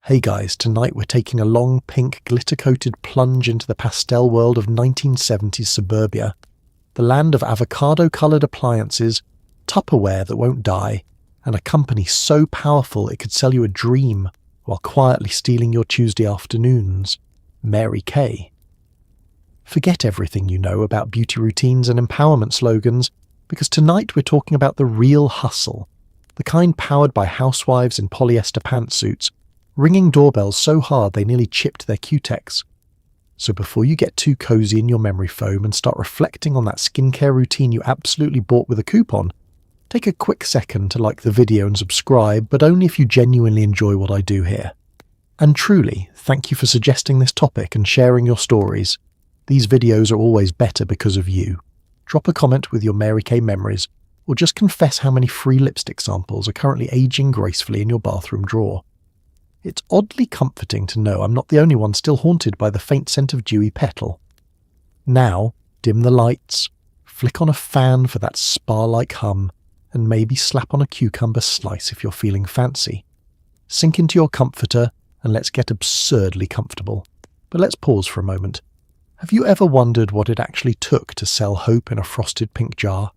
Hey guys, tonight we're taking a long pink glitter-coated plunge into the pastel world of 1970s suburbia, the land of avocado-coloured appliances, Tupperware that won't die, and a company so powerful it could sell you a dream while quietly stealing your Tuesday afternoons. Mary Kay. Forget everything you know about beauty routines and empowerment slogans, because tonight we're talking about the real hustle, the kind powered by housewives in polyester pantsuits, ringing doorbells so hard they nearly chipped their cutex. So before you get too cozy in your memory foam and start reflecting on that skincare routine you absolutely bought with a coupon, take a quick second to like the video and subscribe, but only if you genuinely enjoy what I do here. And truly, thank you for suggesting this topic and sharing your stories. These videos are always better because of you. Drop a comment with your Mary Kay memories, or just confess how many free lipstick samples are currently aging gracefully in your bathroom drawer. It's oddly comforting to know I'm not the only one still haunted by the faint scent of dewy petal. Now, dim the lights, flick on a fan for that spa-like hum, and maybe slap on a cucumber slice if you're feeling fancy. Sink into your comforter and let's get absurdly comfortable. But let's pause for a moment. Have you ever wondered what it actually took to sell hope in a frosted pink jar?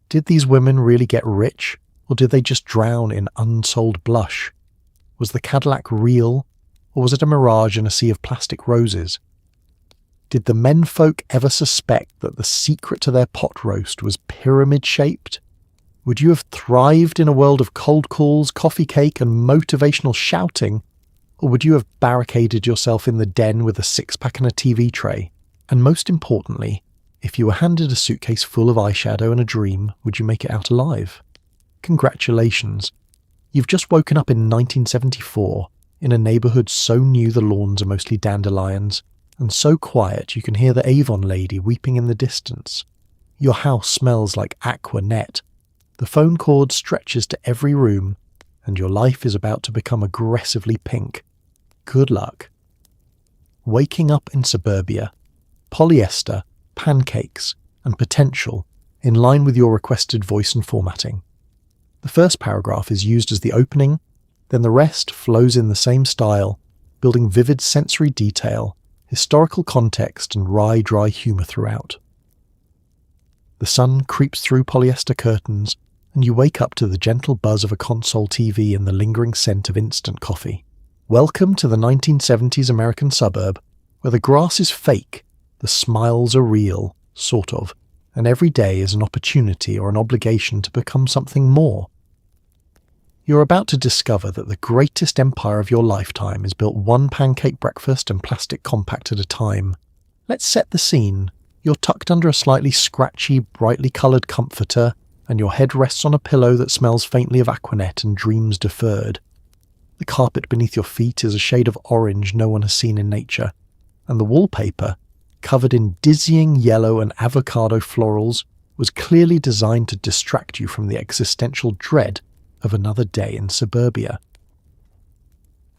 Did these women really get rich, or did they just drown in unsold blush? Was the Cadillac real, or was it a mirage in a sea of plastic roses? Did the menfolk ever suspect that the secret to their pot roast was pyramid-shaped? Would you have thrived in a world of cold calls, coffee cake, and motivational shouting, or would you have barricaded yourself in the den with a six-pack and a TV tray? And most importantly, if you were handed a suitcase full of eyeshadow and a dream, would you make it out alive? Congratulations. You've just woken up in 1974, in a neighbourhood so new the lawns are mostly dandelions, and so quiet you can hear the Avon lady weeping in the distance. Your house smells like Aqua Net. The phone cord stretches to every room, and your life is about to become aggressively pink. Good luck. Waking up in suburbia, polyester, pancakes, and potential, in line with your requested voice and formatting. The first paragraph is used as the opening, then the rest flows in the same style, building vivid sensory detail, historical context, and wry, dry humour throughout. The sun creeps through polyester curtains, and you wake up to the gentle buzz of a console TV and the lingering scent of instant coffee. Welcome to the 1970s American suburb, where the grass is fake, the smiles are real, sort of, and every day is an opportunity or an obligation to become something more. You're about to discover that the greatest empire of your lifetime is built one pancake breakfast and plastic compact at a time. Let's set the scene. You're tucked under a slightly scratchy, brightly coloured comforter, and your head rests on a pillow that smells faintly of Aquanet and dreams deferred. The carpet beneath your feet is a shade of orange no one has seen in nature, and the wallpaper, covered in dizzying yellow and avocado florals, was clearly designed to distract you from the existential dread of another day in suburbia.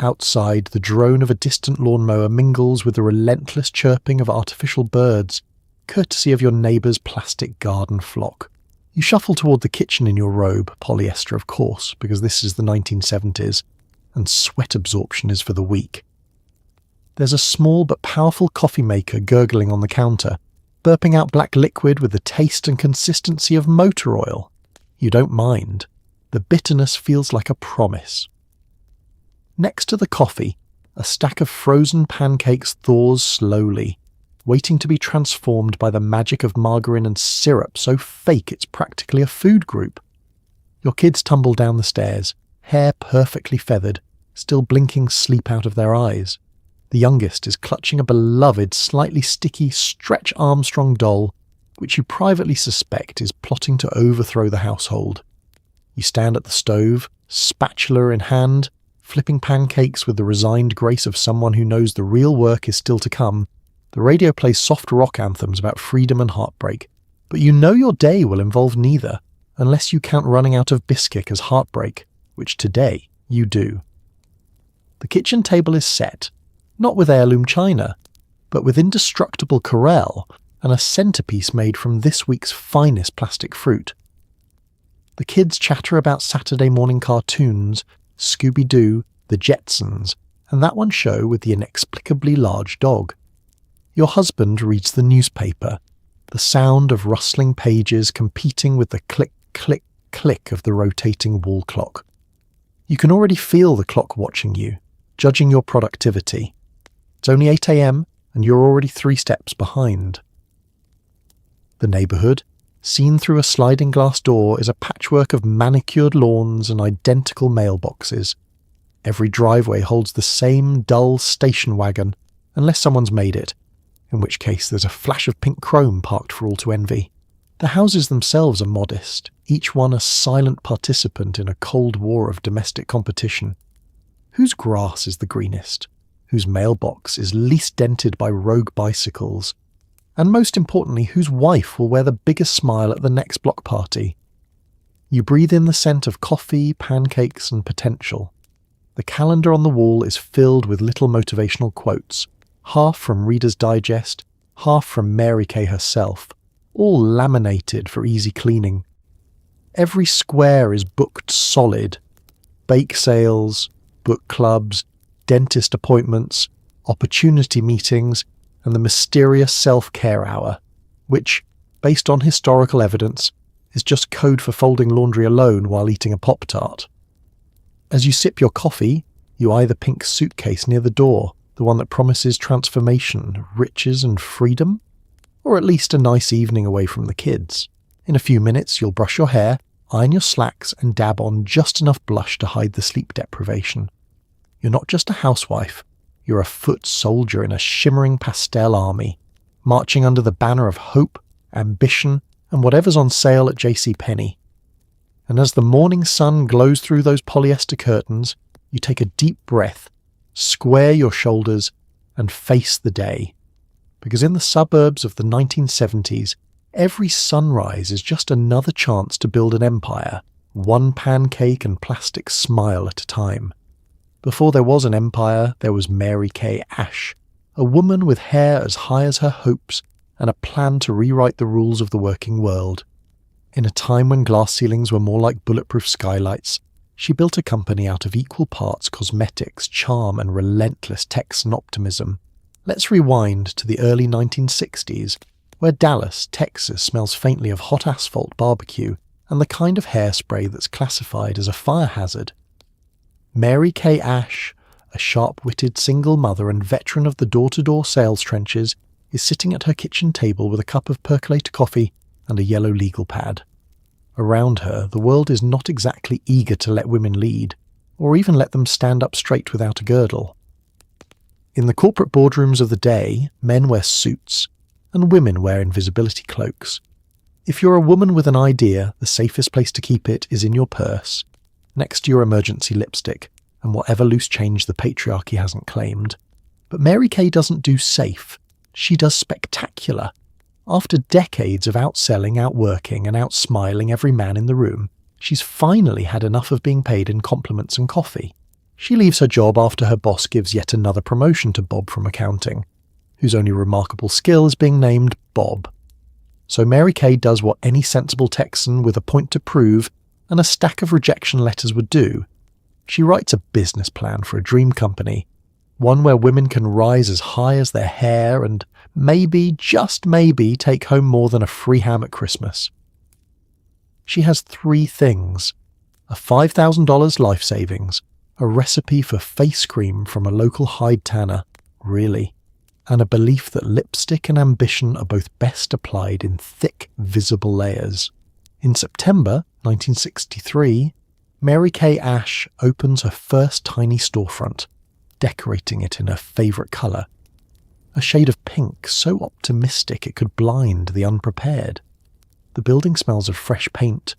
Outside, the drone of a distant lawnmower mingles with the relentless chirping of artificial birds, courtesy of your neighbour's plastic garden flock. You shuffle toward the kitchen in your robe, polyester of course, because this is the 1970s, and sweat absorption is for the weak. There's a small but powerful coffee maker gurgling on the counter, burping out black liquid with the taste and consistency of motor oil. You don't mind. The bitterness feels like a promise. Next to the coffee, a stack of frozen pancakes thaws slowly, waiting to be transformed by the magic of margarine and syrup so fake it's practically a food group. Your kids tumble down the stairs, hair perfectly feathered, still blinking sleep out of their eyes. The youngest is clutching a beloved, slightly sticky Stretch Armstrong doll, which you privately suspect is plotting to overthrow the household. You stand at the stove, spatula in hand, flipping pancakes with the resigned grace of someone who knows the real work is still to come. The radio plays soft rock anthems about freedom and heartbreak, but you know your day will involve neither, unless you count running out of biscuit as heartbreak, which today you do. The kitchen table is set, not with heirloom china, but with indestructible Corelle and a centerpiece made from this week's finest plastic fruit. The kids chatter about Saturday morning cartoons, Scooby-Doo, the Jetsons, and that one show with the inexplicably large dog. Your husband reads the newspaper, the sound of rustling pages competing with the click, click, click of the rotating wall clock. You can already feel the clock watching you, judging your productivity. It's only 8 a.m. and you're already 3 steps behind. The neighbourhood, seen through a sliding glass door, is a patchwork of manicured lawns and identical mailboxes. Every driveway holds the same dull station wagon, unless someone's made it, in which case there's a flash of pink chrome parked for all to envy. The houses themselves are modest, each one a silent participant in a cold war of domestic competition. Whose grass is the greenest? Whose mailbox is least dented by rogue bicycles? And most importantly, whose wife will wear the biggest smile at the next block party? You breathe in the scent of coffee, pancakes, and potential. The calendar on the wall is filled with little motivational quotes, half from Reader's Digest, half from Mary Kay herself, all laminated for easy cleaning. Every square is booked solid. Bake sales, book clubs, dentist appointments, opportunity meetings, and the mysterious self-care hour, which, based on historical evidence, is just code for folding laundry alone while eating a Pop-Tart. As you sip your coffee, you eye the pink suitcase near the door, the one that promises transformation, riches and freedom, or at least a nice evening away from the kids. In a few minutes you'll brush your hair, iron your slacks and dab on just enough blush to hide the sleep deprivation. You're not just a housewife, you're a foot soldier in a shimmering pastel army, marching under the banner of hope, ambition, and whatever's on sale at JCPenney. And as the morning sun glows through those polyester curtains, you take a deep breath, square your shoulders, and face the day. Because in the suburbs of the 1970s, every sunrise is just another chance to build an empire, one pancake and plastic smile at a time. Before there was an empire, there was Mary Kay Ash, a woman with hair as high as her hopes and a plan to rewrite the rules of the working world. In a time when glass ceilings were more like bulletproof skylights, she built a company out of equal parts cosmetics, charm, and relentless Texan optimism. Let's rewind to the early 1960s, where Dallas, Texas smells faintly of hot asphalt barbecue and the kind of hairspray that's classified as a fire hazard. Mary Kay Ash, a sharp-witted single mother and veteran of the door-to-door sales trenches, is sitting at her kitchen table with a cup of percolator coffee and a yellow legal pad. Around her, the world is not exactly eager to let women lead, or even let them stand up straight without a girdle. In the corporate boardrooms of the day, men wear suits, and women wear invisibility cloaks. If you're a woman with an idea, the safest place to keep it is in your purse, next to your emergency lipstick, and whatever loose change the patriarchy hasn't claimed. But Mary Kay doesn't do safe, she does spectacular. After decades of outselling, outworking, and outsmiling every man in the room, she's finally had enough of being paid in compliments and coffee. She leaves her job after her boss gives yet another promotion to Bob from accounting, whose only remarkable skill is being named Bob. So Mary Kay does what any sensible Texan with a point to prove and a stack of rejection letters would do. She writes a business plan for a dream company, one where women can rise as high as their hair and maybe, just maybe, take home more than a free ham at Christmas. She has 3 things: a $5,000 life savings, a recipe for face cream from a local hide tanner, really, and a belief that lipstick and ambition are both best applied in thick, visible layers. In September 1963, Mary Kay Ash opens her first tiny storefront, decorating it in her favourite colour, a shade of pink so optimistic it could blind the unprepared. The building smells of fresh paint,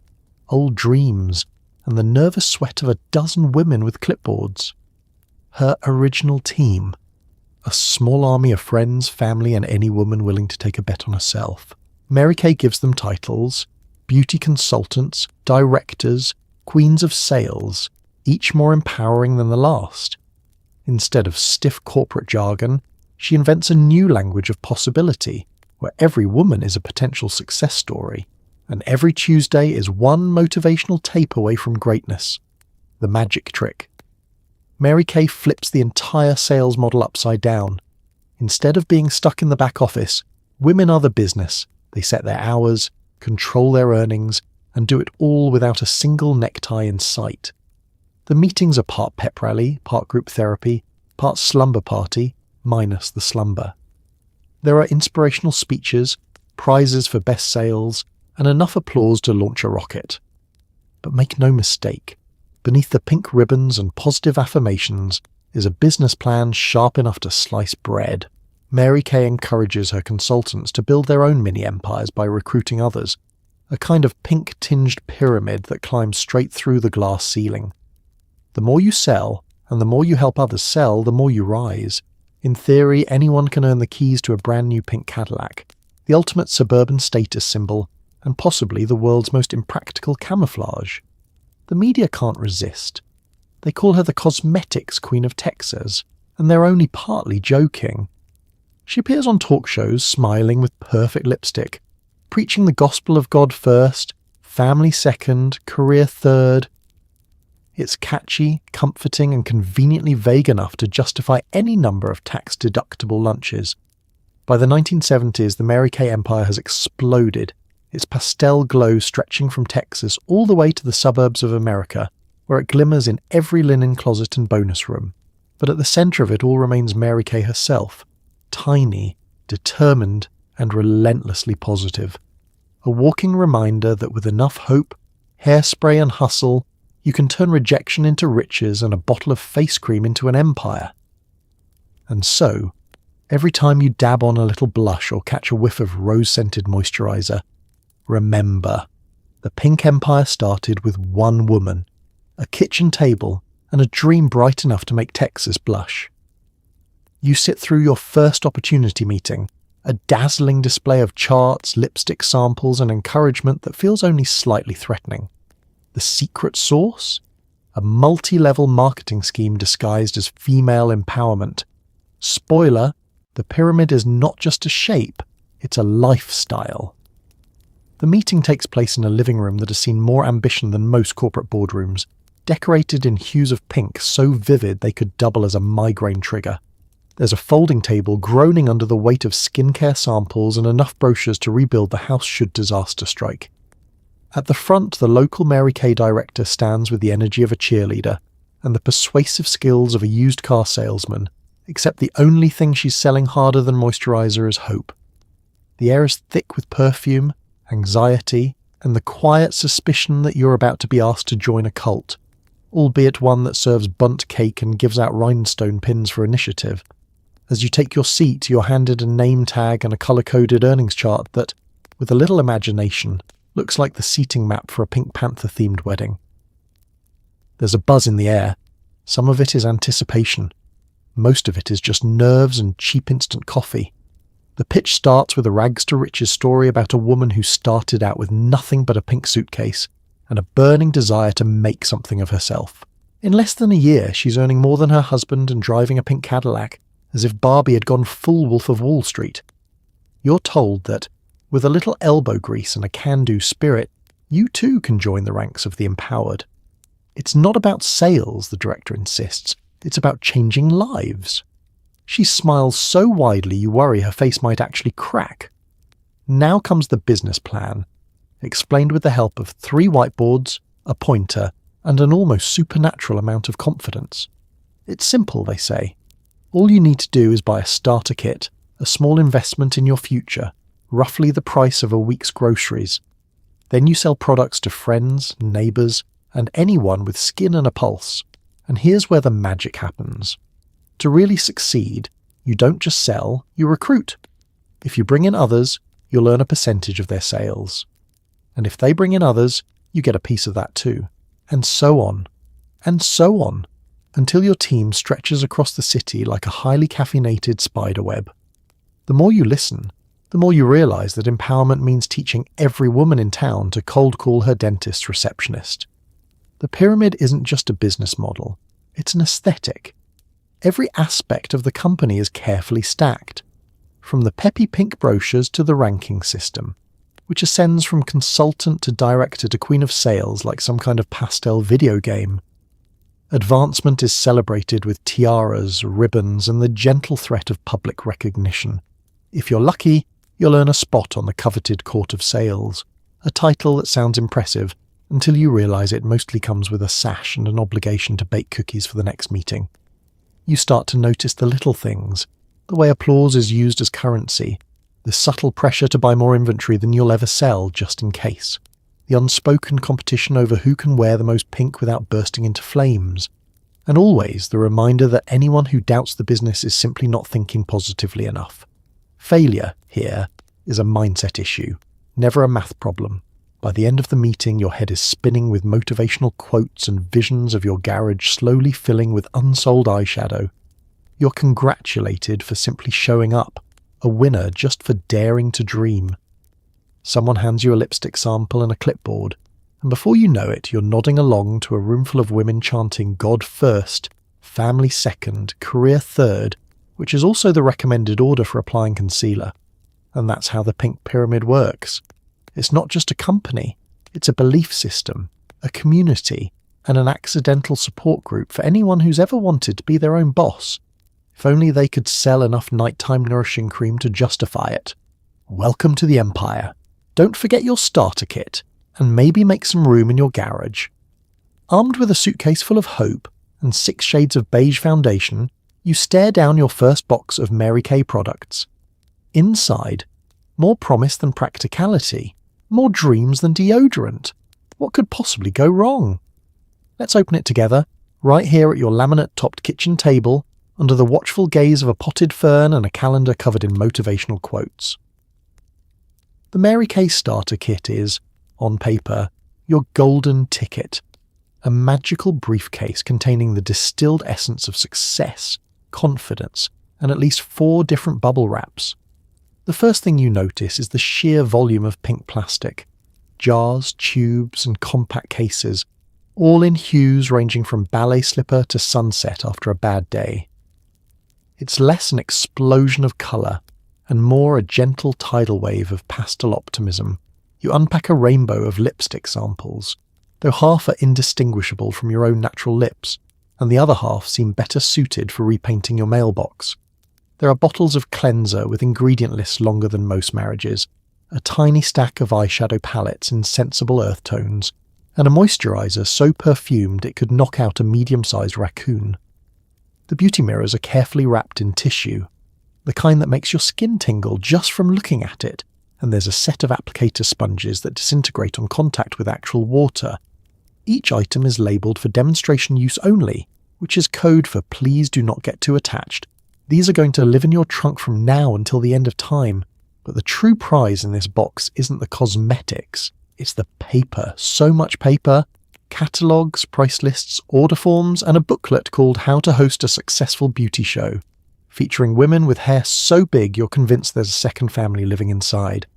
old dreams, and the nervous sweat of a dozen women with clipboards. Her original team, a small army of friends, family, and any woman willing to take a bet on herself. Mary Kay gives them titles: beauty consultants, directors, queens of sales, each more empowering than the last. Instead of stiff corporate jargon, she invents a new language of possibility, where every woman is a potential success story, and every Tuesday is one motivational tape away from greatness. The magic trick. Mary Kay flips the entire sales model upside down. Instead of being stuck in the back office, women are the business. They set their hours, control their earnings, and do it all without a single necktie in sight. The meetings are part pep rally, part group therapy, part slumber party, minus the slumber. There are inspirational speeches, prizes for best sales, and enough applause to launch a rocket. But make no mistake, beneath the pink ribbons and positive affirmations is a business plan sharp enough to slice bread. Mary Kay encourages her consultants to build their own mini-empires by recruiting others, a kind of pink-tinged pyramid that climbs straight through the glass ceiling. The more you sell, and the more you help others sell, the more you rise. In theory, anyone can earn the keys to a brand new pink Cadillac, the ultimate suburban status symbol, and possibly the world's most impractical camouflage. The media can't resist. They call her the cosmetics queen of Texas, and they're only partly joking. She appears on talk shows smiling with perfect lipstick, preaching the gospel of God first, family second, career third. It's catchy, comforting, and conveniently vague enough to justify any number of tax-deductible lunches. By the 1970s, the Mary Kay empire has exploded, its pastel glow stretching from Texas all the way to the suburbs of America, where it glimmers in every linen closet and bonus room. But at the centre of it all remains Mary Kay herself, tiny, determined, and relentlessly positive. A walking reminder that with enough hope, hairspray and hustle, you can turn rejection into riches and a bottle of face cream into an empire. And so, every time you dab on a little blush or catch a whiff of rose-scented moisturiser, remember, the pink empire started with one woman, a kitchen table, and a dream bright enough to make Texas blush. You sit through your first opportunity meeting, a dazzling display of charts, lipstick samples, and encouragement that feels only slightly threatening. The secret sauce? A multi-level marketing scheme disguised as female empowerment. Spoiler, the pyramid is not just a shape, it's a lifestyle. The meeting takes place in a living room that has seen more ambition than most corporate boardrooms, decorated in hues of pink so vivid they could double as a migraine trigger. There's a folding table groaning under the weight of skincare samples and enough brochures to rebuild the house should disaster strike. At the front, the local Mary Kay director stands with the energy of a cheerleader and the persuasive skills of a used car salesman, except the only thing she's selling harder than moisturiser is hope. The air is thick with perfume, anxiety, and the quiet suspicion that you're about to be asked to join a cult, albeit one that serves bundt cake and gives out rhinestone pins for initiative. As you take your seat, you're handed a name tag and a colour-coded earnings chart that, with a little imagination, looks like the seating map for a Pink Panther-themed wedding. There's a buzz in the air. Some of it is anticipation. Most of it is just nerves and cheap instant coffee. The pitch starts with a rags-to-riches story about a woman who started out with nothing but a pink suitcase and a burning desire to make something of herself. In less than a year, she's earning more than her husband and driving a pink Cadillac, as if Barbie had gone full Wolf of Wall Street. You're told that, with a little elbow grease and a can-do spirit, you too can join the ranks of the empowered. It's not about sales, the director insists. It's about changing lives. She smiles so widely you worry her face might actually crack. Now comes the business plan, explained with the help of 3 whiteboards, a pointer, and an almost supernatural amount of confidence. It's simple, they say. All you need to do is buy a starter kit, a small investment in your future, roughly the price of a week's groceries. Then you sell products to friends, neighbours, and anyone with skin and a pulse. And here's where the magic happens. To really succeed, you don't just sell, you recruit. If you bring in others, you'll earn a percentage of their sales. And if they bring in others, you get a piece of that too. And so on. And so on. Until your team stretches across the city like a highly caffeinated spider web. The more you listen, the more you realise that empowerment means teaching every woman in town to cold call her dentist's receptionist. The pyramid isn't just a business model, it's an aesthetic. Every aspect of the company is carefully stacked, from the peppy pink brochures to the ranking system, which ascends from consultant to director to queen of sales like some kind of pastel video game. Advancement is celebrated with tiaras, ribbons, and the gentle threat of public recognition. If you're lucky, you'll earn a spot on the coveted Court of Sales, a title that sounds impressive until you realise it mostly comes with a sash and an obligation to bake cookies for the next meeting. You start to notice the little things, the way applause is used as currency, the subtle pressure to buy more inventory than you'll ever sell just in case, the unspoken competition over who can wear the most pink without bursting into flames, and always the reminder that anyone who doubts the business is simply not thinking positively enough. Failure, here, is a mindset issue, never a math problem. By the end of the meeting, your head is spinning with motivational quotes and visions of your garage slowly filling with unsold eyeshadow. You're congratulated for simply showing up, a winner just for daring to dream. Someone hands you a lipstick sample and a clipboard, and before you know it, you're nodding along to a room full of women chanting God first, family second, career third, which is also the recommended order for applying concealer. And that's how the pink pyramid works. It's not just a company, it's a belief system, a community, and an accidental support group for anyone who's ever wanted to be their own boss. If only they could sell enough nighttime nourishing cream to justify it. Welcome to the empire. Don't forget your starter kit, and maybe make some room in your garage. Armed with a suitcase full of hope and 6 shades of beige foundation, you stare down your first box of Mary Kay products. Inside, more promise than practicality, more dreams than deodorant. What could possibly go wrong? Let's open it together, right here at your laminate-topped kitchen table, under the watchful gaze of a potted fern and a calendar covered in motivational quotes. The Mary Kay starter kit is, on paper, your golden ticket, a magical briefcase containing the distilled essence of success, confidence, and at least 4 different bubble wraps. The first thing you notice is the sheer volume of pink plastic. Jars, tubes, and compact cases, all in hues ranging from ballet slipper to sunset after a bad day. It's less an explosion of colour, and more a gentle tidal wave of pastel optimism. You unpack a rainbow of lipstick samples, though half are indistinguishable from your own natural lips, and the other half seem better suited for repainting your mailbox. There are bottles of cleanser with ingredient lists longer than most marriages, a tiny stack of eyeshadow palettes in sensible earth tones, and a moisturiser so perfumed it could knock out a medium-sized raccoon. The beauty mirrors are carefully wrapped in tissue, the kind that makes your skin tingle just from looking at it, and there's a set of applicator sponges that disintegrate on contact with actual water. Each item is labelled for demonstration use only, which is code for please do not get too attached. These are going to live in your trunk from now until the end of time, but the true prize in this box isn't the cosmetics, it's the paper. So much paper, catalogues, price lists, order forms, and a booklet called How to Host a Successful Beauty Show, featuring women with hair so big you're convinced there's a second family living inside.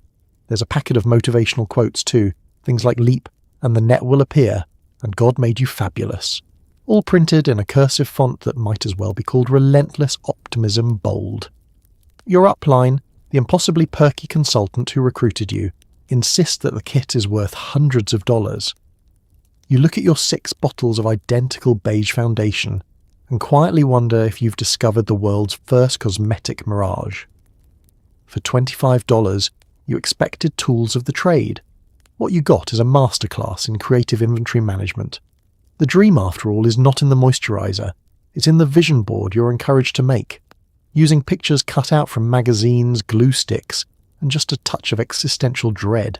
There's a packet of motivational quotes too, things like leap, and the net will appear, and God made you fabulous. All printed in a cursive font that might as well be called Relentless Optimism Bold. Your upline, the impossibly perky consultant who recruited you, insists that the kit is worth hundreds of dollars. You look at your 6 bottles of identical beige foundation and quietly wonder if you've discovered the world's first cosmetic mirage. For $25, you expected tools of the trade. What you got is a masterclass in creative inventory management. The dream, after all, is not in the moisturiser, it's in the vision board you're encouraged to make, using pictures cut out from magazines, glue sticks, and just a touch of existential dread.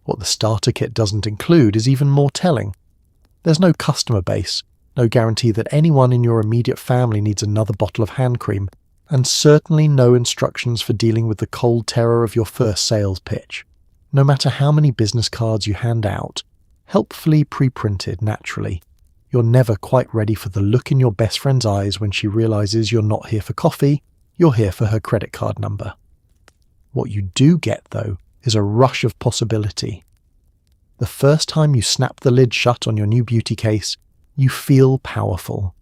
What the starter kit doesn't include is even more telling. There's no customer base, no guarantee that anyone in your immediate family needs another bottle of hand cream, and certainly no instructions for dealing with the cold terror of your first sales pitch. No matter how many business cards you hand out, helpfully pre-printed naturally, you're never quite ready for the look in your best friend's eyes when she realises you're not here for coffee, you're here for her credit card number. What you do get, though, is a rush of possibility. The first time you snap the lid shut on your new beauty case, you feel powerful.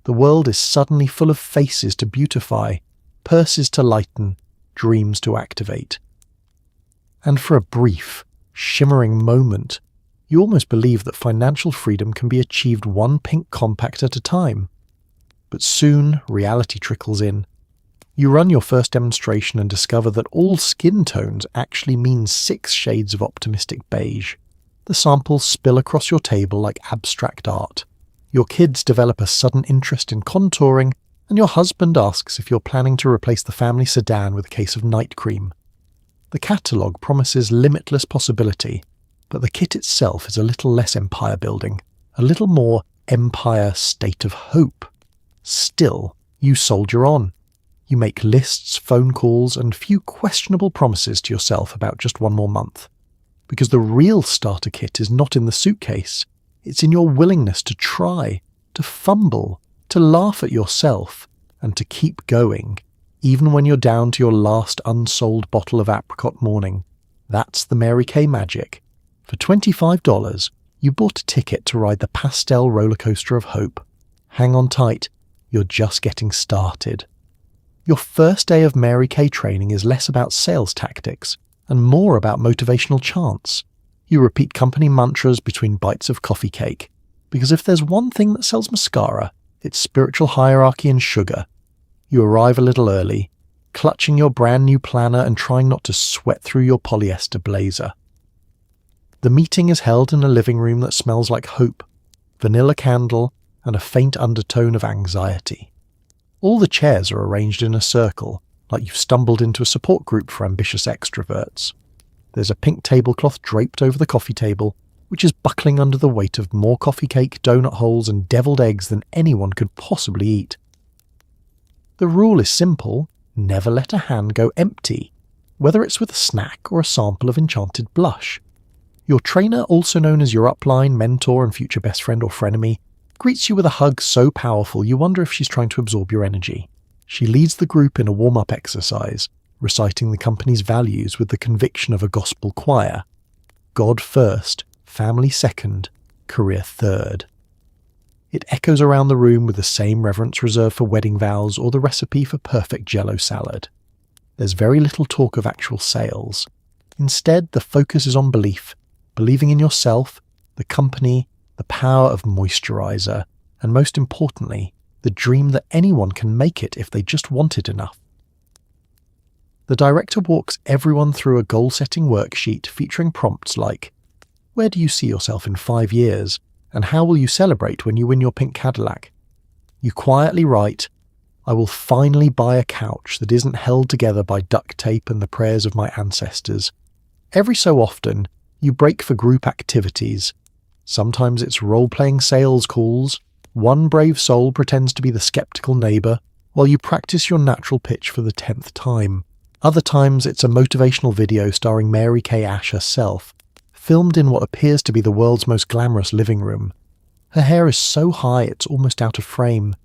The world is suddenly full of faces to beautify, purses to lighten, dreams to activate. And for a brief, shimmering moment, You almost believe that financial freedom can be achieved one pink compact at a time. But soon, reality trickles in. You run your first demonstration and discover that all skin tones actually mean 6 shades of optimistic beige. The samples spill across your table like abstract art. Your kids develop a sudden interest in contouring, and your husband asks if you're planning to replace the family sedan with a case of night cream. The catalogue promises limitless possibility, but the kit itself is a little less empire building, a little more empire state of hope. Still, you soldier on. You make lists, phone calls, and few questionable promises to yourself about just one more month. Because the real starter kit is not in the suitcase, it's in your willingness to try, to fumble, to laugh at yourself, and to keep going, even when you're down to your last unsold bottle of apricot morning. That's the Mary Kay magic. For $25, you bought a ticket to ride the pastel roller coaster of hope. Hang on tight, you're just getting started. Your first day of Mary Kay training is less about sales tactics and more about motivational chants. You repeat company mantras between bites of coffee cake, because if there's one thing that sells mascara, it's spiritual hierarchy and sugar. You arrive a little early, clutching your brand new planner and trying not to sweat through your polyester blazer. The meeting is held in a living room that smells like hope, vanilla candle, and a faint undertone of anxiety. All the chairs are arranged in a circle, like you've stumbled into a support group for ambitious extroverts. There's a pink tablecloth draped over the coffee table, which is buckling under the weight of more coffee cake, donut holes, and deviled eggs than anyone could possibly eat. The rule is simple: never let a hand go empty, whether it's with a snack or a sample of enchanted blush. Your trainer, also known as your upline, mentor, and future best friend or frenemy, greets you with a hug so powerful you wonder if she's trying to absorb your energy. She leads the group in a warm-up exercise, reciting the company's values with the conviction of a gospel choir. God first, family second, career third. It echoes around the room with the same reverence reserved for wedding vows or the recipe for perfect Jell-O salad. There's very little talk of actual sales. Instead, the focus is on belief, believing in yourself, the company, the power of moisturizer, and most importantly, the dream that anyone can make it if they just want it enough. The director walks everyone through a goal-setting worksheet featuring prompts like, where do you see yourself in 5 years, and how will you celebrate when you win your pink Cadillac? You quietly write, I will finally buy a couch that isn't held together by duct tape and the prayers of my ancestors. Every so often, you break for group activities. Sometimes it's role-playing sales calls. One brave soul pretends to be the skeptical neighbour, while you practice your natural pitch for the 10th time. Other times it's a motivational video starring Mary Kay Ash herself, filmed in what appears to be the world's most glamorous living room. Her hair is so high it's almost out of frame.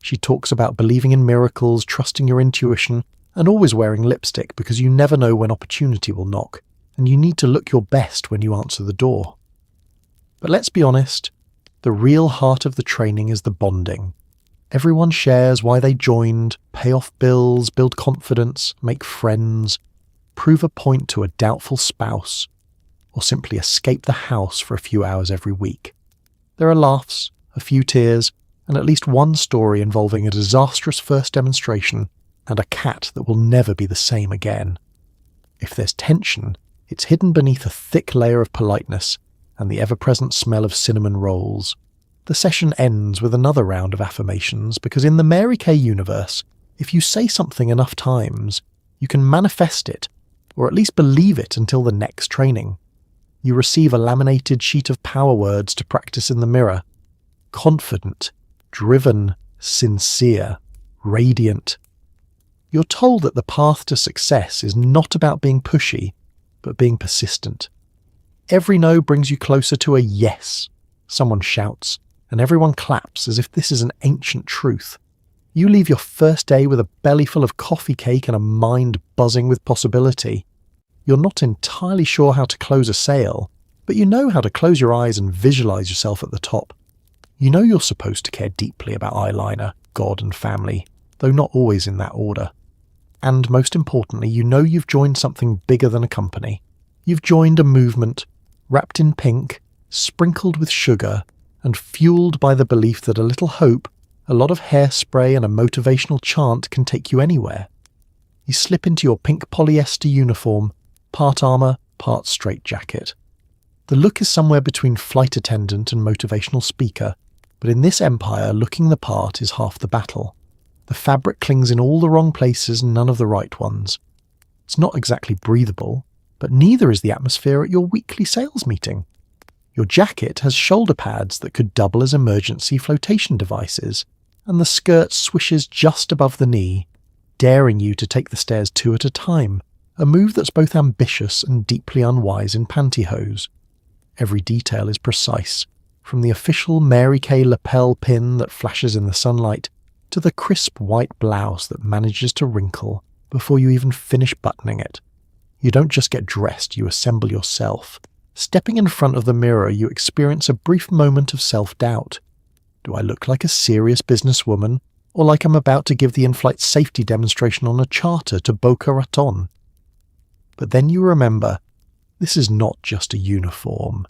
She talks about believing in miracles, trusting your intuition, and always wearing lipstick because you never know when opportunity will knock, and you need to look your best when you answer the door. But let's be honest, the real heart of the training is the bonding. Everyone shares why they joined, pay off bills, build confidence, make friends, prove a point to a doubtful spouse, or simply escape the house for a few hours every week. There are laughs, a few tears, and at least one story involving a disastrous first demonstration and a cat that will never be the same again. If there's tension, it's hidden beneath a thick layer of politeness and the ever-present smell of cinnamon rolls. The session ends with another round of affirmations because in the Mary Kay universe, if you say something enough times, you can manifest it, or at least believe it until the next training. You receive a laminated sheet of power words to practice in the mirror. Confident, driven, sincere, radiant. You're told that the path to success is not about being pushy, but being persistent. Every no brings you closer to a yes. Someone shouts, and everyone claps as if this is an ancient truth. You leave your first day with a belly full of coffee cake and a mind buzzing with possibility. You're not entirely sure how to close a sale, but you know how to close your eyes and visualize yourself at the top. You know you're supposed to care deeply about eyeliner, God and family, though not always in that order. And most importantly, you know you've joined something bigger than a company. You've joined a movement, wrapped in pink, sprinkled with sugar and fueled by the belief that a little hope, a lot of hairspray and a motivational chant can take you anywhere. You slip into your pink polyester uniform, part armour, part straitjacket. The look is somewhere between flight attendant and motivational speaker, but in this empire, looking the part is half the battle. The fabric clings in all the wrong places and none of the right ones. It's not exactly breathable, but neither is the atmosphere at your weekly sales meeting. Your jacket has shoulder pads that could double as emergency flotation devices, and the skirt swishes just above the knee, daring you to take the stairs 2 at a time, a move that's both ambitious and deeply unwise in pantyhose. Every detail is precise, from the official Mary Kay lapel pin that flashes in the sunlight to the crisp white blouse that manages to wrinkle before you even finish buttoning it. You don't just get dressed, you assemble yourself. Stepping in front of the mirror, you experience a brief moment of self-doubt. Do I look like a serious businesswoman, or like I'm about to give the in-flight safety demonstration on a charter to Boca Raton? But then you remember, this is not just a uniform.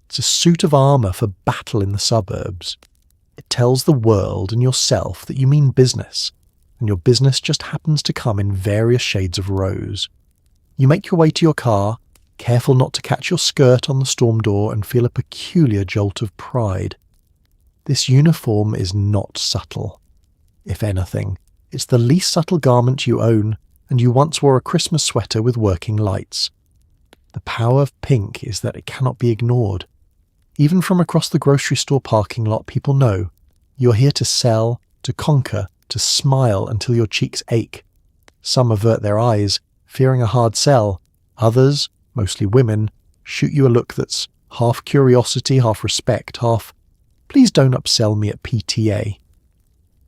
It's a suit of armour for battle in the suburbs. It tells the world and yourself that you mean business, and your business just happens to come in various shades of rose. You make your way to your car, careful not to catch your skirt on the storm door, and feel a peculiar jolt of pride. This uniform is not subtle. If anything, it's the least subtle garment you own, and you once wore a Christmas sweater with working lights. The power of pink is that it cannot be ignored. Even from across the grocery store parking lot, people know you're here to sell, to conquer, to smile until your cheeks ache. Some avert their eyes, fearing a hard sell. Others, mostly women, shoot you a look that's half curiosity, half respect, half, please don't upsell me at PTA.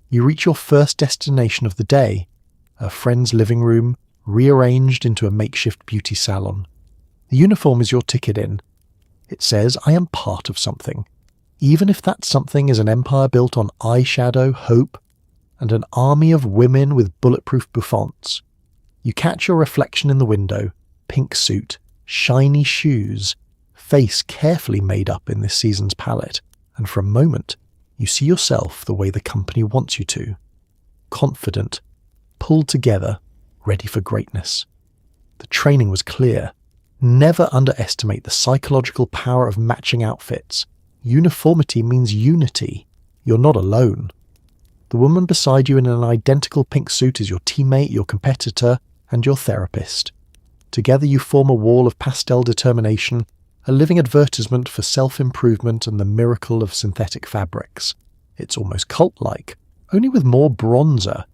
You reach your first destination of the day, a friend's living room, rearranged into a makeshift beauty salon. The uniform is your ticket in. It says, I am part of something, even if that something is an empire built on eyeshadow, hope, and an army of women with bulletproof bouffants. You catch your reflection in the window, pink suit, shiny shoes, face carefully made up in this season's palette, and for a moment, you see yourself the way the company wants you to. Confident, pulled together, ready for greatness. The training was clear. Never underestimate the psychological power of matching outfits. Uniformity means unity. You're not alone. The woman beside you in an identical pink suit is your teammate, your competitor, and your therapist. Together you form a wall of pastel determination, a living advertisement for self-improvement and the miracle of synthetic fabrics. It's almost cult-like, only with more bronzer.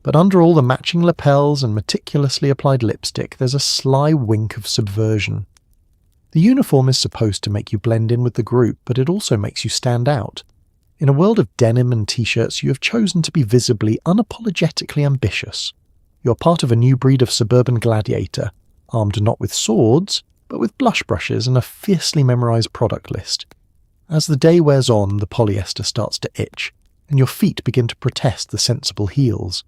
But under all the matching lapels and meticulously applied lipstick, there's a sly wink of subversion. The uniform is supposed to make you blend in with the group, but it also makes you stand out. In a world of denim and t-shirts, you have chosen to be visibly, unapologetically ambitious. You're part of a new breed of suburban gladiator, armed not with swords, but with blush brushes and a fiercely memorized product list. As the day wears on, the polyester starts to itch, and your feet begin to protest the sensible heels.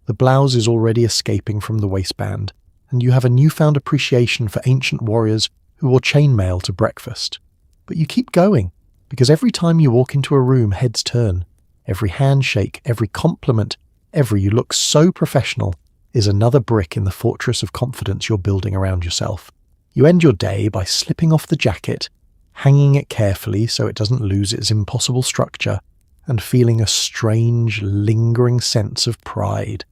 The blouse is already escaping from the waistband, and you have a newfound appreciation for ancient warriors who wore chainmail to breakfast. But you keep going, because every time you walk into a room, heads turn. Every handshake, every compliment, every "you look so professional" is another brick in the fortress of confidence you're building around yourself. You end your day by slipping off the jacket, hanging it carefully so it doesn't lose its impossible structure, and feeling a strange, lingering sense of pride.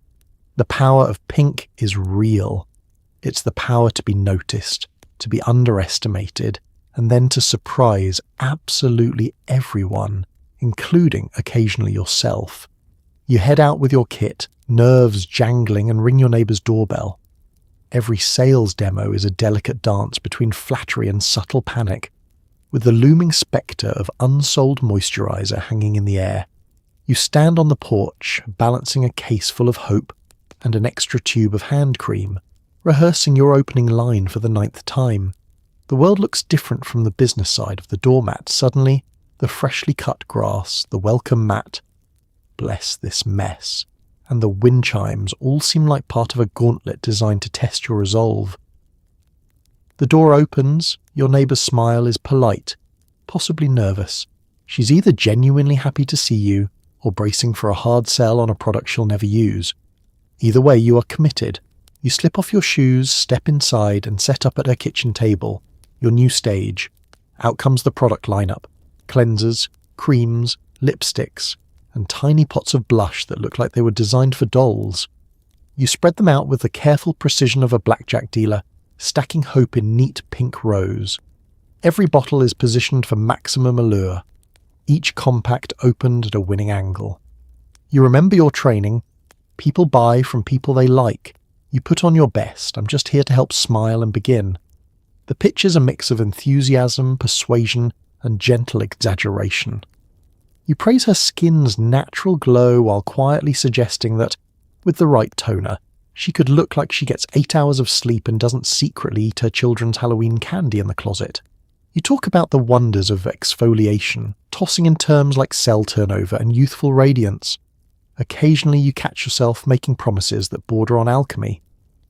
The power of pink is real. It's the power to be noticed, to be underestimated, and then to surprise absolutely everyone, including occasionally yourself. You head out with your kit, nerves jangling, and ring your neighbour's doorbell. Every sales demo is a delicate dance between flattery and subtle panic, with the looming spectre of unsold moisturiser hanging in the air. You stand on the porch, balancing a case full of hope and an extra tube of hand cream, rehearsing your opening line for the 9th time. The world looks different from the business side of the doormat. Suddenly, the freshly cut grass, the welcome mat, bless this mess, and the wind chimes all seem like part of a gauntlet designed to test your resolve. The door opens, your neighbour's smile is polite, possibly nervous. She's either genuinely happy to see you or bracing for a hard sell on a product she'll never use. Either way, you are committed. You slip off your shoes, step inside, and set up at her kitchen table. Your new stage. Out comes the product lineup. Cleansers, creams, lipsticks, and tiny pots of blush that look like they were designed for dolls. You spread them out with the careful precision of a blackjack dealer, stacking hope in neat pink rows. Every bottle is positioned for maximum allure, each compact opened at a winning angle. You remember your training. People buy from people they like. You put on your best. I'm just here to help smile and begin. The pitch is a mix of enthusiasm, persuasion, and gentle exaggeration. You praise her skin's natural glow while quietly suggesting that, with the right toner, she could look like she gets 8 hours of sleep and doesn't secretly eat her children's Halloween candy in the closet. You talk about the wonders of exfoliation, tossing in terms like cell turnover and youthful radiance. Occasionally you catch yourself making promises that border on alchemy.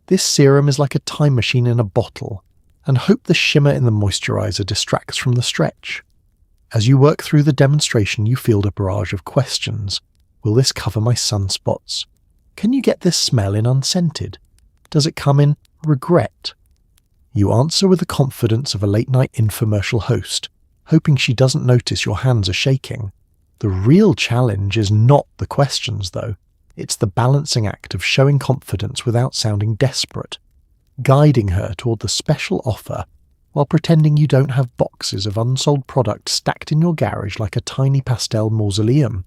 This serum is like a time machine in a bottle, and hope the shimmer in the moisturizer distracts from the stretch. As you work through the demonstration, you field a barrage of questions. Will this cover my sunspots? Can you get this smell in unscented? Does it come in regret? You answer with the confidence of a late-night infomercial host, hoping she doesn't notice your hands are shaking. The real challenge is not the questions, though. It's the balancing act of showing confidence without sounding desperate, guiding her toward the special offer while pretending you don't have boxes of unsold product stacked in your garage like a tiny pastel mausoleum.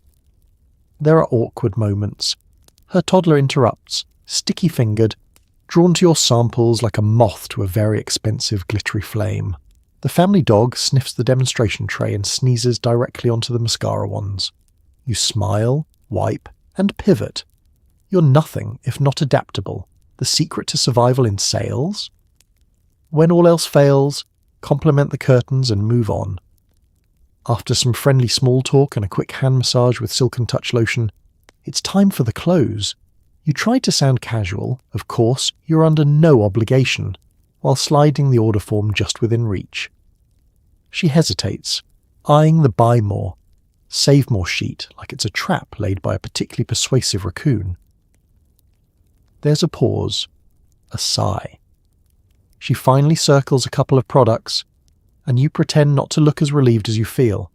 There are awkward moments. Her toddler interrupts, sticky-fingered, drawn to your samples like a moth to a very expensive glittery flame. The family dog sniffs the demonstration tray and sneezes directly onto the mascara wands. You smile, wipe, and pivot. You're nothing if not adaptable. The secret to survival in sales? When all else fails, compliment the curtains and move on. After some friendly small talk and a quick hand massage with Silk & Touch lotion, it's time for the close. You try to sound casual. Of course, you're under no obligation, while sliding the order form just within reach. She hesitates, eyeing the buy more, save more sheet like it's a trap laid by a particularly persuasive raccoon. There's a pause, a sigh. She finally circles a couple of products, and you pretend not to look as relieved as you feel.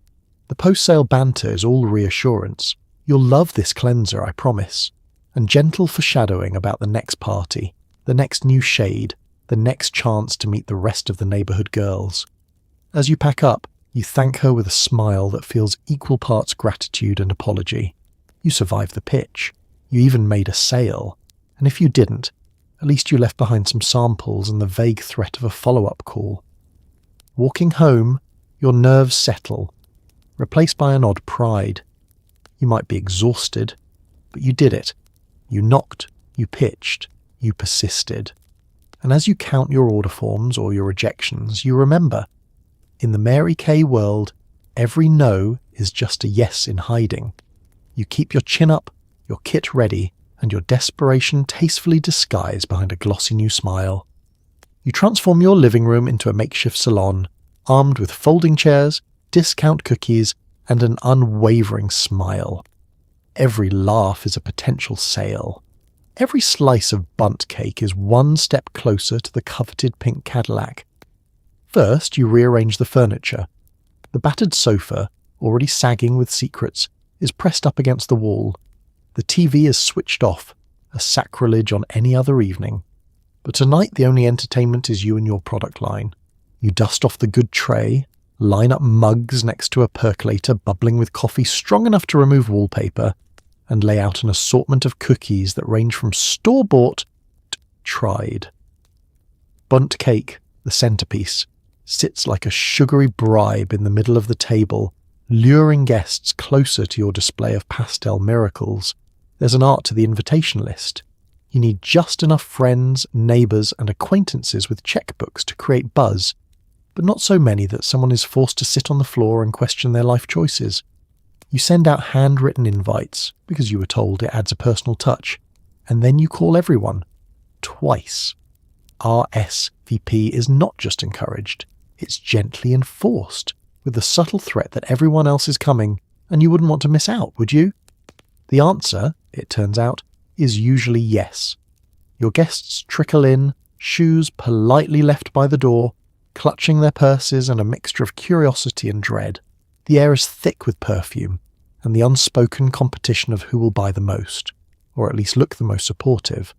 The post-sale banter is all reassurance. You'll love this cleanser, I promise, and gentle foreshadowing about the next party, the next new shade, the next chance to meet the rest of the neighborhood girls. As you pack up, you thank her with a smile that feels equal parts gratitude and apology. You survived the pitch. You even made a sale. And if you didn't, at least you left behind some samples and the vague threat of a follow-up call. Walking home, your nerves settle, replaced by an odd pride. You might be exhausted, but you did it. You knocked, you pitched, you persisted. And as you count your order forms or your rejections, you remember, in the Mary Kay world, every no is just a yes in hiding. You keep your chin up, your kit ready, and your desperation tastefully disguised behind a glossy new smile. You transform your living room into a makeshift salon, armed with folding chairs, discount cookies, and an unwavering smile. Every laugh is a potential sale. Every slice of bundt cake is one step closer to the coveted pink Cadillac. First, you rearrange the furniture. The battered sofa, already sagging with secrets, is pressed up against the wall. The TV is switched off, a sacrilege on any other evening. But tonight the only entertainment is you and your product line. You dust off the good tray, line up mugs next to a percolator bubbling with coffee strong enough to remove wallpaper, and lay out an assortment of cookies that range from store-bought to tried. Bundt cake, the centerpiece, sits like a sugary bribe in the middle of the table, luring guests closer to your display of pastel miracles. There's an art to the invitation list. You need just enough friends, neighbours, and acquaintances with checkbooks to create buzz, but not so many that someone is forced to sit on the floor and question their life choices. You send out handwritten invites, because you were told it adds a personal touch, and then you call everyone. Twice. RSVP is not just encouraged, it's gently enforced. with the subtle threat that everyone else is coming and you wouldn't want to miss out, would you? The answer, it turns out, is usually yes. Your guests trickle in, shoes politely left by the door, clutching their purses and a mixture of curiosity and dread. The air is thick with perfume, and the unspoken competition of who will buy the most, or at least look the most supportive.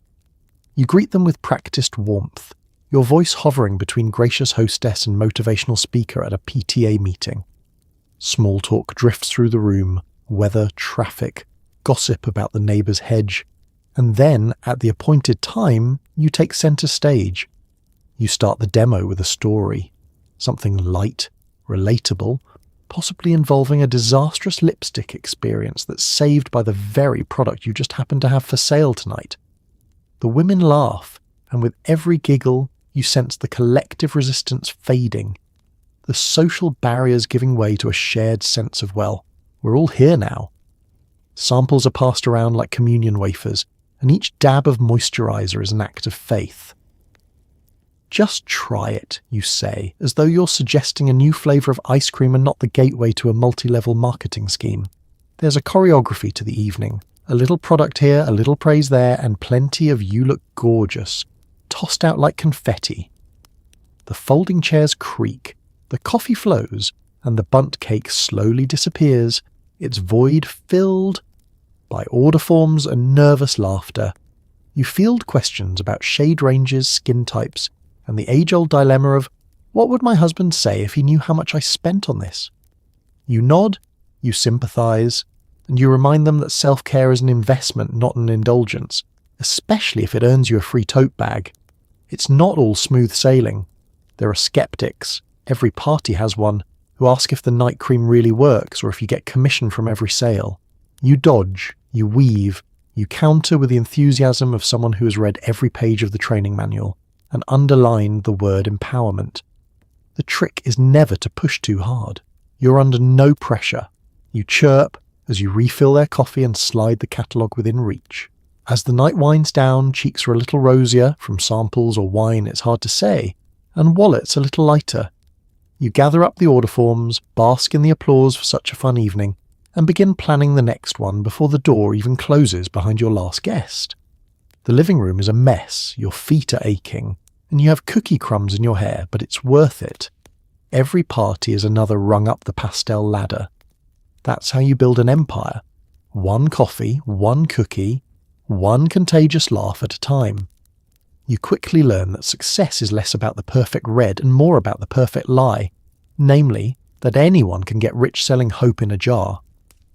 You greet them with practiced warmth, your voice hovering between gracious hostess and motivational speaker at a PTA meeting. Small talk drifts through the room, weather, traffic, gossip about the neighbour's hedge, and then, at the appointed time, you take centre stage. You start the demo with a story, something light, relatable, possibly involving a disastrous lipstick experience that's saved by the very product you just happen to have for sale tonight. The women laugh, and with every giggle, you sense the collective resistance fading, the social barriers giving way to a shared sense of, well, we're all here now. Samples are passed around like communion wafers, and each dab of moisturiser is an act of faith. Just try it, you say, as though you're suggesting a new flavour of ice cream and not the gateway to a multi-level marketing scheme. There's a choreography to the evening. A little product here, a little praise there, and plenty of "you look gorgeous," tossed out like confetti. The folding chairs creak, the coffee flows, and the bundt cake slowly disappears, its void filled by order forms and nervous laughter. You field questions about shade ranges, skin types, and the age-old dilemma of, what would my husband say if he knew how much I spent on this? You nod, you sympathise, and you remind them that self-care is an investment, not an indulgence, especially if it earns you a free tote bag. It's not all smooth sailing. There are skeptics, every party has one, who ask if the night cream really works or if you get commission from every sale. You dodge, you weave, you counter with the enthusiasm of someone who has read every page of the training manual and underlined the word empowerment. The trick is never to push too hard. You're under no pressure. You chirp as you refill their coffee and slide the catalogue within reach. As the night winds down, cheeks are a little rosier, from samples or wine it's hard to say, and wallets a little lighter. You gather up the order forms, bask in the applause for such a fun evening, and begin planning the next one before the door even closes behind your last guest. The living room is a mess, your feet are aching, and you have cookie crumbs in your hair, but it's worth it. Every party is another rung up the pastel ladder. That's how you build an empire. One coffee, one cookie, one contagious laugh at a time. You quickly learn that success is less about the perfect red and more about the perfect lie, namely, that anyone can get rich selling hope in a jar.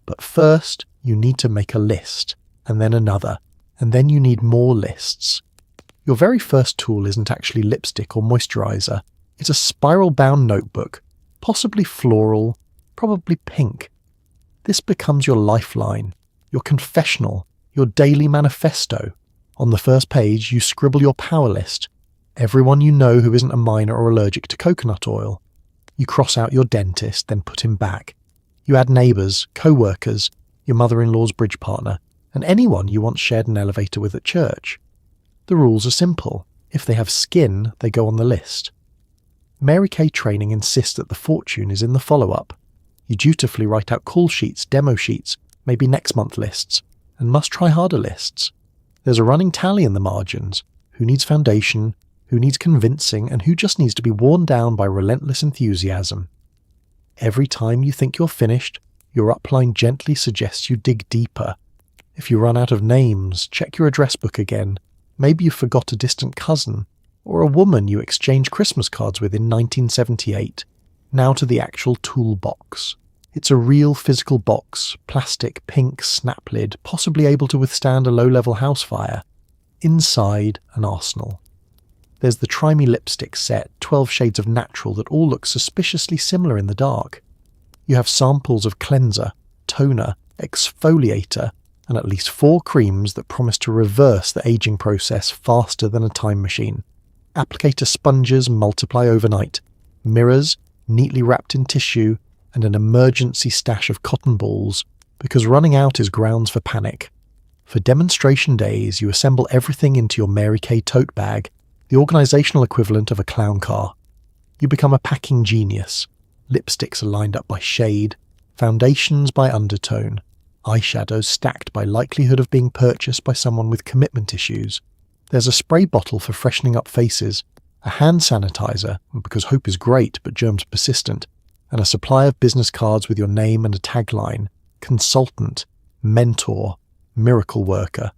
But first, you need to make a list, and then another, and then you need more lists. Your very first tool isn't actually lipstick or moisturiser. It's a spiral-bound notebook, possibly floral, probably pink. This becomes your lifeline, your confessional, your daily manifesto. On the first page, you scribble your power list, everyone you know who isn't a minor or allergic to coconut oil. You cross out your dentist, then put him back. You add neighbours, co-workers, your mother-in-law's bridge partner, and anyone you once shared an elevator with at church. The rules are simple. If they have skin, they go on the list. Mary Kay training insists that the fortune is in the follow-up. You dutifully write out call sheets, demo sheets, maybe next month lists, and must try harder lists. There's a running tally in the margins. Who needs foundation, who needs convincing, and who just needs to be worn down by relentless enthusiasm. Every time you think you're finished, your upline gently suggests you dig deeper. If you run out of names, check your address book again. Maybe you forgot a distant cousin, or a woman you exchanged Christmas cards with in 1978. Now to the actual toolbox. It's a real physical box, plastic, pink, snap lid, possibly able to withstand a low-level house fire. Inside, an arsenal. There's the Try Me lipstick set, 12 shades of natural that all look suspiciously similar in the dark. You have samples of cleanser, toner, exfoliator, and at least 4 creams that promise to reverse the aging process faster than a time machine. Applicator sponges multiply overnight. Mirrors, neatly wrapped in tissue, and an emergency stash of cotton balls, because running out is grounds for panic. For demonstration days, you assemble everything into your Mary Kay tote bag, the organisational equivalent of a clown car. You become a packing genius. Lipsticks are lined up by shade, foundations by undertone, eyeshadows stacked by likelihood of being purchased by someone with commitment issues. There's a spray bottle for freshening up faces, a hand sanitizer, because hope is great but germs persistent, and a supply of business cards with your name and a tagline: consultant, mentor, miracle worker.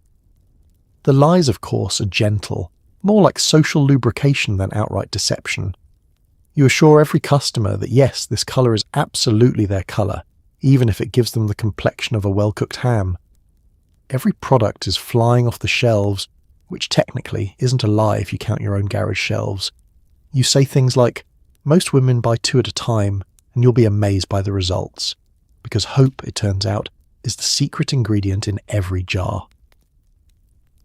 The lies, of course, are gentle, more like social lubrication than outright deception. You assure every customer that yes, this colour is absolutely their colour, even if it gives them the complexion of a well-cooked ham. Every product is flying off the shelves, which technically isn't a lie if you count your own garage shelves. You say things like, most women buy 2 at a time, and you'll be amazed by the results. Because hope, it turns out, is the secret ingredient in every jar.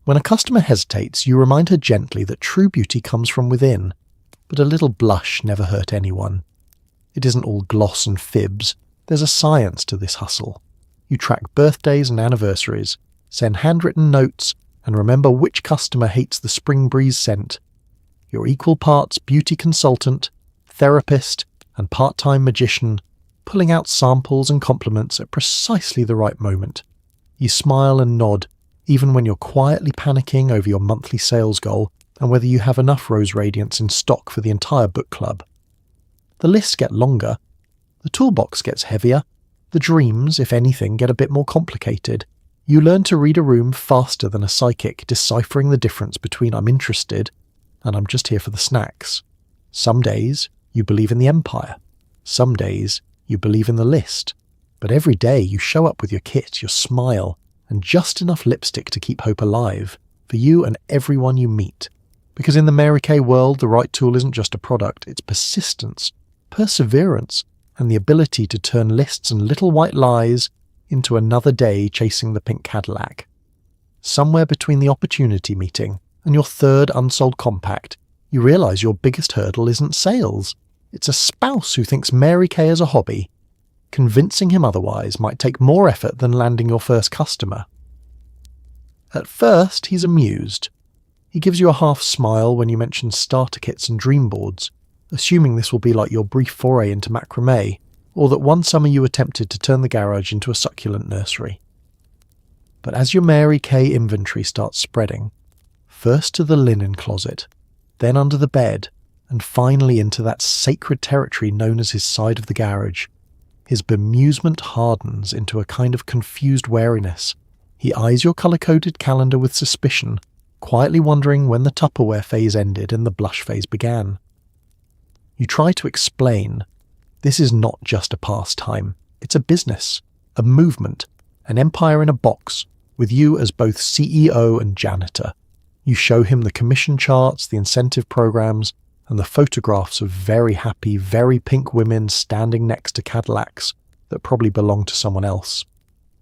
When a customer hesitates, you remind her gently that true beauty comes from within, but a little blush never hurt anyone. It isn't all gloss and fibs. There's a science to this hustle. You track birthdays and anniversaries, send handwritten notes, and remember which customer hates the spring breeze scent. You're equal parts beauty consultant, therapist, and part-time magician, pulling out samples and compliments at precisely the right moment. You smile and nod, even when you're quietly panicking over your monthly sales goal and whether you have enough Rose Radiance in stock for the entire book club. The lists get longer, the toolbox gets heavier, the dreams, if anything, get a bit more complicated. You learn to read a room faster than a psychic, deciphering the difference between I'm interested and I'm just here for the snacks. Some days, you believe in the empire. Some days, you believe in the list. But every day, you show up with your kit, your smile, and just enough lipstick to keep hope alive, for you and everyone you meet. Because in the Mary Kay world, the right tool isn't just a product, it's persistence, perseverance, and the ability to turn lists and little white lies into another day chasing the pink Cadillac. Somewhere between the opportunity meeting and your third unsold compact, you realise your biggest hurdle isn't sales. It's a spouse who thinks Mary Kay is a hobby. Convincing him otherwise might take more effort than landing your first customer. At first, he's amused. He gives you a half smile when you mention starter kits and dream boards, assuming this will be like your brief foray into macrame, or that one summer you attempted to turn the garage into a succulent nursery. But as your Mary Kay inventory starts spreading, first to the linen closet, then under the bed, and finally into that sacred territory known as his side of the garage, his bemusement hardens into a kind of confused wariness. He eyes your colour-coded calendar with suspicion, quietly wondering when the Tupperware phase ended and the blush phase began. You try to explain, this is not just a pastime, it's a business, a movement, an empire in a box, with you as both CEO and janitor. You show him the commission charts, the incentive programs, and the photographs of very happy, very pink women standing next to Cadillacs that probably belong to someone else.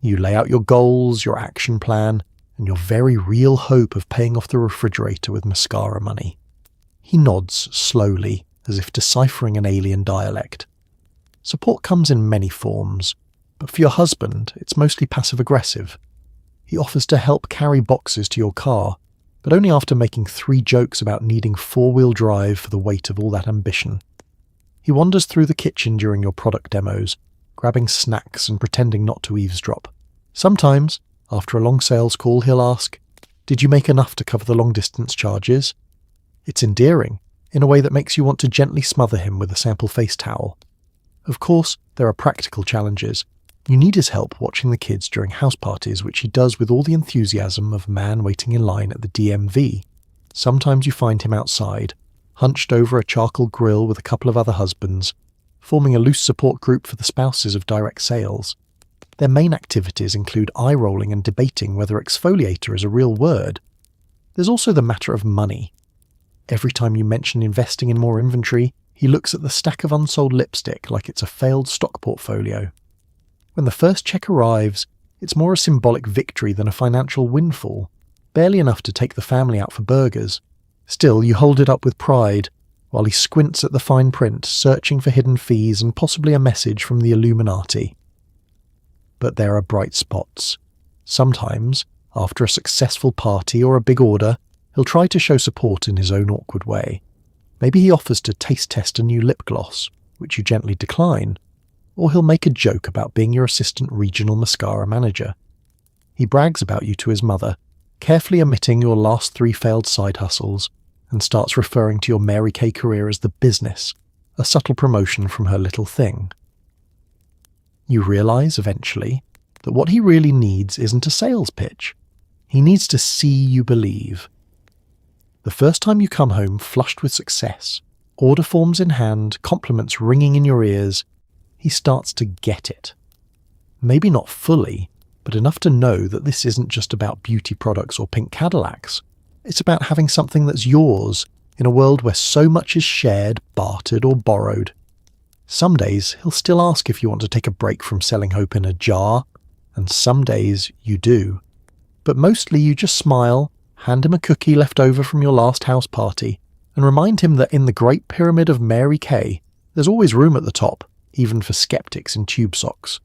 You lay out your goals, your action plan, and your very real hope of paying off the refrigerator with mascara money. He nods slowly, as if deciphering an alien dialect. Support comes in many forms, but for your husband, it's mostly passive-aggressive. He offers to help carry boxes to your car, but only after making 3 jokes about needing 4-wheel drive for the weight of all that ambition. He wanders through the kitchen during your product demos, grabbing snacks and pretending not to eavesdrop. Sometimes, after a long sales call, he'll ask, "Did you make enough to cover the long-distance charges?" It's endearing, in a way that makes you want to gently smother him with a sample face towel. Of course, there are practical challenges. You need his help watching the kids during house parties, which he does with all the enthusiasm of a man waiting in line at the DMV. Sometimes you find him outside, hunched over a charcoal grill with a couple of other husbands, forming a loose support group for the spouses of direct sales. Their main activities include eye-rolling and debating whether exfoliator is a real word. There's also the matter of money. Every time you mention investing in more inventory, he looks at the stack of unsold lipstick like it's a failed stock portfolio. When the first check arrives, it's more a symbolic victory than a financial windfall, barely enough to take the family out for burgers. Still, you hold it up with pride, while he squints at the fine print, searching for hidden fees and possibly a message from the Illuminati. But there are bright spots. Sometimes, after a successful party or a big order, he'll try to show support in his own awkward way. Maybe he offers to taste test a new lip gloss, which you gently decline, or he'll make a joke about being your assistant regional mascara manager. He brags about you to his mother, carefully omitting your last 3 failed side hustles, and starts referring to your Mary Kay career as the business, a subtle promotion from her little thing. You realise, eventually, that what he really needs isn't a sales pitch. He needs to see you believe. The first time you come home flushed with success, order forms in hand, compliments ringing in your ears, he starts to get it. Maybe not fully, but enough to know that this isn't just about beauty products or pink Cadillacs. It's about having something that's yours in a world where so much is shared, bartered, or borrowed. Some days he'll still ask if you want to take a break from selling hope in a jar, and some days you do. But mostly you just smile, hand him a cookie left over from your last house party, and remind him that in the Great Pyramid of Mary Kay, there's always room at the top, even for skeptics in tube socks.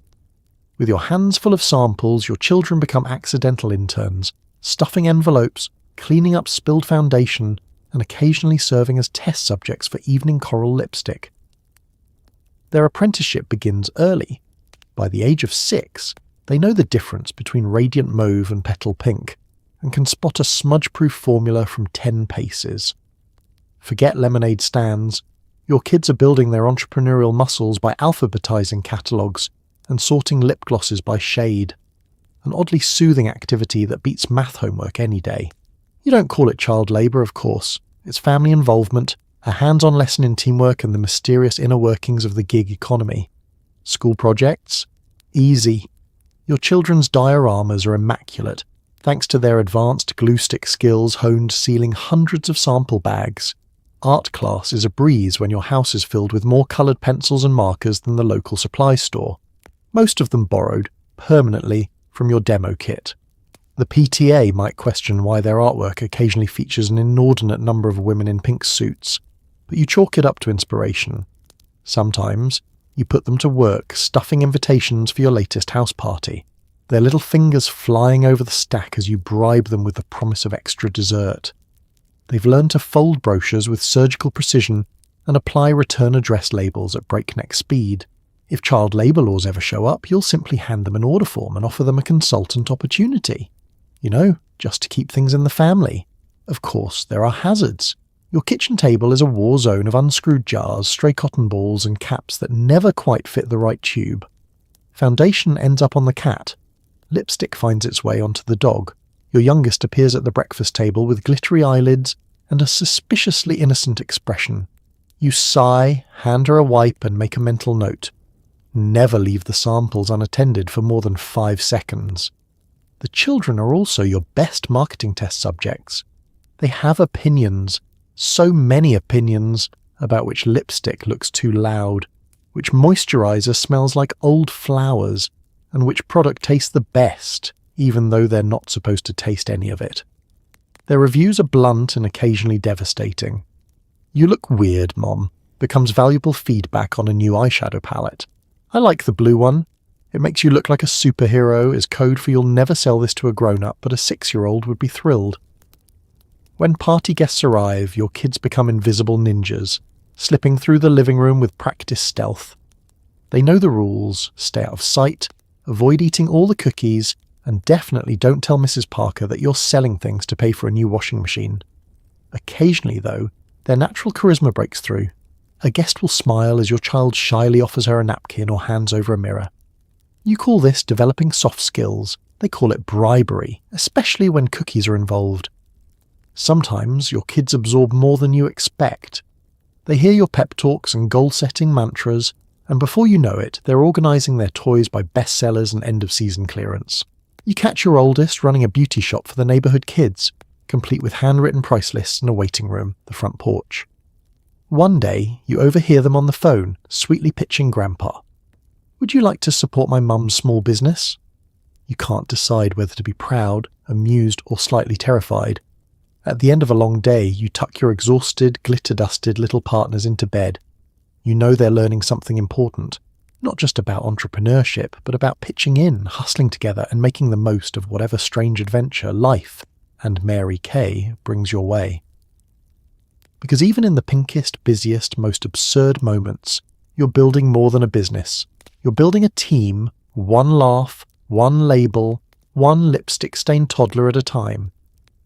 With your hands full of samples, your children become accidental interns, stuffing envelopes, cleaning up spilled foundation, and occasionally serving as test subjects for evening coral lipstick. Their apprenticeship begins early. By the age of 6, they know the difference between radiant mauve and petal pink, and can spot a smudge-proof formula from 10 paces. Forget lemonade stands. Your kids are building their entrepreneurial muscles by alphabetizing catalogues and sorting lip glosses by shade, an oddly soothing activity that beats math homework any day. You don't call it child labour, of course. It's family involvement, a hands-on lesson in teamwork and the mysterious inner workings of the gig economy. School projects? Easy. Your children's dioramas are immaculate, thanks to their advanced glue stick skills honed sealing hundreds of sample bags. Art class is a breeze when your house is filled with more coloured pencils and markers than the local supply store, most of them borrowed, permanently, from your demo kit. The PTA might question why their artwork occasionally features an inordinate number of women in pink suits, but you chalk it up to inspiration. Sometimes, you put them to work stuffing invitations for your latest house party, their little fingers flying over the stack as you bribe them with the promise of extra dessert. They've learned to fold brochures with surgical precision and apply return address labels at breakneck speed. If child labour laws ever show up, you'll simply hand them an order form and offer them a consultant opportunity. You know, just to keep things in the family. Of course, there are hazards. Your kitchen table is a war zone of unscrewed jars, stray cotton balls, and caps that never quite fit the right tube. Foundation ends up on the cat. Lipstick finds its way onto the dog. Your youngest appears at the breakfast table with glittery eyelids and a suspiciously innocent expression. You sigh, hand her a wipe, and make a mental note. Never leave the samples unattended for more than 5 seconds. The children are also your best marketing test subjects. They have opinions, so many opinions, about which lipstick looks too loud, which moisturiser smells like old flowers, and which product tastes the best, even though they're not supposed to taste any of it. Their reviews are blunt and occasionally devastating. "You look weird, Mom," becomes valuable feedback on a new eyeshadow palette. "I like the blue one. It makes you look like a superhero," is code for "you'll never sell this to a grown-up, but a 6-year-old would be thrilled." When party guests arrive, your kids become invisible ninjas, slipping through the living room with practiced stealth. They know the rules: stay out of sight, avoid eating all the cookies, and definitely don't tell Mrs. Parker that you're selling things to pay for a new washing machine. Occasionally, though, their natural charisma breaks through. A guest will smile as your child shyly offers her a napkin or hands over a mirror. You call this developing soft skills. They call it bribery, especially when cookies are involved. Sometimes your kids absorb more than you expect. They hear your pep talks and goal-setting mantras, and before you know it, they're organising their toys by bestsellers and end-of-season clearance. You catch your oldest running a beauty shop for the neighbourhood kids, complete with handwritten price lists and a waiting room, the front porch. One day, you overhear them on the phone, sweetly pitching Grandpa. "Would you like to support my mum's small business?" You can't decide whether to be proud, amused, or slightly terrified. At the end of a long day, you tuck your exhausted, glitter-dusted little partners into bed. You know they're learning something important, not just about entrepreneurship, but about pitching in, hustling together, and making the most of whatever strange adventure life, and Mary Kay, brings your way. Because even in the pinkest, busiest, most absurd moments, you're building more than a business. You're building a team, one laugh, one label, one lipstick-stained toddler at a time.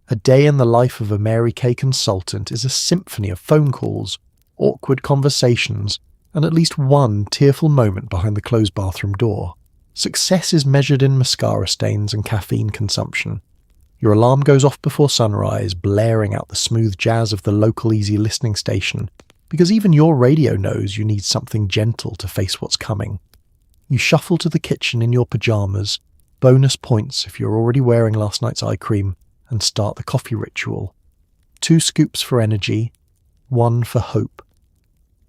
A day in the life of a Mary Kay consultant is a symphony of phone calls, awkward conversations, and at least one tearful moment behind the closed bathroom door. Success is measured in mascara stains and caffeine consumption. Your alarm goes off before sunrise, blaring out the smooth jazz of the local easy listening station, because even your radio knows you need something gentle to face what's coming. You shuffle to the kitchen in your pajamas, bonus points if you're already wearing last night's eye cream, and start the coffee ritual. 2 scoops for energy, 1 for hope.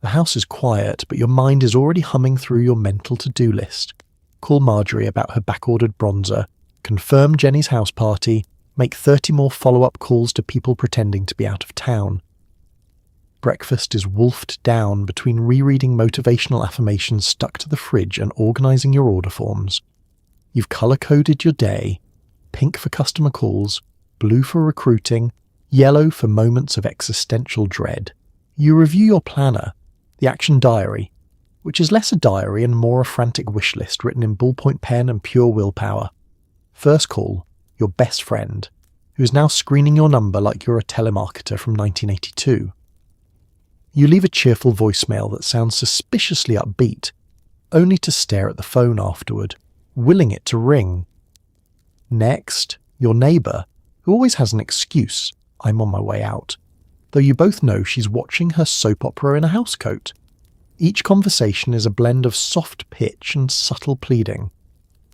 The house is quiet, but your mind is already humming through your mental to-do list. Call Marjorie about her back-ordered bronzer, confirm Jenny's house party, make 30 more follow-up calls to people pretending to be out of town. Breakfast is wolfed down between rereading motivational affirmations stuck to the fridge and organising your order forms. You've colour-coded your day, pink for customer calls, blue for recruiting, yellow for moments of existential dread. You review your planner, the action diary, which is less a diary and more a frantic wish list written in ballpoint pen and pure willpower. First call, your best friend, who is now screening your number like you're a telemarketer from 1982. You leave a cheerful voicemail that sounds suspiciously upbeat, only to stare at the phone afterward, willing it to ring. Next, your neighbour, who always has an excuse, I'm on my way out, though you both know she's watching her soap opera in a housecoat. Each conversation is a blend of soft pitch and subtle pleading.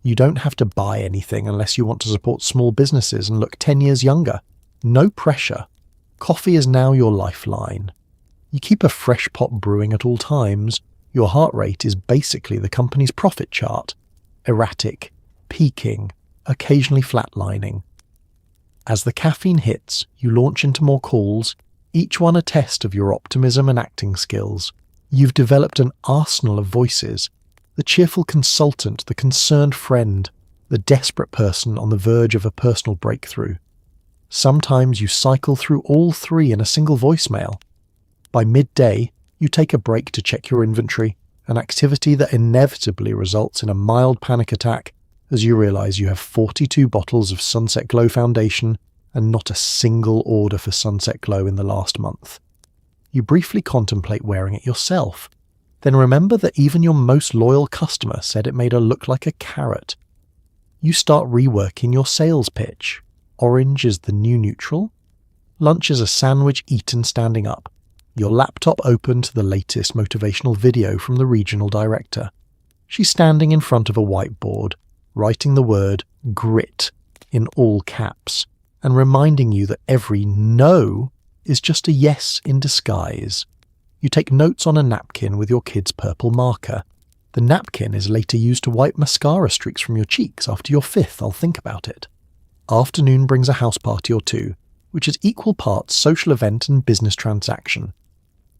You don't have to buy anything unless you want to support small businesses and look 10 years younger. No pressure. Coffee is now your lifeline. You keep a fresh pot brewing at all times. Your heart rate is basically the company's profit chart. Erratic, peaking, occasionally flatlining. As the caffeine hits, you launch into more calls, each one a test of your optimism and acting skills. You've developed an arsenal of voices, the cheerful consultant, the concerned friend, the desperate person on the verge of a personal breakthrough. Sometimes you cycle through all 3 in a single voicemail. By midday, you take a break to check your inventory, an activity that inevitably results in a mild panic attack as you realise you have 42 bottles of Sunset Glow foundation and not a single order for Sunset Glow in the last month. You briefly contemplate wearing it yourself, then remember that even your most loyal customer said it made her look like a carrot. You start reworking your sales pitch. Orange is the new neutral. Lunch is a sandwich eaten standing up. Your laptop open to the latest motivational video from the regional director. She's standing in front of a whiteboard, writing the word grit in all caps, and reminding you that every no is just a yes in disguise. You take notes on a napkin with your kid's purple marker. The napkin is later used to wipe mascara streaks from your cheeks after your 5th I'll think about it. Afternoon brings a house party or 2, which is equal parts social event and business transaction.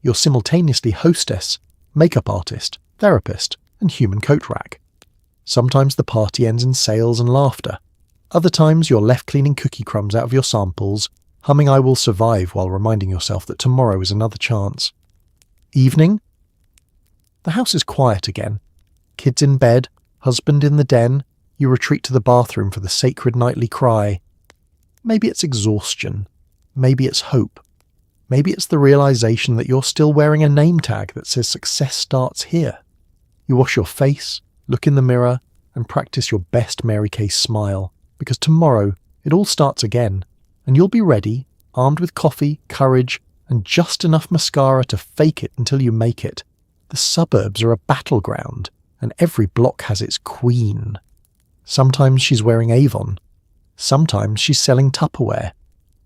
You're simultaneously hostess, makeup artist, therapist, and human coat rack. Sometimes the party ends in sales and laughter. Other times you're left cleaning cookie crumbs out of your samples, humming I Will Survive while reminding yourself that tomorrow is another chance. Evening? The house is quiet again. Kids in bed, husband in the den, you retreat to the bathroom for the sacred nightly cry. Maybe it's exhaustion. Maybe it's hope. Maybe it's the realization that you're still wearing a name tag that says success starts here. You wash your face, look in the mirror, and practice your best Mary Kay smile, because tomorrow it all starts again, and you'll be ready, armed with coffee, courage, and just enough mascara to fake it until you make it. The suburbs are a battleground, and every block has its queen. Sometimes she's wearing Avon. Sometimes she's selling Tupperware.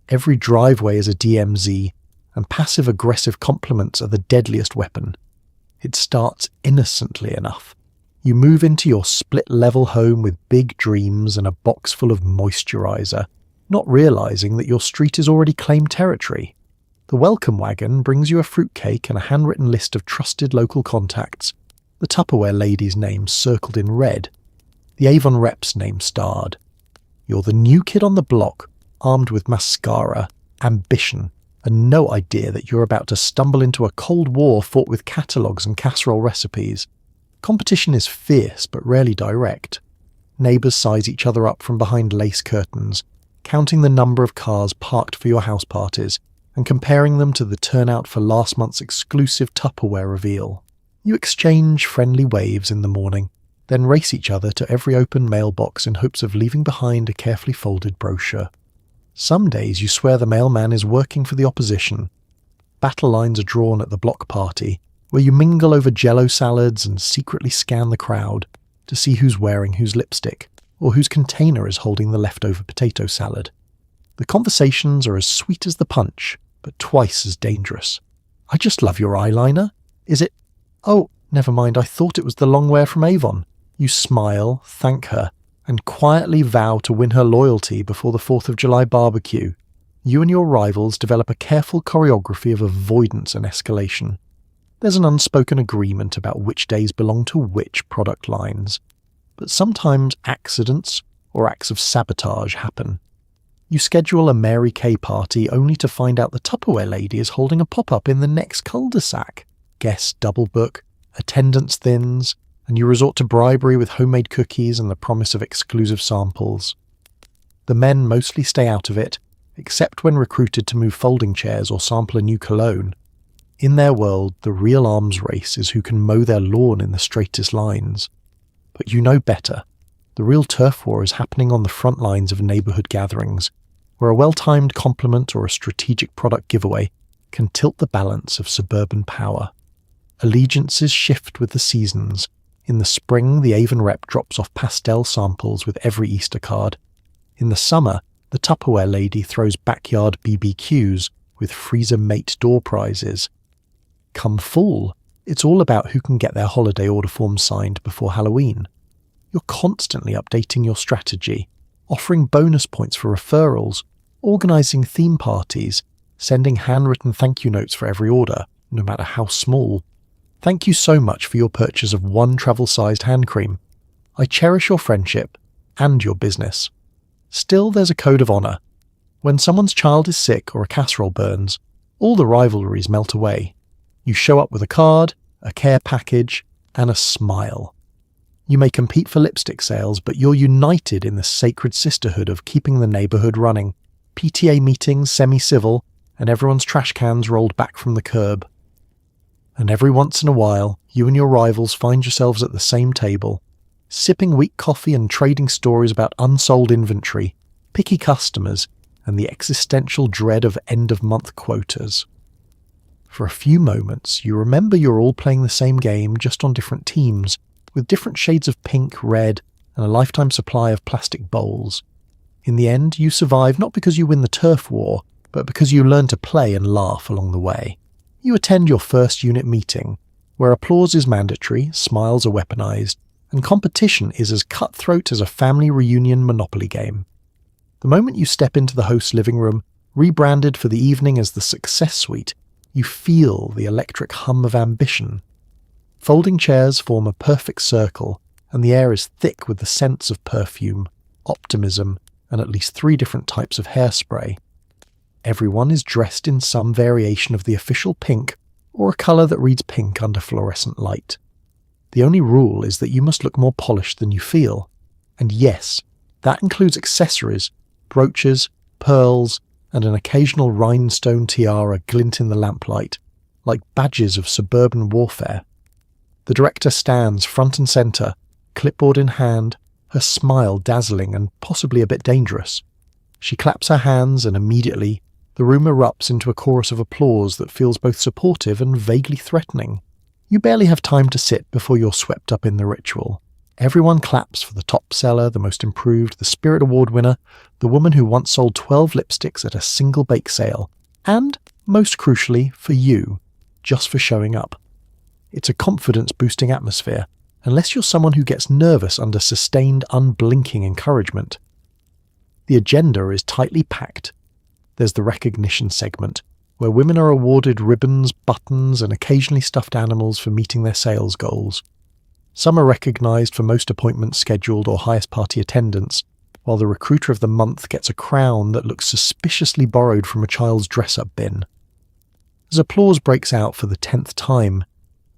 Every driveway is a DMZ, and passive-aggressive compliments are the deadliest weapon. It starts innocently enough. You move into your split-level home with big dreams and a box full of moisturiser, not realising that your street is already claimed territory. The welcome wagon brings you a fruitcake and a handwritten list of trusted local contacts, the Tupperware lady's name circled in red, the Avon rep's name starred. You're the new kid on the block, armed with mascara, ambition, and no idea that you're about to stumble into a cold war fought with catalogues and casserole recipes. Competition is fierce but rarely direct. Neighbours size each other up from behind lace curtains, counting the number of cars parked for your house parties and comparing them to the turnout for last month's exclusive Tupperware reveal. You exchange friendly waves in the morning, then race each other to every open mailbox in hopes of leaving behind a carefully folded brochure. Some days you swear the mailman is working for the opposition. Battle lines are drawn at the block party, where you mingle over jello salads and secretly scan the crowd to see who's wearing whose lipstick, or whose container is holding the leftover potato salad. The conversations are as sweet as the punch, but twice as dangerous. "I just love your eyeliner. Is it? Oh, never mind, I thought it was the long wear from Avon." You smile, thank her, and quietly vow to win her loyalty before the 4th of July barbecue. You and your rivals develop a careful choreography of avoidance and escalation. There's an unspoken agreement about which days belong to which product lines, but sometimes accidents or acts of sabotage happen. You schedule a Mary Kay party only to find out the Tupperware lady is holding a pop-up in the next cul-de-sac. Guests double book, attendance thins, and you resort to bribery with homemade cookies and the promise of exclusive samples. The men mostly stay out of it, except when recruited to move folding chairs or sample a new cologne. In their world, the real arms race is who can mow their lawn in the straightest lines. But you know better. The real turf war is happening on the front lines of neighbourhood gatherings, where a well-timed compliment or a strategic product giveaway can tilt the balance of suburban power. Allegiances shift with the seasons. In the spring, the Avon rep drops off pastel samples with every Easter card. In the summer, the Tupperware lady throws backyard BBQs with freezer mate door prizes. Come fall, it's all about who can get their holiday order forms signed before Halloween. You're constantly updating your strategy, offering bonus points for referrals, organising theme parties, sending handwritten thank you notes for every order, no matter how small. Thank you so much for your purchase of one travel-sized hand cream. I cherish your friendship and your business. Still, there's a code of honour. When someone's child is sick or a casserole burns, all the rivalries melt away. You show up with a card, a care package, and a smile. You may compete for lipstick sales, but you're united in the sacred sisterhood of keeping the neighbourhood running. PTA meetings semi-civil, and everyone's trash cans rolled back from the curb. And every once in a while, you and your rivals find yourselves at the same table, sipping weak coffee and trading stories about unsold inventory, picky customers, and the existential dread of end-of-month quotas. For a few moments, you remember you're all playing the same game, just on different teams, with different shades of pink, red, and a lifetime supply of plastic bowls. In the end, you survive not because you win the turf war, but because you learn to play and laugh along the way. You attend your first unit meeting, where applause is mandatory, smiles are weaponized, and competition is as cutthroat as a family reunion Monopoly game. The moment you step into the host's living room, rebranded for the evening as the Success Suite, you feel the electric hum of ambition. Folding chairs form a perfect circle, and the air is thick with the scents of perfume, optimism, and at least 3 different types of hairspray. Everyone is dressed in some variation of the official pink, or a colour that reads pink under fluorescent light. The only rule is that you must look more polished than you feel. And yes, that includes accessories, brooches, pearls, and an occasional rhinestone tiara glint in the lamplight, like badges of suburban warfare. The director stands front and centre, clipboard in hand, her smile dazzling and possibly a bit dangerous. She claps her hands and immediately, the room erupts into a chorus of applause that feels both supportive and vaguely threatening. You barely have time to sit before you're swept up in the ritual. Everyone claps for the top seller, the most improved, the Spirit Award winner, the woman who once sold 12 lipsticks at a single bake sale, and, most crucially, for you, just for showing up. It's a confidence-boosting atmosphere, unless you're someone who gets nervous under sustained, unblinking encouragement. The agenda is tightly packed. There's the recognition segment, where women are awarded ribbons, buttons, and occasionally stuffed animals for meeting their sales goals. Some are recognised for most appointments scheduled or highest party attendance, while the recruiter of the month gets a crown that looks suspiciously borrowed from a child's dress-up bin. As applause breaks out for the 10th time,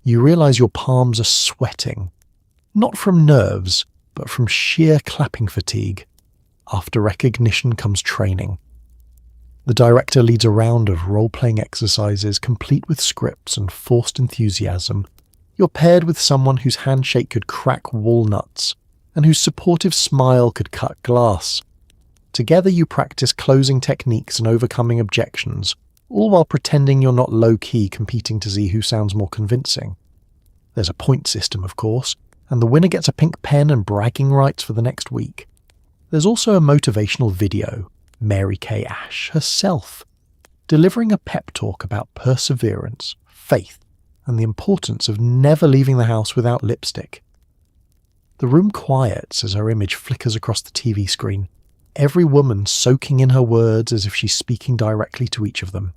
you realise your palms are sweating, not from nerves, but from sheer clapping fatigue. After recognition comes training. The director leads a round of role-playing exercises complete with scripts and forced enthusiasm. You're paired with someone whose handshake could crack walnuts and whose supportive smile could cut glass. Together you practice closing techniques and overcoming objections, all while pretending you're not low-key competing to see who sounds more convincing. There's a point system, of course, and the winner gets a pink pen and bragging rights for the next week. There's also a motivational video, Mary Kay Ash herself, delivering a pep talk about perseverance, faith, and the importance of never leaving the house without lipstick. The room quiets as her image flickers across the TV screen, every woman soaking in her words as if she's speaking directly to each of them.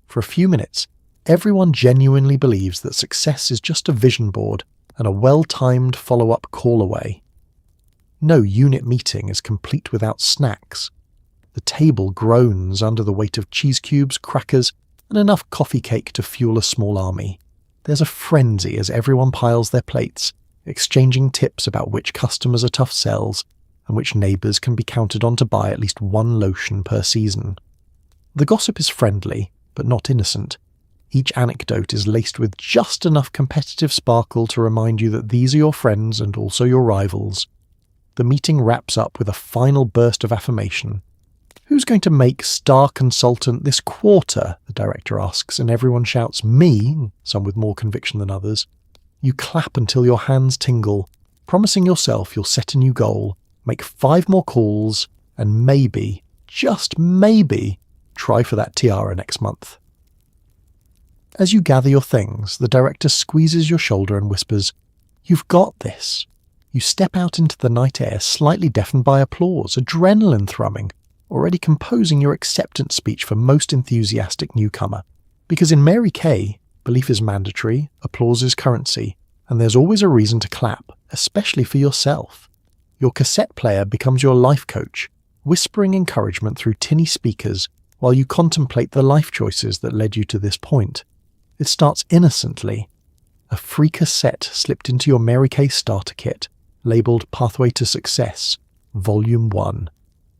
For a few minutes, everyone genuinely believes that success is just a vision board and a well-timed follow-up call away. No unit meeting is complete without snacks. The table groans under the weight of cheese cubes, crackers, and enough coffee cake to fuel a small army. There's a frenzy as everyone piles their plates, exchanging tips about which customers are tough sells and which neighbours can be counted on to buy at least one lotion per season. The gossip is friendly, but not innocent. Each anecdote is laced with just enough competitive sparkle to remind you that these are your friends and also your rivals. The meeting wraps up with a final burst of affirmation. "Who's going to make star consultant this quarter?" the director asks, and everyone shouts, "Me," some with more conviction than others. You clap until your hands tingle, promising yourself you'll set a new goal, make 5 more calls, and maybe, just maybe, try for that tiara next month. As you gather your things, the director squeezes your shoulder and whispers, "You've got this." You step out into the night air, slightly deafened by applause, adrenaline thrumming, already composing your acceptance speech for most enthusiastic newcomer. Because in Mary Kay, belief is mandatory, applause is currency, and there's always a reason to clap, especially for yourself. Your cassette player becomes your life coach, whispering encouragement through tinny speakers while you contemplate the life choices that led you to this point. It starts innocently. A free cassette slipped into your Mary Kay starter kit, labelled Pathway to Success, Volume 1.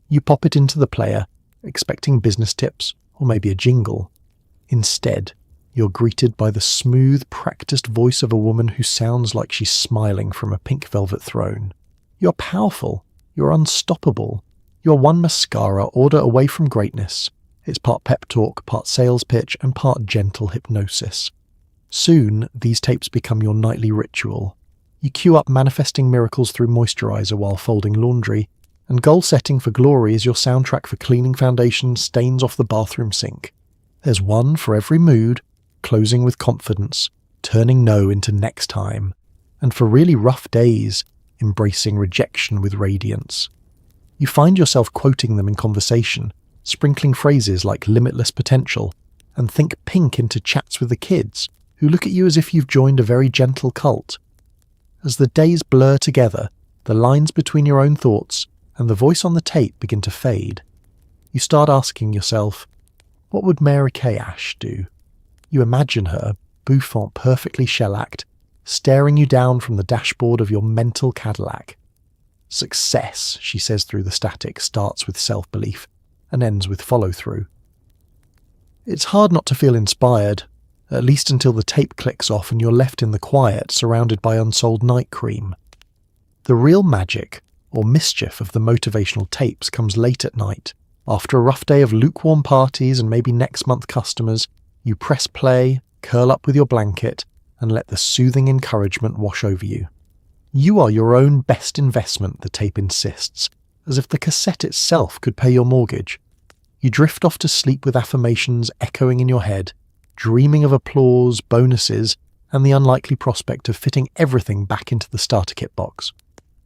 You pop it into the player, expecting business tips or maybe a jingle. Instead, you're greeted by the smooth, practiced voice of a woman who sounds like she's smiling from a pink velvet throne. You're powerful. You're unstoppable. You're one mascara order away from greatness. It's part pep talk, part sales pitch, and part gentle hypnosis. Soon, these tapes become your nightly ritual. You queue up manifesting miracles through moisturizer while folding laundry, and goal setting for glory is your soundtrack for cleaning foundation stains off the bathroom sink. There's one for every mood, closing with confidence, turning no into next time, and for really rough days, embracing rejection with radiance. You find yourself quoting them in conversation, sprinkling phrases like limitless potential, and think pink into chats with the kids, who look at you as if you've joined a very gentle cult. As the days blur together, the lines between your own thoughts and the voice on the tape begin to fade. You start asking yourself, what would Mary Kay Ash do? You imagine her, bouffant perfectly shellacked, staring you down from the dashboard of your mental Cadillac. Success, she says through the static, starts with self-belief and ends with follow-through. It's hard not to feel inspired, at least until the tape clicks off and you're left in the quiet, surrounded by unsold night cream. The real magic, or mischief, of the motivational tapes comes late at night. After a rough day of lukewarm parties and maybe next month customers, you press play, curl up with your blanket, and let the soothing encouragement wash over you. You are your own best investment, the tape insists, as if the cassette itself could pay your mortgage. You drift off to sleep with affirmations echoing in your head, dreaming of applause, bonuses, and the unlikely prospect of fitting everything back into the starter kit box.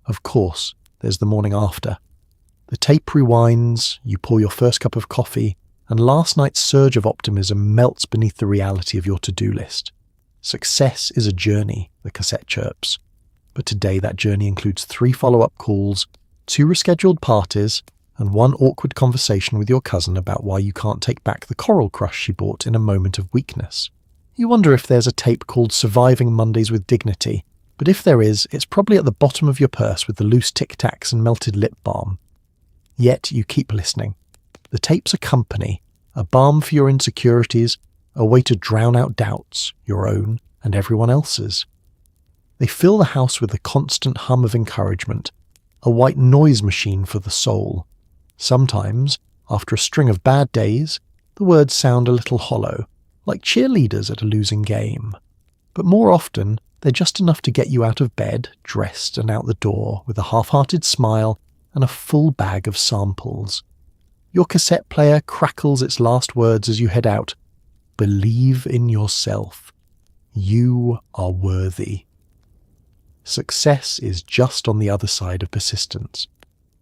Of course, there's the morning after. The tape rewinds, you pour your first cup of coffee, and last night's surge of optimism melts beneath the reality of your to-do list. Success is a journey, the cassette chirps. But today that journey includes 3 follow-up calls, 2 rescheduled parties, and 1 awkward conversation with your cousin about why you can't take back the coral crush she bought in a moment of weakness. You wonder if there's a tape called Surviving Mondays with Dignity, but if there is, it's probably at the bottom of your purse with the loose Tic Tacs and melted lip balm. Yet you keep listening. The tape's a company, a balm for your insecurities, a way to drown out doubts, your own and everyone else's. They fill the house with the constant hum of encouragement, a white noise machine for the soul. Sometimes, after a string of bad days, the words sound a little hollow, like cheerleaders at a losing game. But more often, they're just enough to get you out of bed, dressed and out the door with a half-hearted smile and a full bag of samples. Your cassette player crackles its last words as you head out. Believe in yourself. You are worthy. Success is just on the other side of persistence.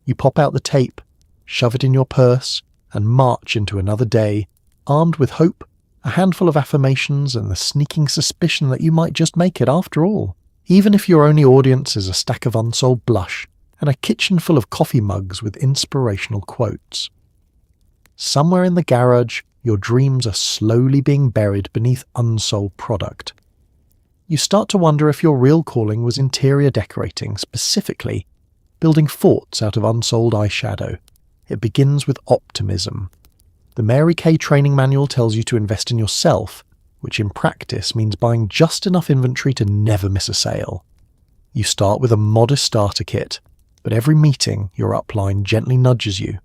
You pop out the tape, shove it in your purse, and march into another day, armed with hope, a handful of affirmations, and the sneaking suspicion that you might just make it after all, even if your only audience is a stack of unsold blush and a kitchen full of coffee mugs with inspirational quotes. Somewhere in the garage, your dreams are slowly being buried beneath unsold product. You start to wonder if your real calling was interior decorating, specifically building forts out of unsold eyeshadow. It begins with optimism. The Mary Kay training manual tells you to invest in yourself, which in practice means buying just enough inventory to never miss a sale. You start with a modest starter kit, but every meeting your upline gently nudges you.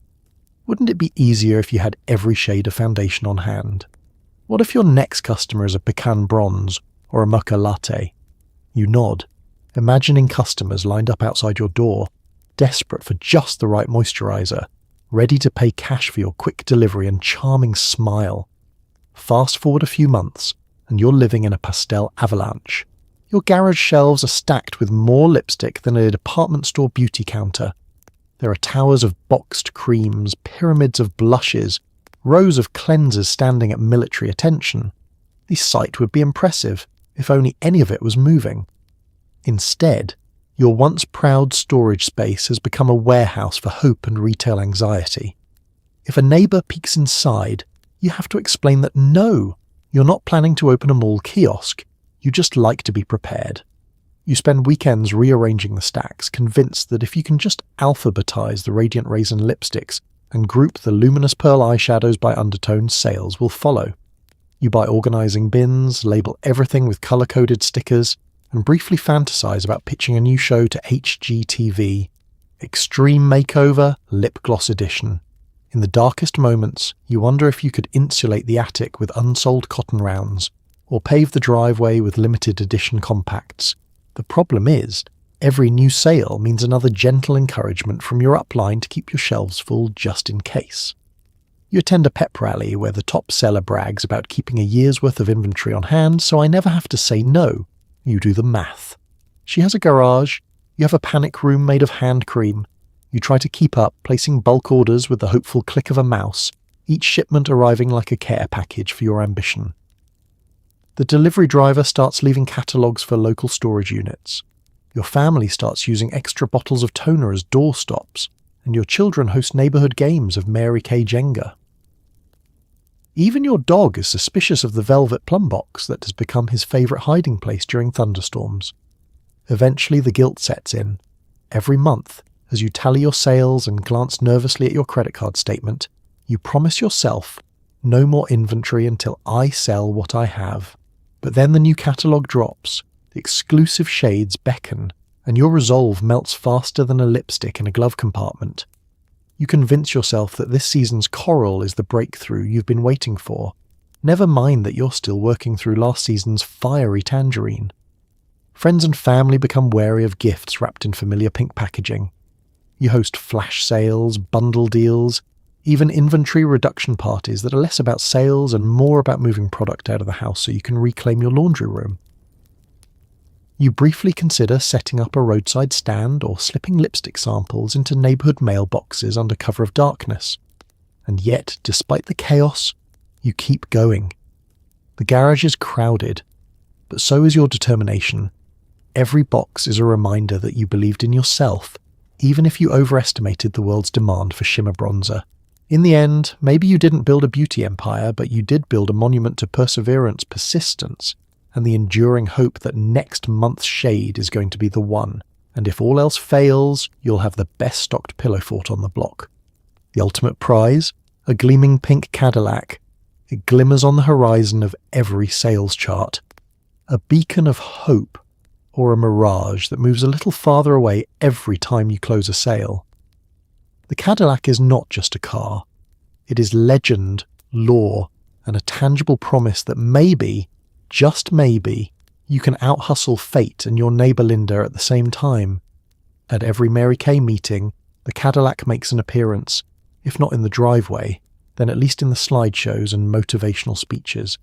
Wouldn't it be easier if you had every shade of foundation on hand? What if your next customer is a pecan bronze or a mocha latte? You nod, imagining customers lined up outside your door, desperate for just the right moisturizer, ready to pay cash for your quick delivery and charming smile. Fast forward a few months, and you're living in a pastel avalanche. Your garage shelves are stacked with more lipstick than a department store beauty counter. There are towers of boxed creams, pyramids of blushes, rows of cleansers standing at military attention. The sight would be impressive if only any of it was moving. Instead, your once proud storage space has become a warehouse for hope and retail anxiety. If a neighbour peeks inside, you have to explain that no, you're not planning to open a mall kiosk, you just like to be prepared. You spend weekends rearranging the stacks, convinced that if you can just alphabetize the Radiant Raisin lipsticks and group the Luminous Pearl eyeshadows by undertones, sales will follow. You buy organising bins, label everything with colour-coded stickers, and briefly fantasize about pitching a new show to HGTV. Extreme Makeover, Lip Gloss Edition. In the darkest moments, you wonder if you could insulate the attic with unsold cotton rounds, or pave the driveway with limited edition compacts. The problem is, every new sale means another gentle encouragement from your upline to keep your shelves full just in case. You attend a pep rally where the top seller brags about keeping a year's worth of inventory on hand, so I never have to say no. You do the math. She has a garage, you have a panic room made of hand cream. You try to keep up, placing bulk orders with the hopeful click of a mouse, each shipment arriving like a care package for your ambition. The delivery driver starts leaving catalogues for local storage units. Your family starts using extra bottles of toner as doorstops, and your children host neighbourhood games of Mary Kay Jenga. Even your dog is suspicious of the velvet plum box that has become his favourite hiding place during thunderstorms. Eventually the guilt sets in. Every month, as you tally your sales and glance nervously at your credit card statement, you promise yourself, no more inventory until I sell what I have. But then the new catalogue drops, the exclusive shades beckon, and your resolve melts faster than a lipstick in a glove compartment. You convince yourself that this season's coral is the breakthrough you've been waiting for. Never mind that you're still working through last season's fiery tangerine. Friends and family become wary of gifts wrapped in familiar pink packaging. You host flash sales, bundle deals, even inventory reduction parties that are less about sales and more about moving product out of the house so you can reclaim your laundry room. You briefly consider setting up a roadside stand or slipping lipstick samples into neighbourhood mailboxes under cover of darkness. And yet, despite the chaos, you keep going. The garage is crowded, but so is your determination. Every box is a reminder that you believed in yourself, even if you overestimated the world's demand for shimmer bronzer. In the end, maybe you didn't build a beauty empire, but you did build a monument to perseverance, persistence, and the enduring hope that next month's shade is going to be the one. And if all else fails, you'll have the best stocked pillow fort on the block. The ultimate prize? A gleaming pink Cadillac. It glimmers on the horizon of every sales chart. A beacon of hope, or a mirage that moves a little farther away every time you close a sale. The Cadillac is not just a car. It is legend, lore, and a tangible promise that maybe, just maybe, you can out-hustle fate and your neighbour Linda at the same time. At every Mary Kay meeting, the Cadillac makes an appearance, if not in the driveway, then at least in the slideshows and motivational speeches.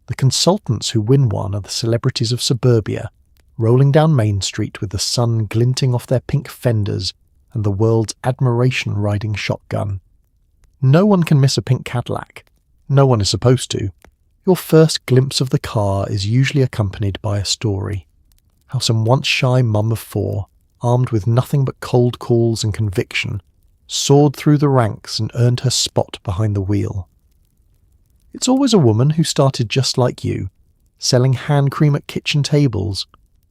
The consultants who win one are the celebrities of Suburbia, rolling down Main Street with the sun glinting off their pink fenders and the world's admiration riding shotgun. No one can miss a pink Cadillac. No one is supposed to. Your first glimpse of the car is usually accompanied by a story. How some once shy mum of 4, armed with nothing but cold calls and conviction, soared through the ranks and earned her spot behind the wheel. It's always a woman who started just like you, selling hand cream at kitchen tables,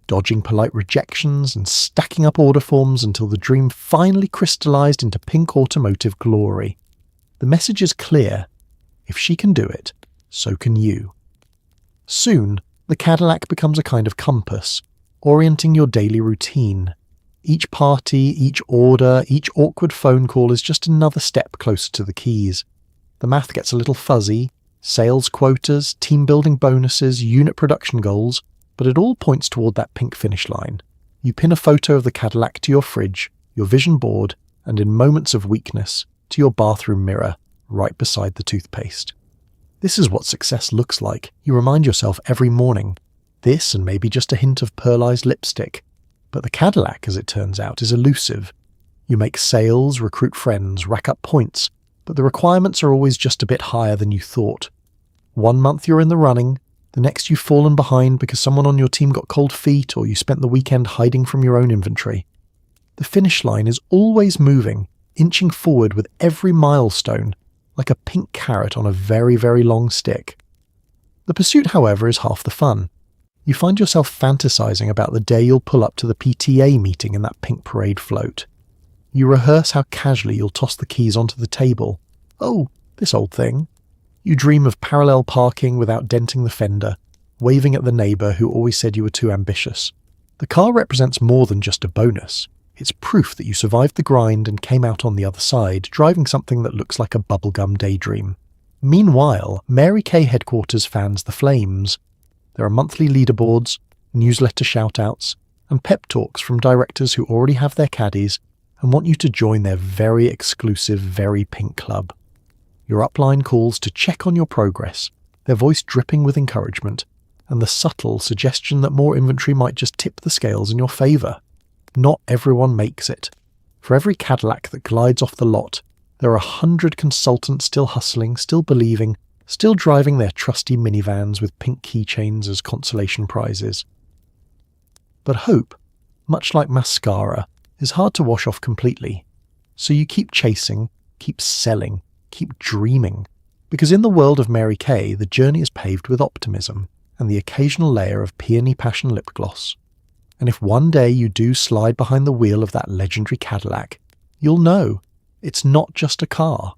dodging polite rejections and stacking up order forms until the dream finally crystallized into pink automotive glory. The message is clear. If she can do it, so can you. Soon, the Cadillac becomes a kind of compass, orienting your daily routine. Each party, each order, each awkward phone call is just another step closer to the keys. The math gets a little fuzzy, sales quotas, team-building bonuses, unit production goals, but it all points toward that pink finish line. You pin a photo of the Cadillac to your fridge, your vision board, and in moments of weakness, to your bathroom mirror, right beside the toothpaste. This is what success looks like. You remind yourself every morning. This and maybe just a hint of pearlized lipstick. But the Cadillac, as it turns out, is elusive. You make sales, recruit friends, rack up points, but the requirements are always just a bit higher than you thought. One month you're in the running, the next you've fallen behind because someone on your team got cold feet or you spent the weekend hiding from your own inventory. The finish line is always moving, inching forward with every milestone, like a pink carrot on a very, very long stick. The pursuit, however, is half the fun. You find yourself fantasizing about the day you'll pull up to the PTA meeting in that pink parade float. You rehearse how casually you'll toss the keys onto the table. Oh, this old thing. You dream of parallel parking without denting the fender, waving at the neighbour who always said you were too ambitious. The car represents more than just a bonus. It's proof that you survived the grind and came out on the other side, driving something that looks like a bubblegum daydream. Meanwhile, Mary Kay headquarters fans the flames. There are monthly leaderboards, newsletter shout-outs, and pep talks from directors who already have their caddies and want you to join their very exclusive, very pink club. Your upline calls to check on your progress, their voice dripping with encouragement, and the subtle suggestion that more inventory might just tip the scales in your favour. Not everyone makes it. For every Cadillac that glides off the lot, there are 100 consultants still hustling, still believing, still driving their trusty minivans with pink keychains as consolation prizes. But hope, much like mascara, is hard to wash off completely. So you keep chasing, keep selling, keep dreaming. Because in the world of Mary Kay, the journey is paved with optimism and the occasional layer of peony passion lip gloss. And if one day you do slide behind the wheel of that legendary Cadillac, you'll know it's not just a car.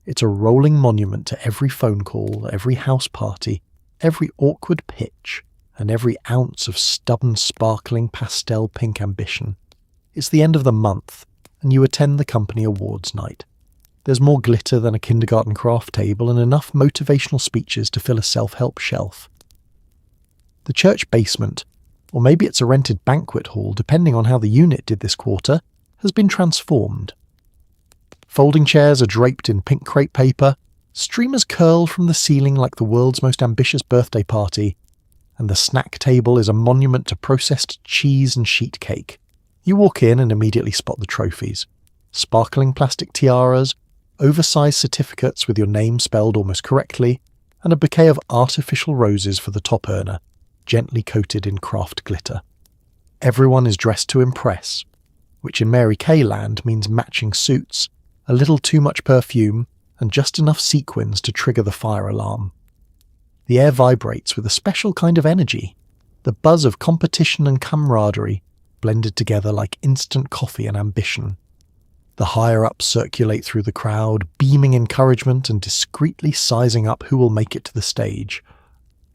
It's a rolling monument to every phone call, every house party, every awkward pitch, and every ounce of stubborn, sparkling pastel pink ambition. It's the end of the month, and you attend the company awards night. There's more glitter than a kindergarten craft table and enough motivational speeches to fill a self-help shelf. The church basement, or maybe it's a rented banquet hall depending on how the unit did this quarter, has been transformed. Folding chairs are draped in pink crepe paper, streamers curl from the ceiling like the world's most ambitious birthday party, and the snack table is a monument to processed cheese and sheet cake. You walk in and immediately spot the trophies. Sparkling plastic tiaras, oversized certificates with your name spelled almost correctly, and a bouquet of artificial roses for the top earner, gently coated in craft glitter. Everyone is dressed to impress. which in Mary Kay land means matching suits, a little too much perfume, and just enough sequins to trigger the fire alarm. The air vibrates with a special kind of energy, the buzz of competition and camaraderie blended together like instant coffee and ambition. The higher-ups circulate through the crowd, beaming encouragement and discreetly sizing up who will make it to the stage.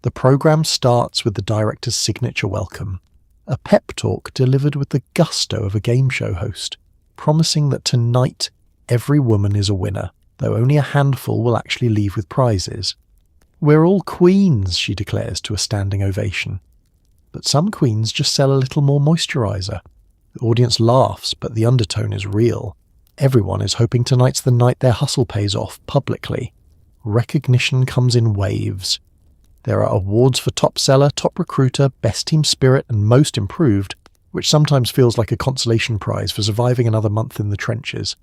The program starts with the director's signature welcome, a pep talk delivered with the gusto of a game show host, promising that tonight every woman is a winner, though only a handful will actually leave with prizes. "We're all queens," she declares to a standing ovation. But some queens just sell a little more moisturiser. The audience laughs, but the undertone is real. Everyone is hoping tonight's the night their hustle pays off publicly. Recognition comes in waves. There are awards for top seller, top recruiter, best team spirit, and most improved, which sometimes feels like a consolation prize for surviving another month in the trenches.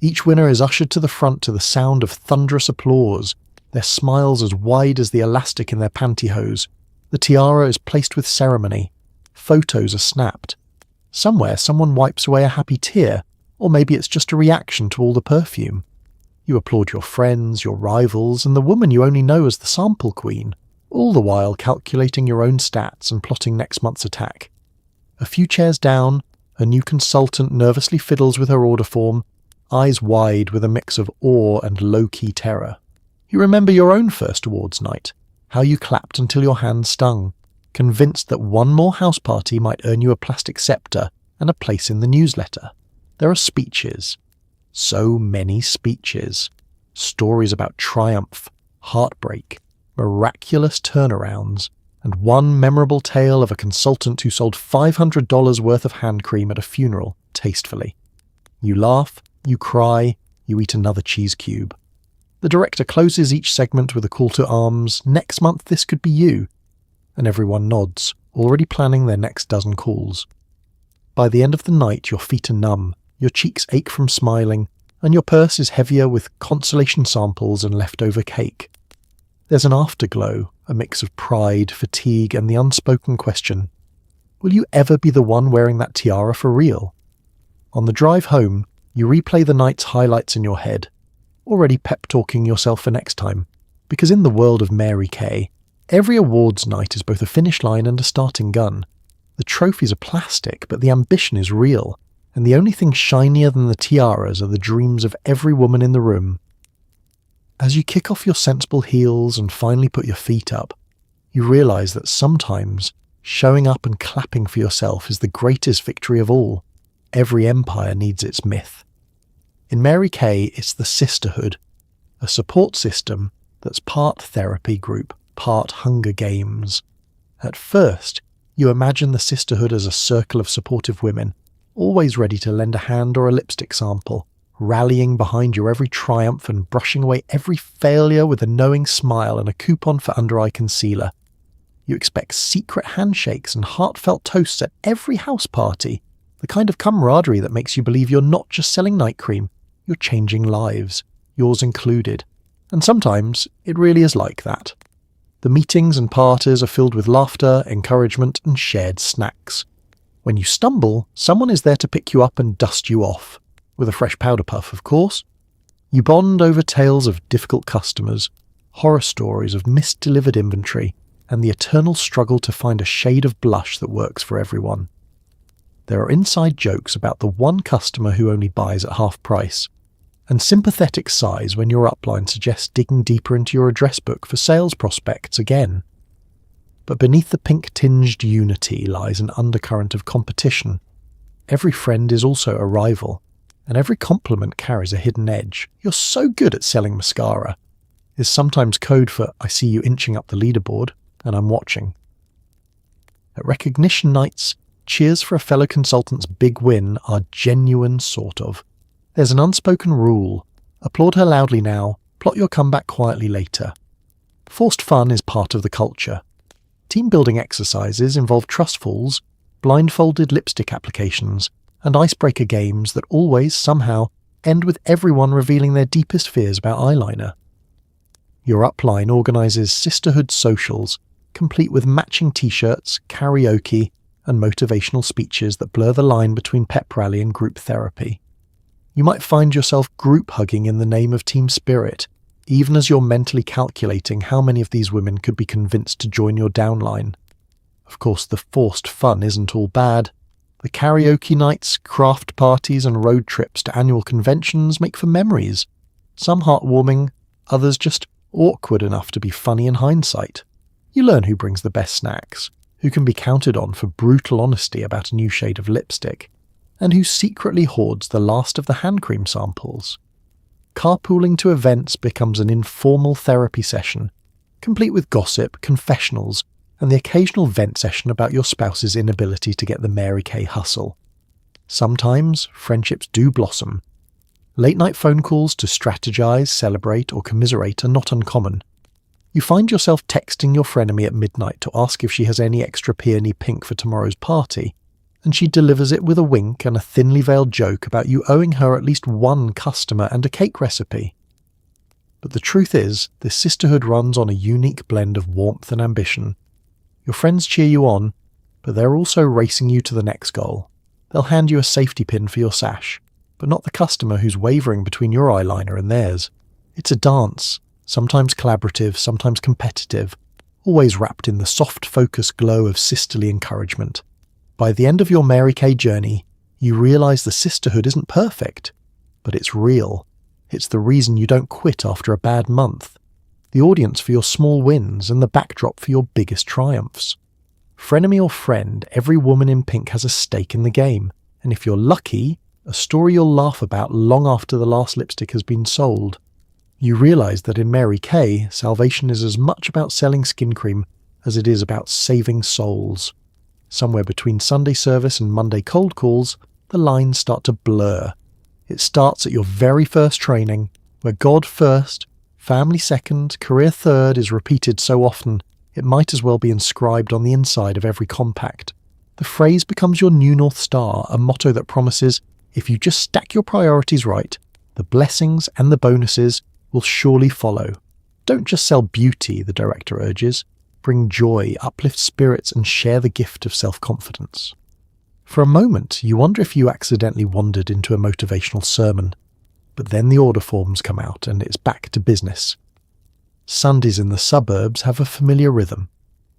Each winner is ushered to the front to the sound of thunderous applause, their smiles as wide as the elastic in their pantyhose. The tiara is placed with ceremony. Photos are snapped. Somewhere someone wipes away a happy tear, or maybe it's just a reaction to all the perfume. You applaud your friends, your rivals, and the woman you only know as the sample queen, all the while calculating your own stats and plotting next month's attack. A few chairs down, a new consultant nervously fiddles with her order form, eyes wide with a mix of awe and low-key terror. You remember your own first awards night, how you clapped until your hands stung, convinced that one more house party might earn you a plastic scepter and a place in the newsletter. There are speeches. So many speeches. Stories about triumph, heartbreak, miraculous turnarounds, and one memorable tale of a consultant who sold $500 worth of hand cream at a funeral tastefully. You laugh, you cry, you eat another cheese cube. The director closes each segment with a call to arms, "Next month this could be you," and everyone nods, already planning their next dozen calls. By the end of the night, your feet are numb, your cheeks ache from smiling, and your purse is heavier with consolation samples and leftover cake. There's an afterglow, a mix of pride, fatigue, and the unspoken question, will you ever be the one wearing that tiara for real? On the drive home, you replay the night's highlights in your head, already pep-talking yourself for next time, because in the world of Mary Kay, every awards night is both a finish line and a starting gun. The trophies are plastic, but the ambition is real, and the only thing shinier than the tiaras are the dreams of every woman in the room. As you kick off your sensible heels and finally put your feet up, you realise that sometimes showing up and clapping for yourself is the greatest victory of all. Every empire needs its myth. In Mary Kay, it's the sisterhood, a support system that's part therapy group, part Hunger Games. At first, you imagine the sisterhood as a circle of supportive women, always ready to lend a hand or a lipstick sample, rallying behind your every triumph and brushing away every failure with a knowing smile and a coupon for under-eye concealer. You expect secret handshakes and heartfelt toasts at every house party, the kind of camaraderie that makes you believe you're not just selling night cream, you're changing lives, yours included. And sometimes it really is like that. The meetings and parties are filled with laughter, encouragement, and shared snacks. When you stumble, someone is there to pick you up and dust you off, with a fresh powder puff, of course. You bond over tales of difficult customers, horror stories of misdelivered inventory, and the eternal struggle to find a shade of blush that works for everyone. There are inside jokes about the one customer who only buys at half price, and sympathetic sighs when your upline suggests digging deeper into your address book for sales prospects again. But beneath the pink-tinged unity lies an undercurrent of competition. Every friend is also a rival, and every compliment carries a hidden edge. "You're so good at selling mascara," is sometimes code for "I see you inching up the leaderboard, and I'm watching." At recognition nights, cheers for a fellow consultant's big win are genuine, sort of. There's an unspoken rule: applaud her loudly now, plot your comeback quietly later. Forced fun is part of the culture. Team-building exercises involve trust falls, blindfolded lipstick applications, and icebreaker games that always, somehow, end with everyone revealing their deepest fears about eyeliner. Your upline organises sisterhood socials, complete with matching t-shirts, karaoke, and motivational speeches that blur the line between pep rally and group therapy. You might find yourself group hugging in the name of team spirit, even as you're mentally calculating how many of these women could be convinced to join your downline. Of course, the forced fun isn't all bad. The karaoke nights, craft parties, and road trips to annual conventions make for memories. Some heartwarming, others just awkward enough to be funny in hindsight. You learn who brings the best snacks, who can be counted on for brutal honesty about a new shade of lipstick, and who secretly hoards the last of the hand cream samples. Carpooling to events becomes an informal therapy session, complete with gossip, confessionals, and the occasional vent session about your spouse's inability to get the Mary Kay hustle. Sometimes friendships do blossom. Late-night phone calls to strategize, celebrate, or commiserate are not uncommon. You find yourself texting your frenemy at midnight to ask if she has any extra peony pink for tomorrow's party, and she delivers it with a wink and a thinly veiled joke about you owing her at least one customer and a cake recipe. But the truth is, this sisterhood runs on a unique blend of warmth and ambition. Your friends cheer you on, but they're also racing you to the next goal. They'll hand you a safety pin for your sash, but not the customer who's wavering between your eyeliner and theirs. It's a dance, sometimes collaborative, sometimes competitive, always wrapped in the soft focused glow of sisterly encouragement. By the end of your Mary Kay journey, you realise the sisterhood isn't perfect, but it's real. It's the reason you don't quit after a bad month, the audience for your small wins, and the backdrop for your biggest triumphs. Frenemy or friend, every woman in pink has a stake in the game, and if you're lucky, a story you'll laugh about long after the last lipstick has been sold. You realise that in Mary Kay, salvation is as much about selling skin cream as it is about saving souls. Somewhere between Sunday service and Monday cold calls, the lines start to blur. It starts at your very first training, where God first, family second, career third is repeated so often it might as well be inscribed on the inside of every compact. The phrase becomes your new North Star, a motto that promises, if you just stack your priorities right, the blessings and the bonuses will surely follow. Don't just sell beauty, the director urges. Bring joy, uplift spirits, and share the gift of self-confidence. For a moment, you wonder if you accidentally wandered into a motivational sermon, but then the order forms come out and it's back to business. Sundays in the suburbs have a familiar rhythm.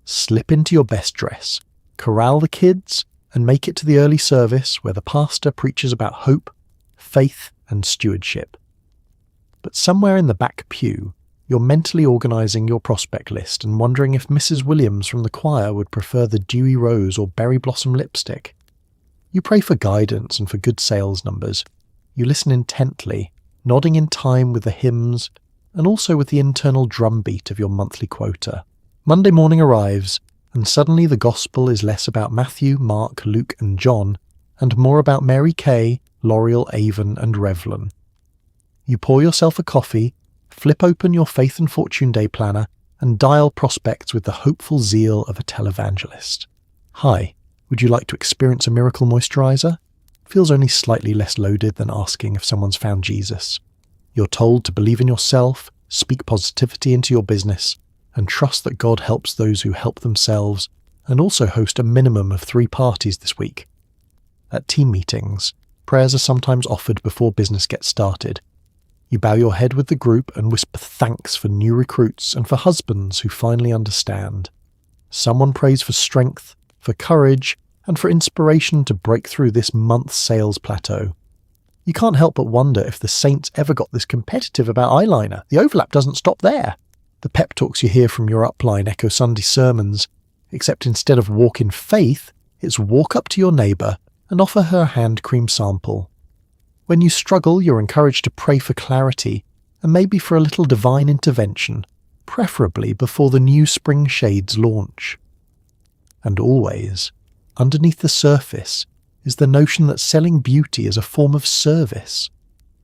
Slip into your best dress, corral the kids, and make it to the early service where the pastor preaches about hope, faith, and stewardship. But somewhere in the back pew, you're mentally organising your prospect list and wondering if Mrs. Williams from the choir would prefer the dewy rose or berry blossom lipstick. You pray for guidance and for good sales numbers. You listen intently, nodding in time with the hymns and also with the internal drumbeat of your monthly quota. Monday morning arrives, and suddenly the gospel is less about Matthew, Mark, Luke and John, and more about Mary Kay, L'Oreal, Avon and Revlon. You pour yourself a coffee, flip open your Faith and Fortune Day planner, and dial prospects with the hopeful zeal of a televangelist. Hi, would you like to experience a miracle moisturizer? Feels only slightly less loaded than asking if someone's found Jesus. You're told to believe in yourself, speak positivity into your business, and trust that God helps those who help themselves, and also host a minimum of 3 parties this week. At team meetings, prayers are sometimes offered before business gets started. You bow your head with the group and whisper thanks for new recruits and for husbands who finally understand. Someone prays for strength, for courage, and for inspiration to break through this month's sales plateau. You can't help but wonder if the saints ever got this competitive about eyeliner. The overlap doesn't stop there. The pep talks you hear from your upline echo Sunday sermons, except instead of walk in faith, it's walk up to your neighbour and offer her a hand cream sample. When you struggle, you're encouraged to pray for clarity and maybe for a little divine intervention, preferably before the new spring shades launch. And always, underneath the surface, is the notion that selling beauty is a form of service,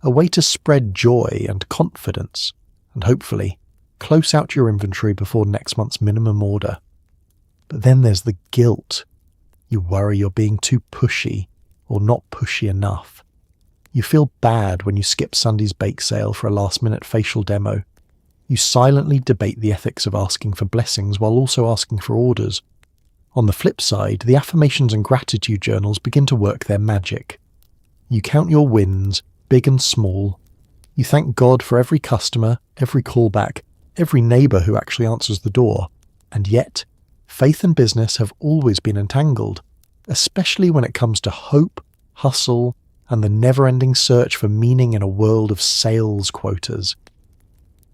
a way to spread joy and confidence, and hopefully close out your inventory before next month's minimum order. But then there's the guilt. You worry you're being too pushy or not pushy enough. You feel bad when you skip Sunday's bake sale for a last-minute facial demo. You silently debate the ethics of asking for blessings while also asking for orders. On the flip side, the affirmations and gratitude journals begin to work their magic. You count your wins, big and small. You thank God for every customer, every callback, every neighbour who actually answers the door. And yet, faith and business have always been entangled, especially when it comes to hope, hustle, and the never-ending search for meaning in a world of sales quotas.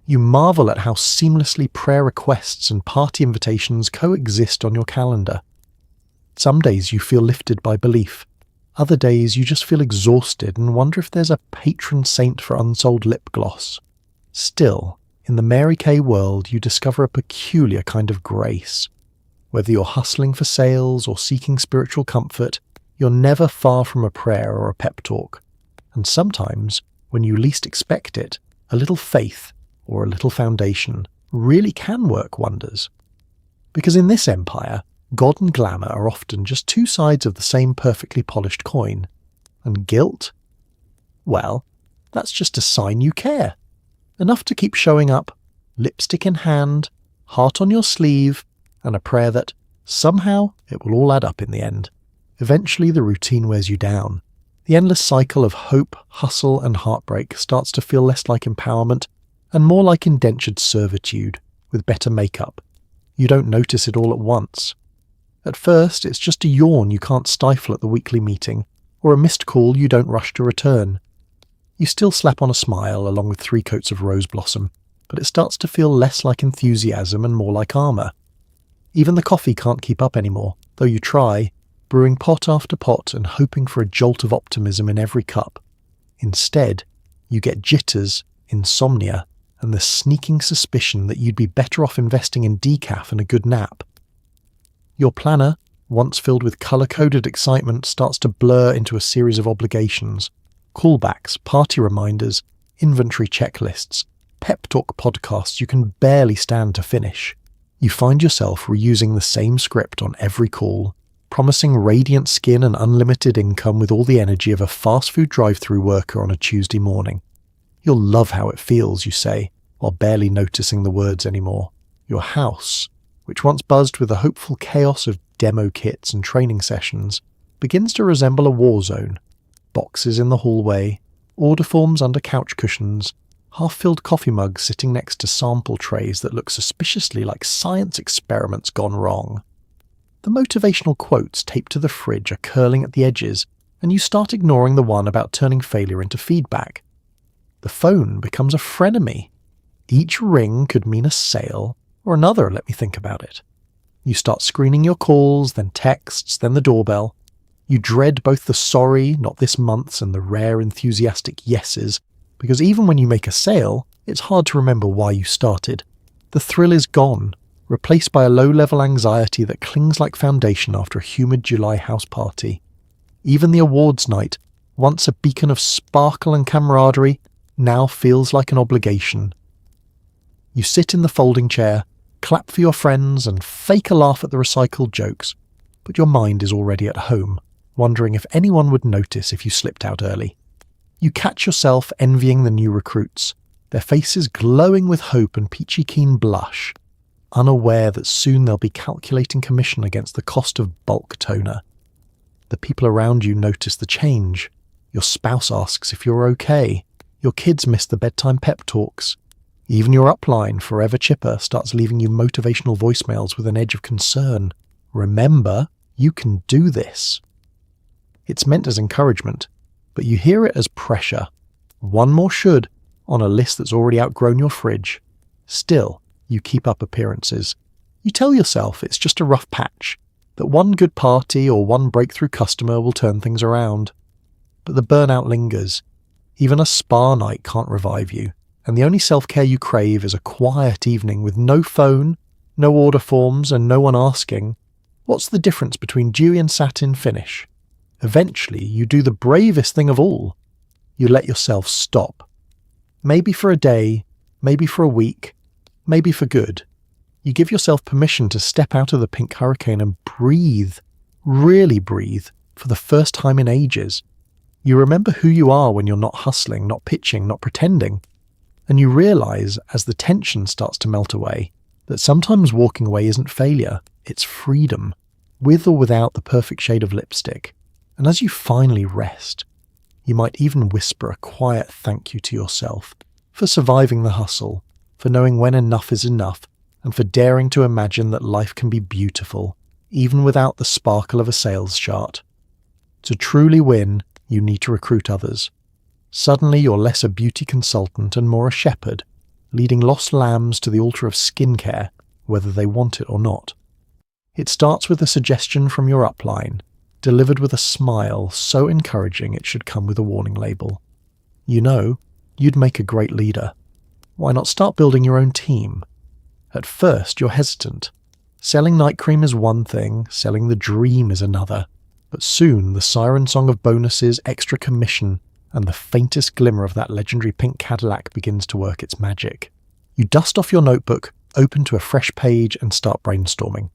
You marvel at how seamlessly prayer requests and party invitations coexist on your calendar. Some days you feel lifted by belief. Other days you just feel exhausted and wonder if there's a patron saint for unsold lip gloss. Still, in the Mary Kay world, you discover a peculiar kind of grace. Whether you're hustling for sales or seeking spiritual comfort, you're never far from a prayer or a pep talk. And sometimes, when you least expect it, a little faith or a little foundation really can work wonders. Because in this empire, God and glamour are often just two sides of the same perfectly polished coin. And guilt? Well, that's just a sign you care. Enough to keep showing up, lipstick in hand, heart on your sleeve, and a prayer that, somehow, it will all add up in the end. Eventually the routine wears you down. The endless cycle of hope, hustle, and heartbreak starts to feel less like empowerment and more like indentured servitude, with better makeup. You don't notice it all at once. At first, it's just a yawn you can't stifle at the weekly meeting, or a missed call you don't rush to return. You still slap on a smile along with 3 coats of rose blossom, but it starts to feel less like enthusiasm and more like armour. Even the coffee can't keep up anymore, though you try, brewing pot after pot and hoping for a jolt of optimism in every cup. Instead, you get jitters, insomnia, and the sneaking suspicion that you'd be better off investing in decaf and a good nap. Your planner, once filled with colour-coded excitement, starts to blur into a series of obligations. Callbacks, party reminders, inventory checklists, pep talk podcasts you can barely stand to finish. You find yourself reusing the same script on every call, promising radiant skin and unlimited income with all the energy of a fast food drive-through worker on a Tuesday morning. You'll love how it feels, you say, while barely noticing the words anymore. Your house, which once buzzed with the hopeful chaos of demo kits and training sessions, begins to resemble a war zone. Boxes in the hallway, order forms under couch cushions, half-filled coffee mugs sitting next to sample trays that look suspiciously like science experiments gone wrong. The motivational quotes taped to the fridge are curling at the edges, and you start ignoring the one about turning failure into feedback. The phone becomes a frenemy. Each ring could mean a sale, or another, let me think about it. You start screening your calls, then texts, then the doorbell. You dread both the sorry, not this month's, and the rare enthusiastic yeses, because even when you make a sale, it's hard to remember why you started. The thrill is gone, replaced by a low-level anxiety that clings like foundation after a humid July house party. Even the awards night, once a beacon of sparkle and camaraderie, now feels like an obligation. You sit in the folding chair, clap for your friends, and fake a laugh at the recycled jokes, but your mind is already at home, wondering if anyone would notice if you slipped out early. You catch yourself envying the new recruits, their faces glowing with hope and peachy keen blush, unaware that soon they'll be calculating commission against the cost of bulk toner. The people around you notice the change. Your spouse asks if you're okay. Your kids miss the bedtime pep talks. Even your upline, forever chipper, starts leaving you motivational voicemails with an edge of concern. Remember, you can do this. It's meant as encouragement, but you hear it as pressure. One more should on a list that's already outgrown your fridge. Still, you keep up appearances. You tell yourself it's just a rough patch, that one good party or one breakthrough customer will turn things around. But the burnout lingers. Even a spa night can't revive you, and the only self-care you crave is a quiet evening with no phone, no order forms, and no one asking, what's the difference between dewy and satin finish? Eventually, you do the bravest thing of all. You let yourself stop. Maybe for a day, maybe for a week, maybe for good. You give yourself permission to step out of the pink hurricane and breathe, really breathe, for the first time in ages. You remember who you are when you're not hustling, not pitching, not pretending. And you realize, as the tension starts to melt away, that sometimes walking away isn't failure, it's freedom. with or without the perfect shade of lipstick. And as you finally rest, you might even whisper a quiet thank you to yourself for surviving the hustle, for knowing when enough is enough, and for daring to imagine that life can be beautiful, even without the sparkle of a sales chart. To truly win, you need to recruit others. Suddenly you're less a beauty consultant and more a shepherd, leading lost lambs to the altar of skincare, whether they want it or not. It starts with a suggestion from your upline, delivered with a smile so encouraging it should come with a warning label. You know, you'd make a great leader. Why not start building your own team? At first, you're hesitant. Selling night cream is one thing, selling the dream is another. But soon, the siren song of bonuses, extra commission, and the faintest glimmer of that legendary pink Cadillac begins to work its magic. You dust off your notebook, open to a fresh page, and start brainstorming.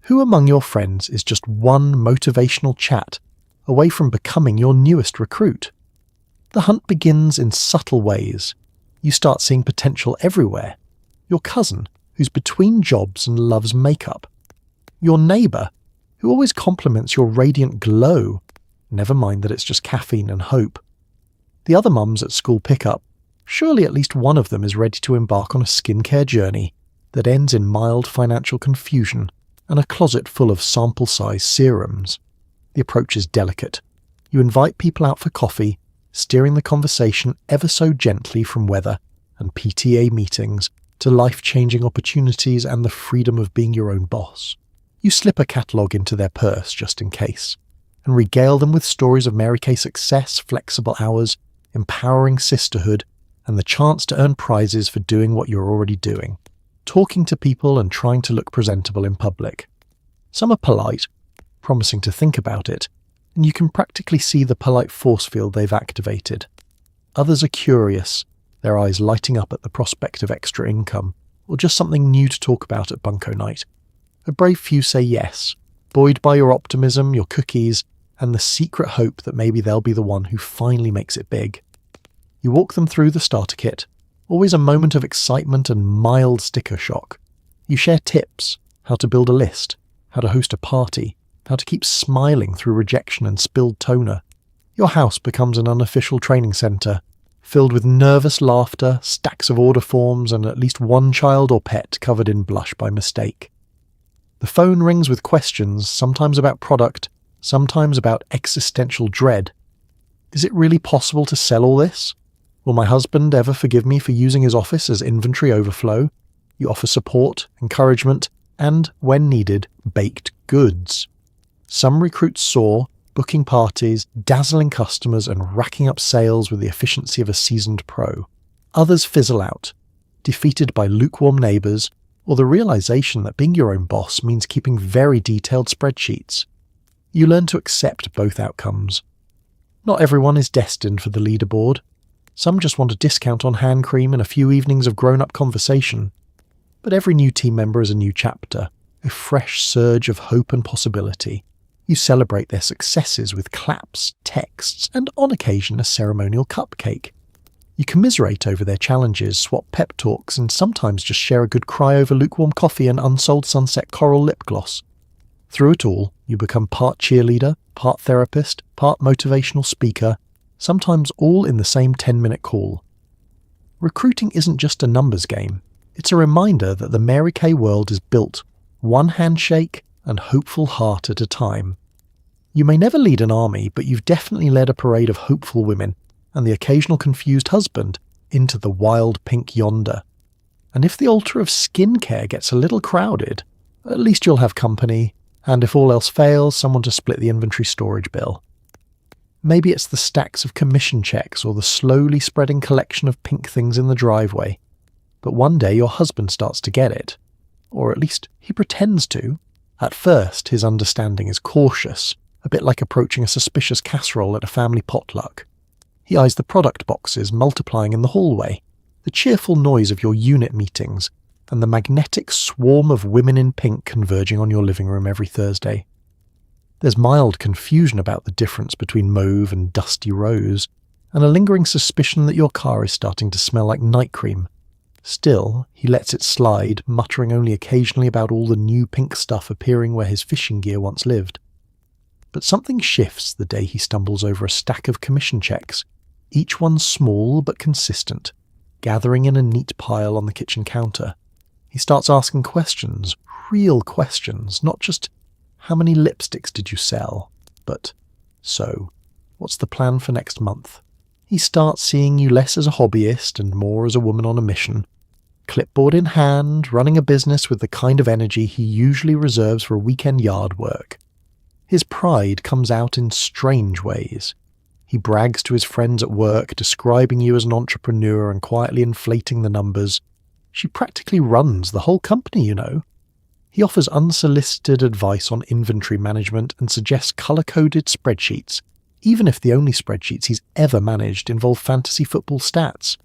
Who among your friends is just one motivational chat away from becoming your newest recruit? The hunt begins in subtle ways. You start seeing potential everywhere. Your cousin, who's between jobs and loves makeup. Your neighbour, who always compliments your radiant glow. Never mind that it's just caffeine and hope. The other mums at school pickup. Surely at least one of them is ready to embark on a skincare journey that ends in mild financial confusion and a closet full of sample-size serums. The approach is delicate. You invite people out for coffee, steering the conversation ever so gently from weather and PTA meetings to life-changing opportunities and the freedom of being your own boss. You slip a catalogue into their purse just in case, and regale them with stories of Mary Kay success, flexible hours, empowering sisterhood, and the chance to earn prizes for doing what you're already doing. Talking to people and trying to look presentable in public. Some are polite, promising to think about it, and you can practically see the polite force field they've activated. Others are curious, their eyes lighting up at the prospect of extra income, or just something new to talk about at bunco night. A brave few say yes, buoyed by your optimism, your cookies, and the secret hope that maybe they'll be the one who finally makes it big. You walk them through the starter kit, always a moment of excitement and mild sticker shock. You share tips, how to build a list, how to host a party, how to keep smiling through rejection and spilled toner. Your house becomes an unofficial training centre, filled with nervous laughter, stacks of order forms, and at least one child or pet covered in blush by mistake. The phone rings with questions, sometimes about product, sometimes about existential dread. Is it really possible to sell all this? Will my husband ever forgive me for using his office as inventory overflow? You offer support, encouragement, and, when needed, baked goods. Some recruits soar, booking parties, dazzling customers, and racking up sales with the efficiency of a seasoned pro. Others fizzle out, defeated by lukewarm neighbours, or the realisation that being your own boss means keeping very detailed spreadsheets. You learn to accept both outcomes. Not everyone is destined for the leaderboard. Some just want a discount on hand cream and a few evenings of grown-up conversation. But every new team member is a new chapter, a fresh surge of hope and possibility. You celebrate their successes with claps, texts, and on occasion a ceremonial cupcake. You commiserate over their challenges, swap pep talks, and sometimes just share a good cry over lukewarm coffee and unsold sunset coral lip gloss. Through it all, you become part cheerleader, part therapist, part motivational speaker, sometimes all in the same 10-minute call. Recruiting isn't just a numbers game. It's a reminder that the Mary Kay world is built, one handshake and hopeful heart at a time. You may never lead an army, but you've definitely led a parade of hopeful women and the occasional confused husband into the wild pink yonder. And if the altar of skincare gets a little crowded, at least you'll have company, and if all else fails, someone to split the inventory storage bill. Maybe it's the stacks of commission checks or the slowly spreading collection of pink things in the driveway. But one day your husband starts to get it. Or at least he pretends to. At first, his understanding is cautious, a bit like approaching a suspicious casserole at a family potluck. He eyes the product boxes multiplying in the hallway, the cheerful noise of your unit meetings, and the magnetic swarm of women in pink converging on your living room every Thursday. There's mild confusion about the difference between mauve and dusty rose, and a lingering suspicion that your car is starting to smell like night cream. Still, he lets it slide, muttering only occasionally about all the new pink stuff appearing where his fishing gear once lived. But something shifts the day he stumbles over a stack of commission checks, each one small but consistent, gathering in a neat pile on the kitchen counter. He starts asking questions, real questions, not just, how many lipsticks did you sell? But, so, what's the plan for next month? He starts seeing you less as a hobbyist and more as a woman on a mission. Clipboard in hand, running a business with the kind of energy he usually reserves for weekend yard work. His pride comes out in strange ways. He brags to his friends at work, describing you as an entrepreneur and quietly inflating the numbers. She practically runs the whole company, you know. He offers unsolicited advice on inventory management and suggests colour-coded spreadsheets, even if the only spreadsheets he's ever managed involve fantasy football stats.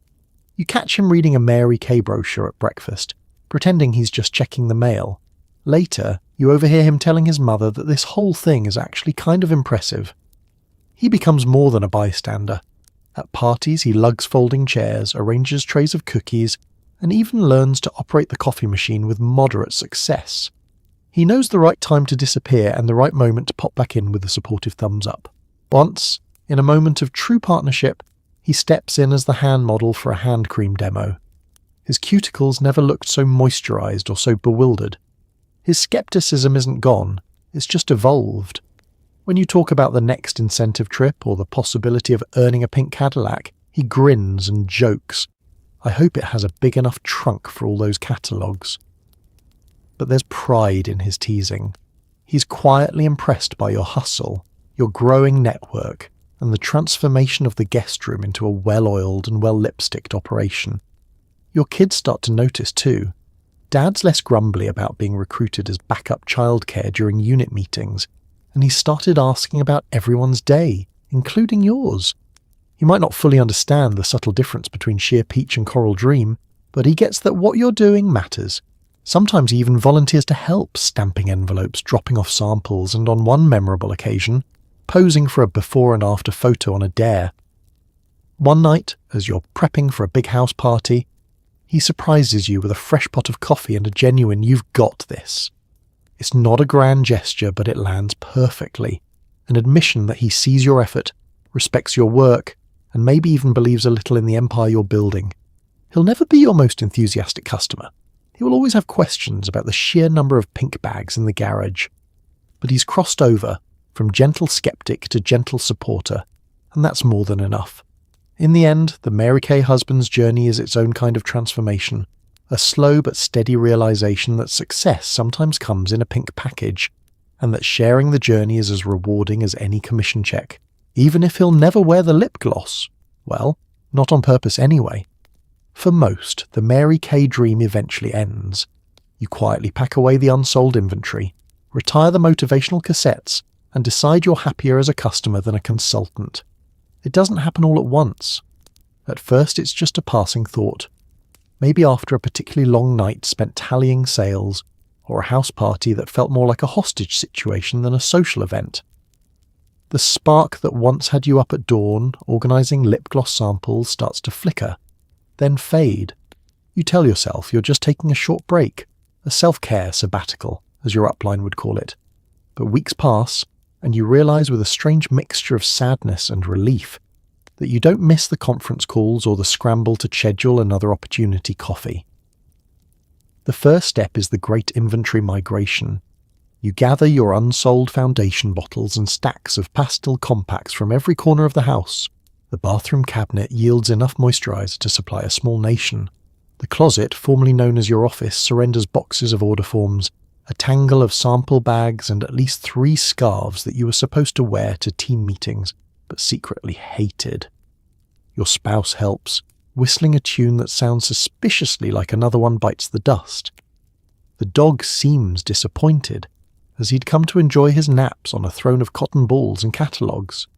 You catch him reading a Mary Kay brochure at breakfast, pretending he's just checking the mail. Later, you overhear him telling his mother that this whole thing is actually kind of impressive. He becomes more than a bystander. At parties, he lugs folding chairs, arranges trays of cookies, and even learns to operate the coffee machine with moderate success. He knows the right time to disappear and the right moment to pop back in with a supportive thumbs up. Once, in a moment of true partnership, he steps in as the hand model for a hand cream demo. His cuticles never looked so moisturized or so bewildered. His skepticism isn't gone, it's just evolved. When you talk about the next incentive trip or the possibility of earning a pink Cadillac, he grins and jokes. I hope it has a big enough trunk for all those catalogues. But there's pride in his teasing. He's quietly impressed by your hustle, your growing network, and the transformation of the guest room into a well-oiled and well-lipsticked operation. Your kids start to notice too. Dad's less grumbly about being recruited as backup childcare during unit meetings, and he started asking about everyone's day, including yours. He might not fully understand the subtle difference between sheer peach and coral dream, but he gets that what you're doing matters. Sometimes he even volunteers to help, stamping envelopes, dropping off samples, and on one memorable occasion, posing for a before and after photo on a dare. One night, as you're prepping for a big house party, he surprises you with a fresh pot of coffee and a genuine "you've got this." It's not a grand gesture, but it lands perfectly. An admission that he sees your effort, respects your work, and maybe even believes a little in the empire you're building. He'll never be your most enthusiastic customer. He will always have questions about the sheer number of pink bags in the garage. But he's crossed over from gentle skeptic to gentle supporter, and that's more than enough. In the end, the Mary Kay husband's journey is its own kind of transformation, a slow but steady realization that success sometimes comes in a pink package, and that sharing the journey is as rewarding as any commission check, even if he'll never wear the lip gloss. Well, not on purpose anyway. For most, the Mary Kay dream eventually ends. You quietly pack away the unsold inventory, retire the motivational cassettes, and decide you're happier as a customer than a consultant. It doesn't happen all at once. At first, it's just a passing thought. Maybe after a particularly long night spent tallying sales, or a house party that felt more like a hostage situation than a social event. The spark that once had you up at dawn, organising lip gloss samples, starts to flicker, then fade. You tell yourself you're just taking a short break, a self-care sabbatical, as your upline would call it. But weeks pass, and you realise with a strange mixture of sadness and relief that you don't miss the conference calls or the scramble to schedule another opportunity coffee. The first step is the great inventory migration. You gather your unsold foundation bottles and stacks of pastel compacts from every corner of the house. The bathroom cabinet yields enough moisturiser to supply a small nation. The closet, formerly known as your office, surrenders boxes of order forms, a tangle of sample bags, and at least 3 scarves that you were supposed to wear to team meetings, but secretly hated. Your spouse helps, whistling a tune that sounds suspiciously like Another One Bites the Dust. The dog seems disappointed, as he'd come to enjoy his naps on a throne of cotton balls and catalogues.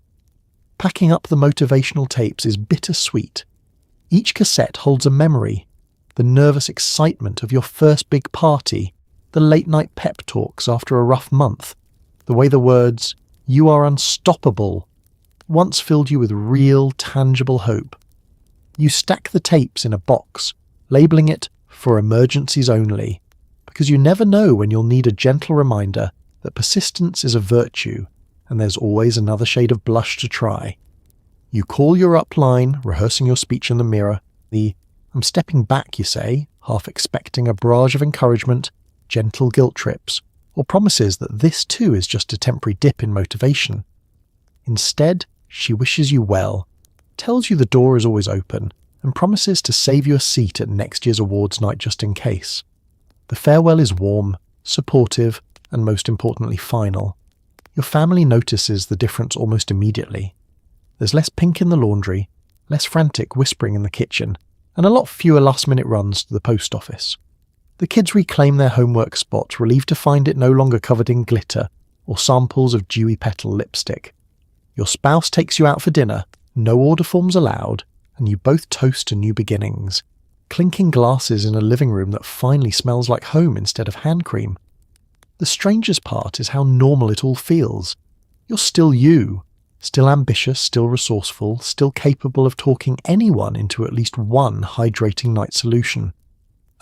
Packing up the motivational tapes is bittersweet. Each cassette holds a memory, the nervous excitement of your first big party, the late-night pep talks after a rough month, the way the words, "You are unstoppable," once filled you with real, tangible hope. You stack the tapes in a box, labeling it "for emergencies only," because you never know when you'll need a gentle reminder that persistence is a virtue and there's always another shade of blush to try. You call your upline, rehearsing your speech in the mirror. "I'm stepping back," you say, half expecting a barrage of encouragement, gentle guilt trips, or promises that this too is just a temporary dip in motivation. Instead, she wishes you well, tells you the door is always open, and promises to save you a seat at next year's awards night just in case. The farewell is warm, supportive, and most importantly final. Your family notices the difference almost immediately. There's less pink in the laundry, less frantic whispering in the kitchen, and a lot fewer last-minute runs to the post office. The kids reclaim their homework spot, relieved to find it no longer covered in glitter or samples of dewy petal lipstick. Your spouse takes you out for dinner, no order forms allowed, and you both toast to new beginnings, clinking glasses in a living room that finally smells like home instead of hand cream. The strangest part is how normal it all feels. You're still you, still ambitious, still resourceful, still capable of talking anyone into at least one hydrating night solution.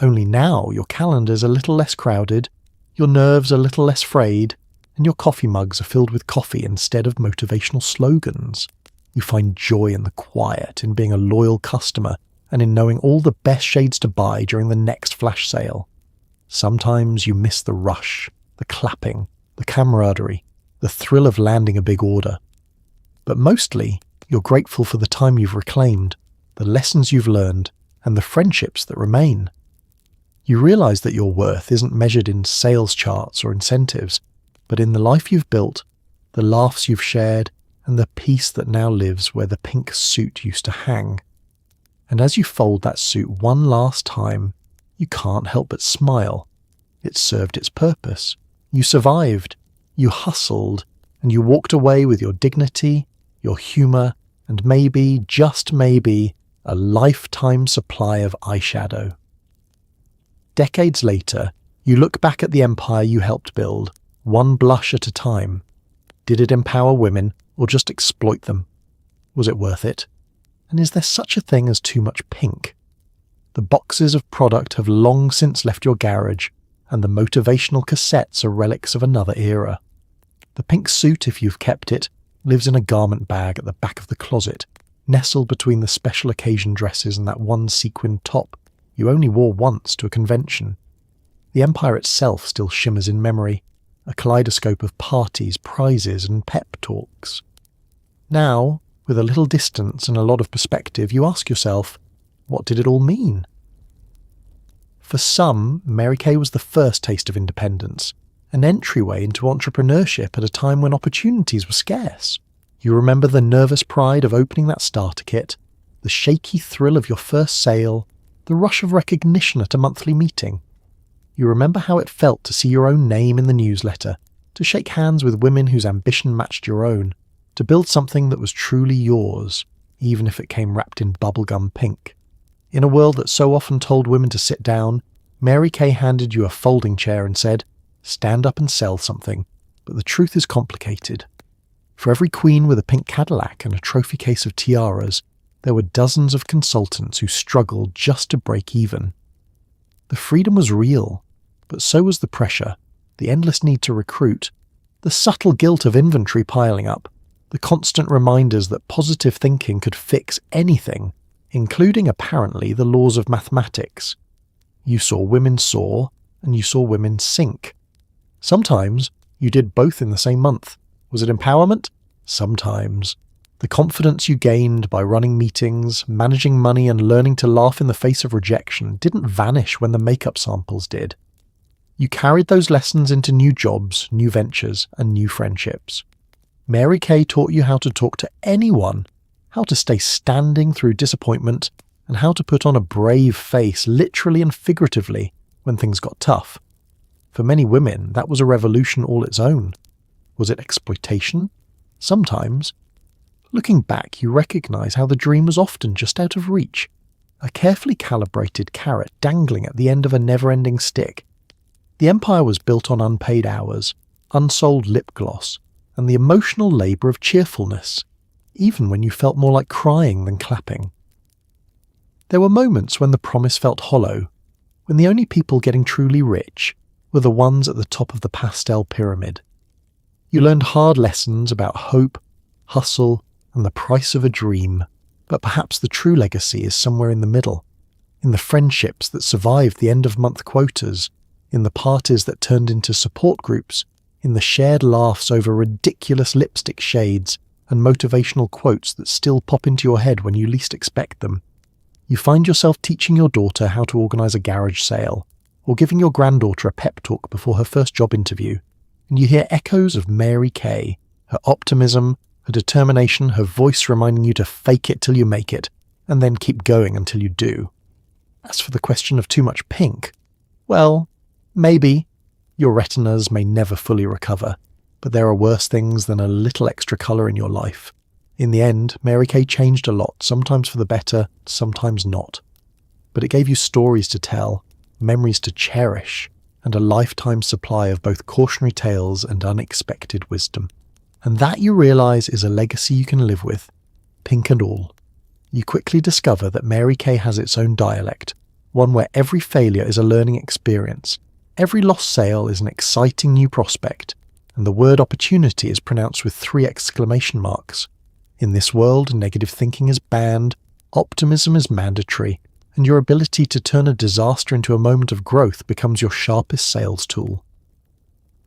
Only now your calendar's a little less crowded, your nerves a little less frayed, and your coffee mugs are filled with coffee instead of motivational slogans. You find joy in the quiet, in being a loyal customer, and in knowing all the best shades to buy during the next flash sale. Sometimes you miss the rush, the clapping, the camaraderie, the thrill of landing a big order. But mostly, you're grateful for the time you've reclaimed, the lessons you've learned, and the friendships that remain. You realize that your worth isn't measured in sales charts or incentives, but in the life you've built, the laughs you've shared, and the peace that now lives where the pink suit used to hang. And as you fold that suit one last time, you can't help but smile. It served its purpose. You survived, you hustled, and you walked away with your dignity, your humour, and maybe, just maybe, a lifetime supply of eyeshadow. Decades later, you look back at the empire you helped build, one blush at a time. Did it empower women, or just exploit them? Was it worth it? And is there such a thing as too much pink? The boxes of product have long since left your garage, and the motivational cassettes are relics of another era. The pink suit, if you've kept it, lives in a garment bag at the back of the closet, nestled between the special occasion dresses and that one sequined top you only wore once to a convention. The empire itself still shimmers in memory, a kaleidoscope of parties, prizes, and pep talks. Now, with a little distance and a lot of perspective, you ask yourself, what did it all mean? For some, Mary Kay was the first taste of independence, an entryway into entrepreneurship at a time when opportunities were scarce. You remember the nervous pride of opening that starter kit, the shaky thrill of your first sale, the rush of recognition at a monthly meeting. You remember how it felt to see your own name in the newsletter, to shake hands with women whose ambition matched your own, to build something that was truly yours, even if it came wrapped in bubblegum pink. In a world that so often told women to sit down, Mary Kay handed you a folding chair and said, "Stand up and sell something," but the truth is complicated. For every queen with a pink Cadillac and a trophy case of tiaras, there were dozens of consultants who struggled just to break even. The freedom was real, but so was the pressure, the endless need to recruit, the subtle guilt of inventory piling up, the constant reminders that positive thinking could fix anything, including apparently the laws of mathematics. You saw women soar, and you saw women sink. Sometimes you did both in the same month. Was it empowerment? Sometimes. The confidence you gained by running meetings, managing money, and learning to laugh in the face of rejection didn't vanish when the makeup samples did. You carried those lessons into new jobs, new ventures, and new friendships. Mary Kay taught you how to talk to anyone, how to stay standing through disappointment, and how to put on a brave face, literally and figuratively, when things got tough. For many women, that was a revolution all its own. Was it exploitation? Sometimes. Looking back, you recognize how the dream was often just out of reach, a carefully calibrated carrot dangling at the end of a never-ending stick. The empire was built on unpaid hours, unsold lip gloss, and the emotional labour of cheerfulness, even when you felt more like crying than clapping. There were moments when the promise felt hollow, when the only people getting truly rich were the ones at the top of the pastel pyramid. You learned hard lessons about hope, hustle, and the price of a dream, but perhaps the true legacy is somewhere in the middle, in the friendships that survived the end-of-month quotas, in the parties that turned into support groups, in the shared laughs over ridiculous lipstick shades and motivational quotes that still pop into your head when you least expect them. You find yourself teaching your daughter how to organise a garage sale, or giving your granddaughter a pep talk before her first job interview, and you hear echoes of Mary Kay, her optimism, her determination, her voice reminding you to fake it till you make it, and then keep going until you do. As for the question of too much pink, well, maybe. Your retinas may never fully recover, but there are worse things than a little extra colour in your life. In the end, Mary Kay changed a lot, sometimes for the better, sometimes not. But it gave you stories to tell, memories to cherish, and a lifetime supply of both cautionary tales and unexpected wisdom. And that, you realise, is a legacy you can live with, pink and all. You quickly discover that Mary Kay has its own dialect, one where every failure is a learning experience, every lost sale is an exciting new prospect, and the word opportunity is pronounced with 3 exclamation marks. In this world, negative thinking is banned, optimism is mandatory, and your ability to turn a disaster into a moment of growth becomes your sharpest sales tool.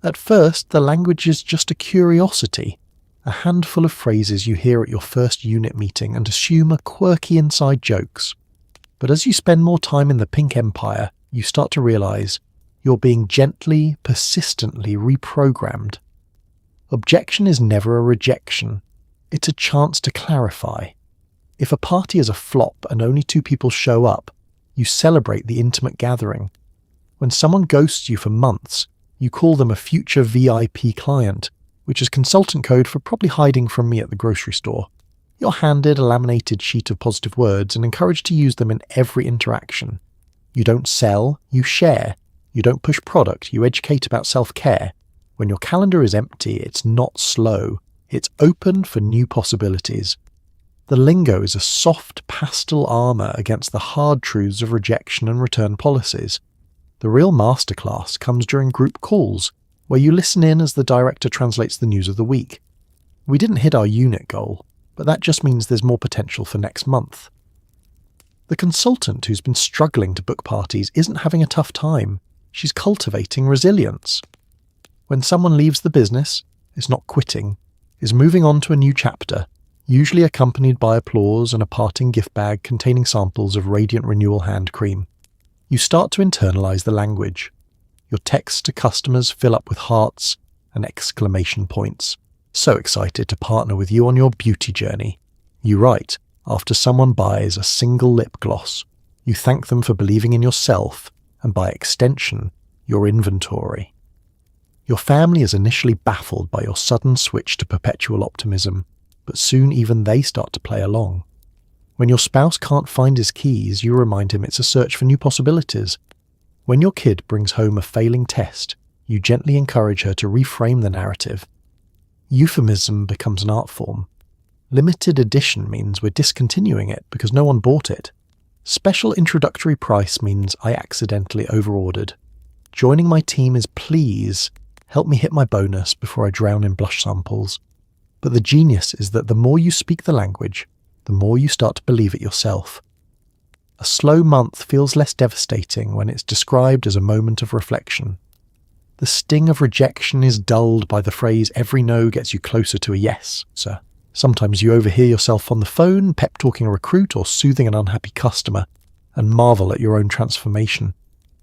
At first, the language is just a curiosity, a handful of phrases you hear at your first unit meeting and assume are quirky inside jokes. But as you spend more time in the pink empire, you start to realise you're being gently, persistently reprogrammed. Objection is never a rejection. It's a chance to clarify. If a party is a flop and only 2 people show up, you celebrate the intimate gathering. When someone ghosts you for months, you call them a future VIP client, which is consultant code for probably hiding from me at the grocery store. You're handed a laminated sheet of positive words and encouraged to use them in every interaction. You don't sell, you share. You don't push product, you educate about self-care. When your calendar is empty, it's not slow. It's open for new possibilities. The lingo is a soft pastel armour against the hard truths of rejection and return policies. The real masterclass comes during group calls, where you listen in as the director translates the news of the week. We didn't hit our unit goal, but that just means there's more potential for next month. The consultant who's been struggling to book parties isn't having a tough time. She's cultivating resilience. When someone leaves the business, is not quitting, is moving on to a new chapter, usually accompanied by applause and a parting gift bag containing samples of Radiant Renewal hand cream. You start to internalise the language. Your texts to customers fill up with hearts and exclamation points. So excited to partner with you on your beauty journey. You write, after someone buys a single lip gloss, you thank them for believing in yourself and by extension, your inventory. Your family is initially baffled by your sudden switch to perpetual optimism, but soon even they start to play along. When your spouse can't find his keys, you remind him it's a search for new possibilities. When your kid brings home a failing test, you gently encourage her to reframe the narrative. Euphemism becomes an art form. Limited edition means we're discontinuing it because no one bought it. Special introductory price means I accidentally overordered. Joining my team is please help me hit my bonus before I drown in blush samples. But the genius is that the more you speak the language, the more you start to believe it yourself. A slow month feels less devastating when it's described as a moment of reflection. The sting of rejection is dulled by the phrase every no gets you closer to a yes, sir. Sometimes you overhear yourself on the phone, pep-talking a recruit or soothing an unhappy customer, and marvel at your own transformation.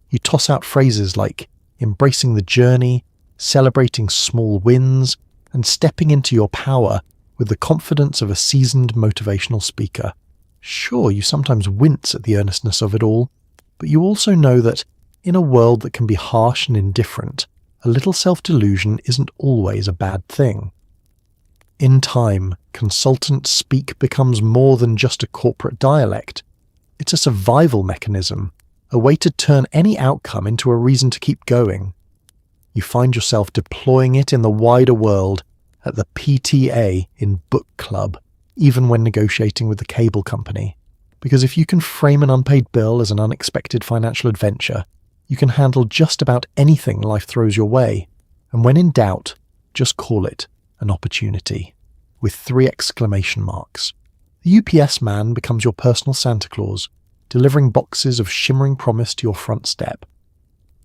You toss out phrases like embracing the journey, celebrating small wins, and stepping into your power with the confidence of a seasoned motivational speaker. Sure, you sometimes wince at the earnestness of it all, but you also know that, in a world that can be harsh and indifferent, a little self-delusion isn't always a bad thing. In time, consultant speak becomes more than just a corporate dialect. It's a survival mechanism, a way to turn any outcome into a reason to keep going. You find yourself deploying it in the wider world, at the PTA in book club, even when negotiating with the cable company. Because if you can frame an unpaid bill as an unexpected financial adventure, you can handle just about anything life throws your way. And when in doubt, just call it an opportunity, with 3 exclamation marks. The UPS man becomes your personal Santa Claus, delivering boxes of shimmering promise to your front step.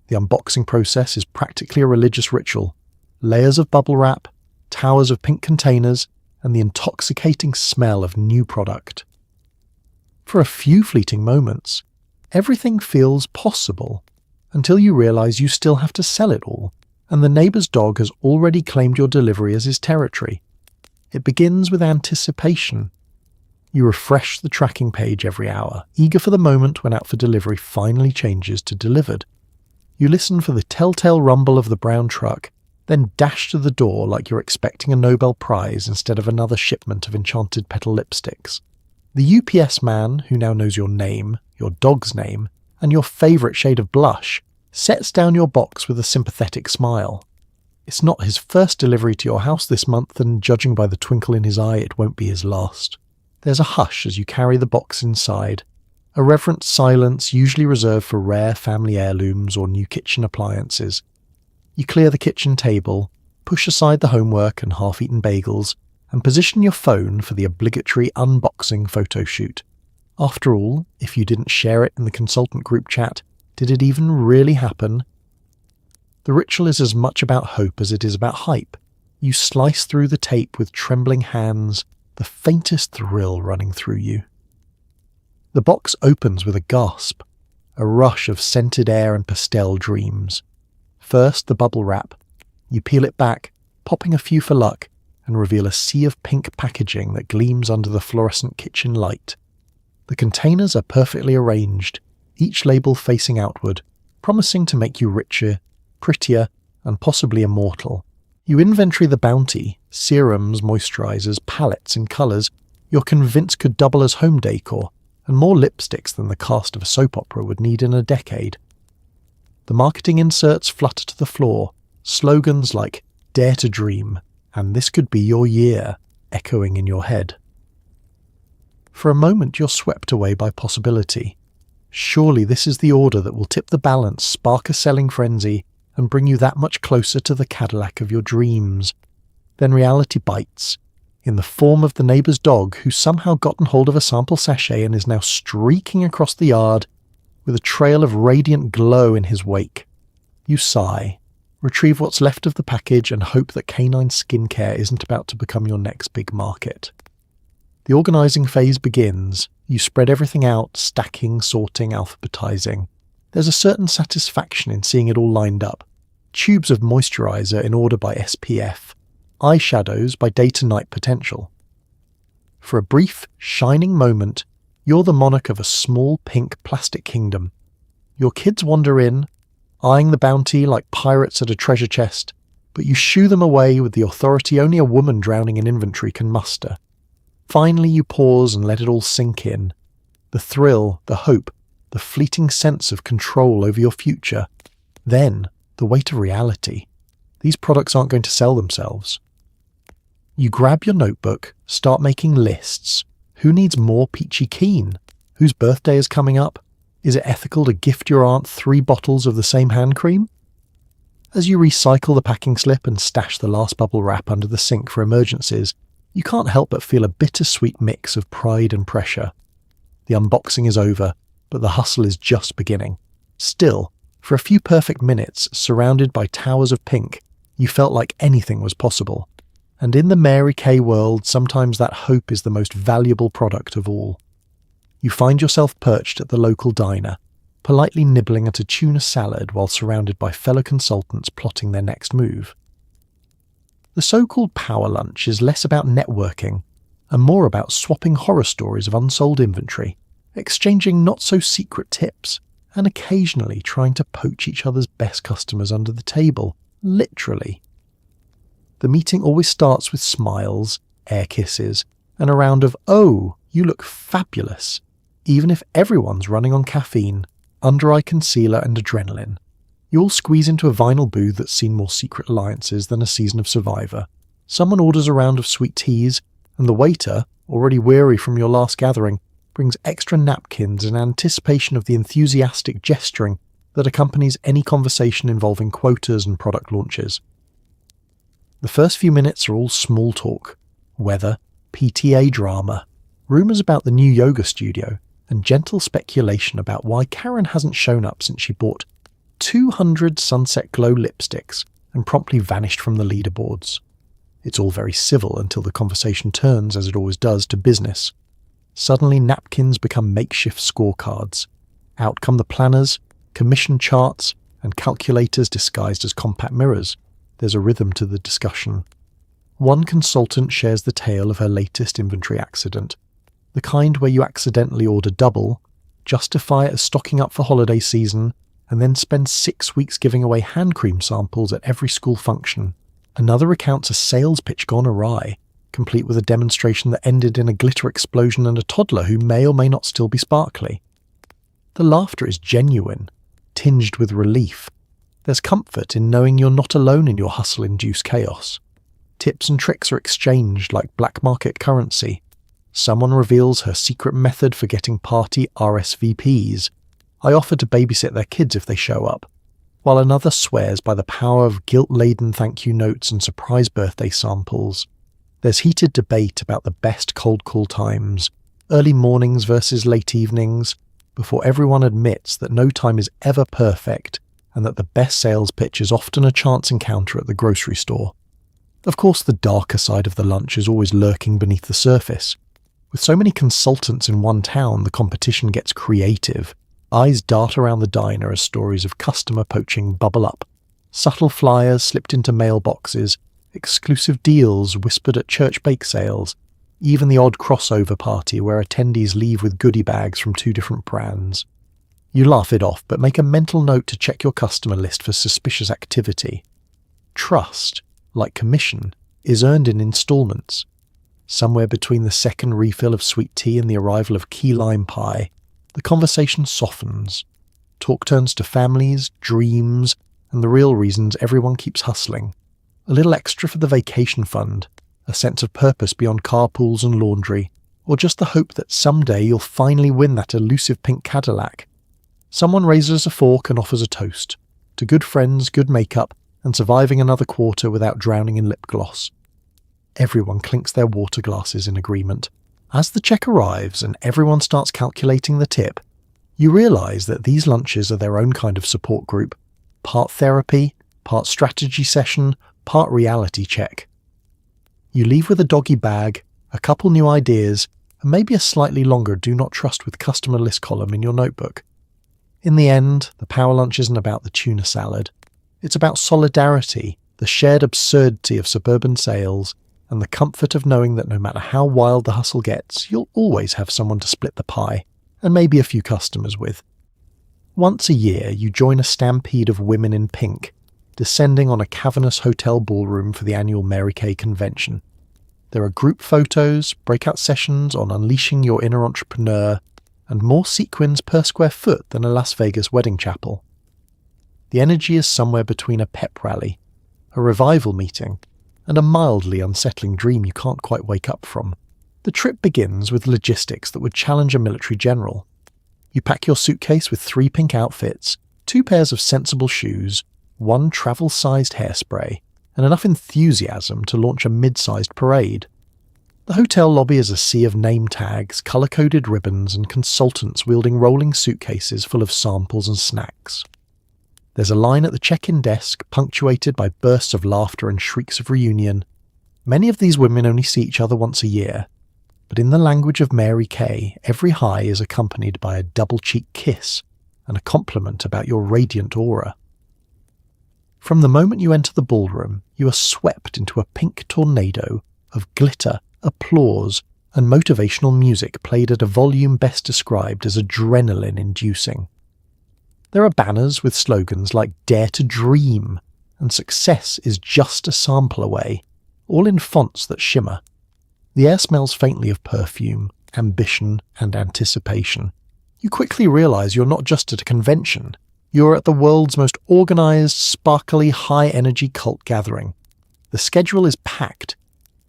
The unboxing process is practically a religious ritual. Layers of bubble wrap, towers of pink containers, and the intoxicating smell of new product. For a few fleeting moments, everything feels possible, until you realize you still have to sell it all, and the neighbor's dog has already claimed your delivery as his territory. It begins with anticipation. You refresh the tracking page every hour, eager for the moment when out for delivery finally changes to delivered. You listen for the telltale rumble of the brown truck, then dash to the door like you're expecting a Nobel Prize instead of another shipment of enchanted petal lipsticks. The UPS man, who now knows your name, your dog's name, and your favourite shade of blush, sets down your box with a sympathetic smile. It's not his first delivery to your house this month, and judging by the twinkle in his eye, it won't be his last. There's a hush as you carry the box inside, a reverent silence usually reserved for rare family heirlooms or new kitchen appliances. You clear the kitchen table, push aside the homework and half-eaten bagels, and position your phone for the obligatory unboxing photo shoot. After all, if you didn't share it in the consultant group chat, did it even really happen? The ritual is as much about hope as it is about hype. You slice through the tape with trembling hands, the faintest thrill running through you. The box opens with a gasp, a rush of scented air and pastel dreams. First, the bubble wrap. You peel it back, popping a few for luck, and reveal a sea of pink packaging that gleams under the fluorescent kitchen light. The containers are perfectly arranged, each label facing outward, promising to make you richer, prettier, and possibly immortal. You inventory the bounty, serums, moisturizers, palettes and colors you're convinced could double as home decor, and more lipsticks than the cast of a soap opera would need in a decade. The marketing inserts flutter to the floor, slogans like "Dare to Dream" and "This could be your year" echoing in your head. For a moment you're swept away by possibility. Surely this is the order that will tip the balance, spark a selling frenzy, and bring you that much closer to the Cadillac of your dreams. Then reality bites, in the form of the neighbour's dog who's somehow gotten hold of a sample sachet and is now streaking across the yard with a trail of radiant glow in his wake. You sigh, retrieve what's left of the package, and hope that canine skincare isn't about to become your next big market. The organising phase begins. You spread everything out, stacking, sorting, alphabetizing. There's a certain satisfaction in seeing it all lined up. Tubes of moisturiser in order by SPF, eyeshadows by day to night potential. For a brief, shining moment, you're the monarch of a small pink plastic kingdom. Your kids wander in, eyeing the bounty like pirates at a treasure chest, but you shoo them away with the authority only a woman drowning in inventory can muster. Finally you pause and let it all sink in. The thrill, the hope, the fleeting sense of control over your future. Then, the weight of reality. These products aren't going to sell themselves. You grab your notebook, start making lists. Who needs more peachy keen? Whose birthday is coming up? Is it ethical to gift your aunt 3 bottles of the same hand cream? As you recycle the packing slip and stash the last bubble wrap under the sink for emergencies, you can't help but feel a bittersweet mix of pride and pressure. The unboxing is over, but the hustle is just beginning. Still, for a few perfect minutes, surrounded by towers of pink, you felt like anything was possible. And in the Mary Kay world, sometimes that hope is the most valuable product of all. You find yourself perched at the local diner, politely nibbling at a tuna salad while surrounded by fellow consultants plotting their next move. The so-called power lunch is less about networking and more about swapping horror stories of unsold inventory, exchanging not-so-secret tips, and occasionally trying to poach each other's best customers under the table, literally. The meeting always starts with smiles, air kisses, and a round of "Oh, you look fabulous," even if everyone's running on caffeine, under-eye concealer and adrenaline. You all squeeze into a vinyl booth that's seen more secret alliances than a season of Survivor. Someone orders a round of sweet teas, and the waiter, already weary from your last gathering, brings extra napkins in anticipation of the enthusiastic gesturing that accompanies any conversation involving quotas and product launches. The first few minutes are all small talk, weather, PTA drama, rumours about the new yoga studio, and gentle speculation about why Karen hasn't shown up since she bought 200 Sunset Glow lipsticks and promptly vanished from the leaderboards. It's all very civil until the conversation turns, as it always does, to business. Suddenly napkins become makeshift scorecards. Out come the planners, commission charts, and calculators disguised as compact mirrors. There's a rhythm to the discussion. One consultant shares the tale of her latest inventory accident, the kind where you accidentally order double, justify it as stocking up for holiday season, and then spend 6 weeks giving away hand cream samples at every school function. Another recounts a sales pitch gone awry, complete with a demonstration that ended in a glitter explosion and a toddler who may or may not still be sparkly. The laughter is genuine, tinged with relief. There's comfort in knowing you're not alone in your hustle-induced chaos. Tips and tricks are exchanged like black market currency. Someone reveals her secret method for getting party RSVPs. I offer to babysit their kids if they show up, while another swears by the power of guilt-laden thank you notes and surprise birthday samples. There's heated debate about the best cold call times, early mornings versus late evenings, before everyone admits that no time is ever perfect and that the best sales pitch is often a chance encounter at the grocery store. Of course, the darker side of the lunch is always lurking beneath the surface. With so many consultants in one town, the competition gets creative. Eyes dart around the diner as stories of customer poaching bubble up. Subtle flyers slipped into mailboxes, exclusive deals whispered at church bake sales, even the odd crossover party where attendees leave with goodie bags from 2 different brands. You laugh it off, but make a mental note to check your customer list for suspicious activity. Trust, like commission, is earned in installments. Somewhere between the second refill of sweet tea and the arrival of key lime pie, the conversation softens. Talk turns to families, dreams, and the real reasons everyone keeps hustling. A little extra for the vacation fund, a sense of purpose beyond carpools and laundry, or just the hope that someday you'll finally win that elusive pink Cadillac. Someone raises a fork and offers a toast, to good friends, good makeup, and surviving another quarter without drowning in lip gloss. Everyone clinks their water glasses in agreement. As the check arrives and everyone starts calculating the tip, you realise that these lunches are their own kind of support group. Part therapy, part strategy session, part reality check. You leave with a doggy bag, a couple new ideas, and maybe a slightly longer do not trust with customer list column in your notebook. In the end, the power lunch isn't about the tuna salad. It's about solidarity, the shared absurdity of suburban sales, and the comfort of knowing that no matter how wild the hustle gets, you'll always have someone to split the pie, and maybe a few customers with. Once a year, you join a stampede of women in pink, descending on a cavernous hotel ballroom for the annual Mary Kay convention. There are group photos, breakout sessions on unleashing your inner entrepreneur, and more sequins per square foot than a Las Vegas wedding chapel. The energy is somewhere between a pep rally, a revival meeting, and a mildly unsettling dream you can't quite wake up from. The trip begins with logistics that would challenge a military general. You pack your suitcase with 3 pink outfits, 2 pairs of sensible shoes, 1 travel-sized hairspray, and enough enthusiasm to launch a mid-sized parade. The hotel lobby is a sea of name tags, colour-coded ribbons, and consultants wielding rolling suitcases full of samples and snacks. There's a line at the check-in desk, punctuated by bursts of laughter and shrieks of reunion. Many of these women only see each other once a year, but in the language of Mary Kay, every high is accompanied by a double-cheek kiss and a compliment about your radiant aura. From the moment you enter the ballroom, you are swept into a pink tornado of glitter, applause, and motivational music played at a volume best described as adrenaline-inducing. There are banners with slogans like "Dare to Dream" and "Success is just a sample away," all in fonts that shimmer. The air smells faintly of perfume, ambition, and anticipation. You quickly realise you're not just at a convention. You're at the world's most organised, sparkly, high-energy cult gathering. The schedule is packed.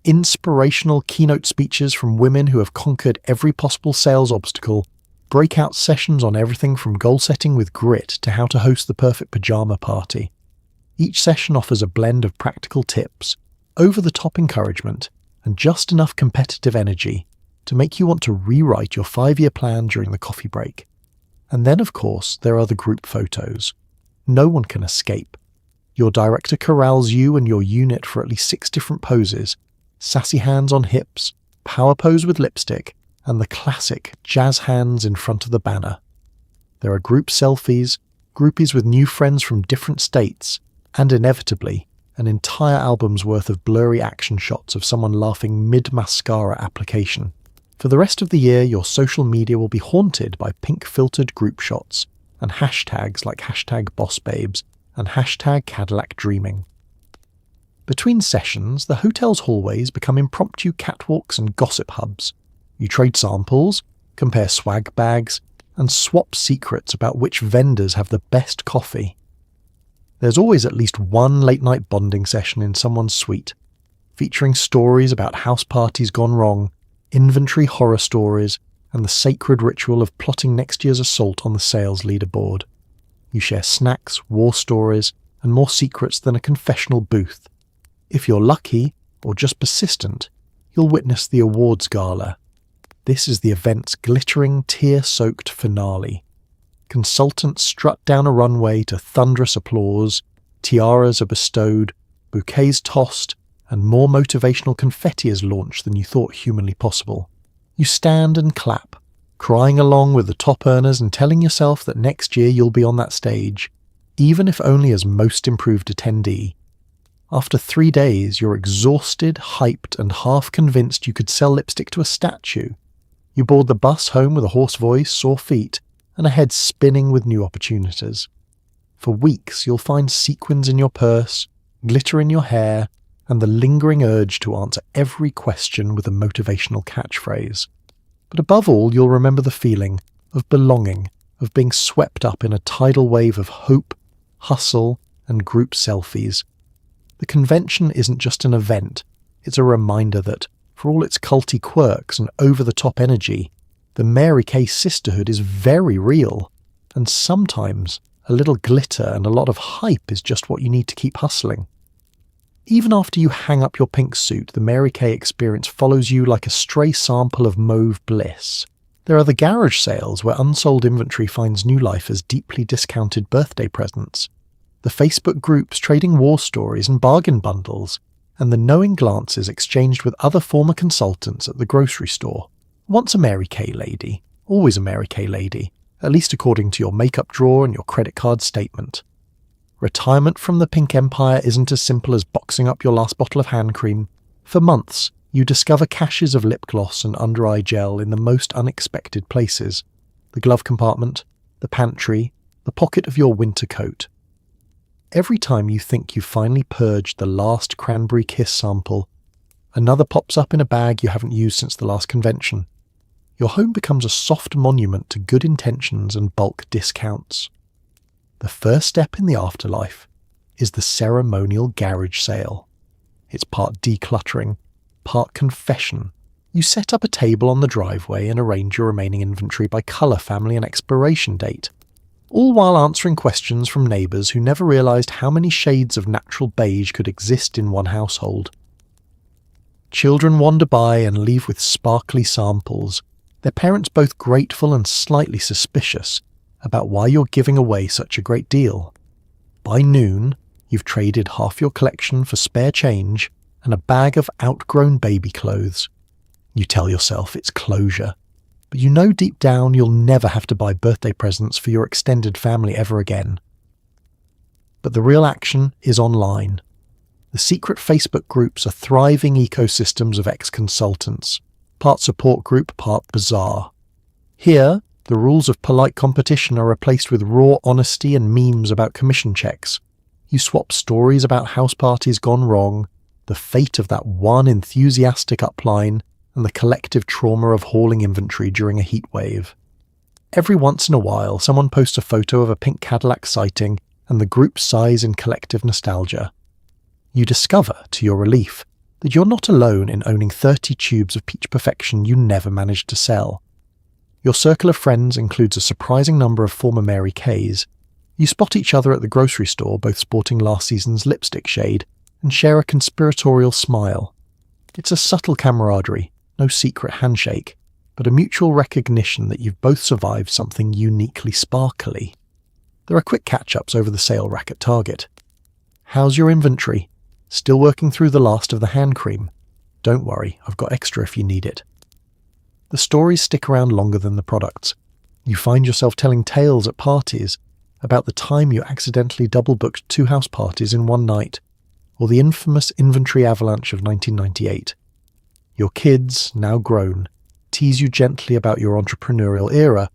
inspirational keynote speeches from women who have conquered every possible sales obstacle, breakout sessions on everything from goal setting with grit to how to host the perfect pajama party. Each session offers a blend of practical tips, over-the-top encouragement, and just enough competitive energy to make you want to rewrite your 5-year plan during the coffee break. And then, of course, there are the group photos. No one can escape. Your director corrals you and your unit for at least 6 different poses, sassy hands on hips, power pose with lipstick, and the classic jazz hands in front of the banner. There are group selfies, groupies with new friends from different states, and inevitably, an entire album's worth of blurry action shots of someone laughing mid-mascara application. For the rest of the year, your social media will be haunted by pink-filtered group shots and hashtags like #BossBabes and #CadillacDreaming. Between sessions, the hotel's hallways become impromptu catwalks and gossip hubs. You trade samples, compare swag bags, and swap secrets about which vendors have the best coffee. There's always at least one late-night bonding session in someone's suite, featuring stories about house parties gone wrong, inventory horror stories, and the sacred ritual of plotting next year's assault on the sales leaderboard. You share snacks, war stories, and more secrets than a confessional booth. If you're lucky, or just persistent, you'll witness the awards gala. This is the event's glittering, tear-soaked finale. Consultants strut down a runway to thunderous applause, tiaras are bestowed, bouquets tossed, and more motivational confetti is launched than you thought humanly possible. You stand and clap, crying along with the top earners and telling yourself that next year you'll be on that stage, even if only as most improved attendee. After 3 days, you're exhausted, hyped, and half convinced you could sell lipstick to a statue. You board the bus home with a hoarse voice, sore feet, and a head spinning with new opportunities. For weeks, you'll find sequins in your purse, glitter in your hair, and the lingering urge to answer every question with a motivational catchphrase. But above all, you'll remember the feeling of belonging, of being swept up in a tidal wave of hope, hustle, and group selfies. The convention isn't just an event, it's a reminder that, for all its culty quirks and over-the-top energy, the Mary Kay sisterhood is very real, and sometimes a little glitter and a lot of hype is just what you need to keep hustling. Even after you hang up your pink suit, the Mary Kay experience follows you like a stray sample of mauve bliss. There are the garage sales where unsold inventory finds new life as deeply discounted birthday presents, the Facebook groups trading war stories and bargain bundles, and the knowing glances exchanged with other former consultants at the grocery store. Once a Mary Kay lady, always a Mary Kay lady, at least according to your makeup drawer and your credit card statement. Retirement from the pink empire isn't as simple as boxing up your last bottle of hand cream. For months, you discover caches of lip gloss and under-eye gel in the most unexpected places. The glove compartment, the pantry, the pocket of your winter coat. Every time you think you've finally purged the last cranberry kiss sample, another pops up in a bag you haven't used since the last convention. Your home becomes a soft monument to good intentions and bulk discounts. The first step in the afterlife is the ceremonial garage sale. It's part decluttering, part confession. You set up a table on the driveway and arrange your remaining inventory by colour, family and expiration date, all while answering questions from neighbours who never realised how many shades of natural beige could exist in one household. Children wander by and leave with sparkly samples, their parents both grateful and slightly suspicious about why you're giving away such a great deal. By noon, you've traded half your collection for spare change and a bag of outgrown baby clothes. You tell yourself it's closure, but you know deep down you'll never have to buy birthday presents for your extended family ever again. But the real action is online. The secret Facebook groups are thriving ecosystems of ex-consultants, part support group, part bazaar. Here, the rules of polite competition are replaced with raw honesty and memes about commission checks. You swap stories about house parties gone wrong, the fate of that one enthusiastic upline, and the collective trauma of hauling inventory during a heat wave. Every once in a while, someone posts a photo of a pink Cadillac sighting, and the group sighs in collective nostalgia. You discover, to your relief, that you're not alone in owning 30 tubes of peach perfection you never managed to sell. Your circle of friends includes a surprising number of former Mary Kays. You spot each other at the grocery store, both sporting last season's lipstick shade, and share a conspiratorial smile. It's a subtle camaraderie, no secret handshake, but a mutual recognition that you've both survived something uniquely sparkly. There are quick catch-ups over the sale rack at Target. How's your inventory? Still working through the last of the hand cream? Don't worry, I've got extra if you need it. The stories stick around longer than the products. You find yourself telling tales at parties about the time you accidentally double-booked 2 house parties in one night, or the infamous inventory avalanche of 1998. Your kids, now grown, tease you gently about your entrepreneurial era,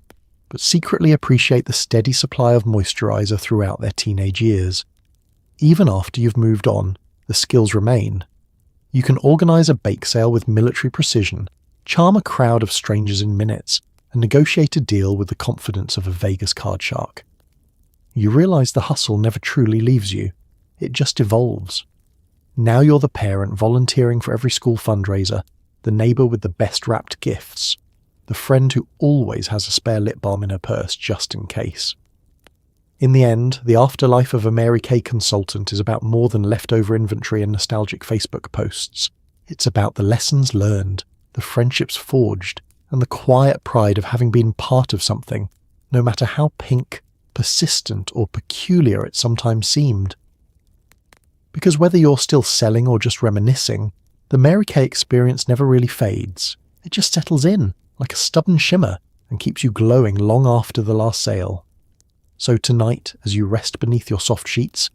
but secretly appreciate the steady supply of moisturizer throughout their teenage years. Even after you've moved on, the skills remain. You can organize a bake sale with military precision, charm a crowd of strangers in minutes, and negotiate a deal with the confidence of a Vegas card shark. You realize the hustle never truly leaves you. It just evolves. Now you're the parent volunteering for every school fundraiser, the neighbor with the best wrapped gifts, the friend who always has a spare lip balm in her purse just in case. In the end, the afterlife of a Mary Kay consultant is about more than leftover inventory and nostalgic Facebook posts. It's about the lessons learned, the friendships forged, and the quiet pride of having been part of something, no matter how pink, persistent, or peculiar it sometimes seemed. Because whether you're still selling or just reminiscing, the Mary Kay experience never really fades. It just settles in, like a stubborn shimmer, and keeps you glowing long after the last sale. So tonight, as you rest beneath your soft sheets,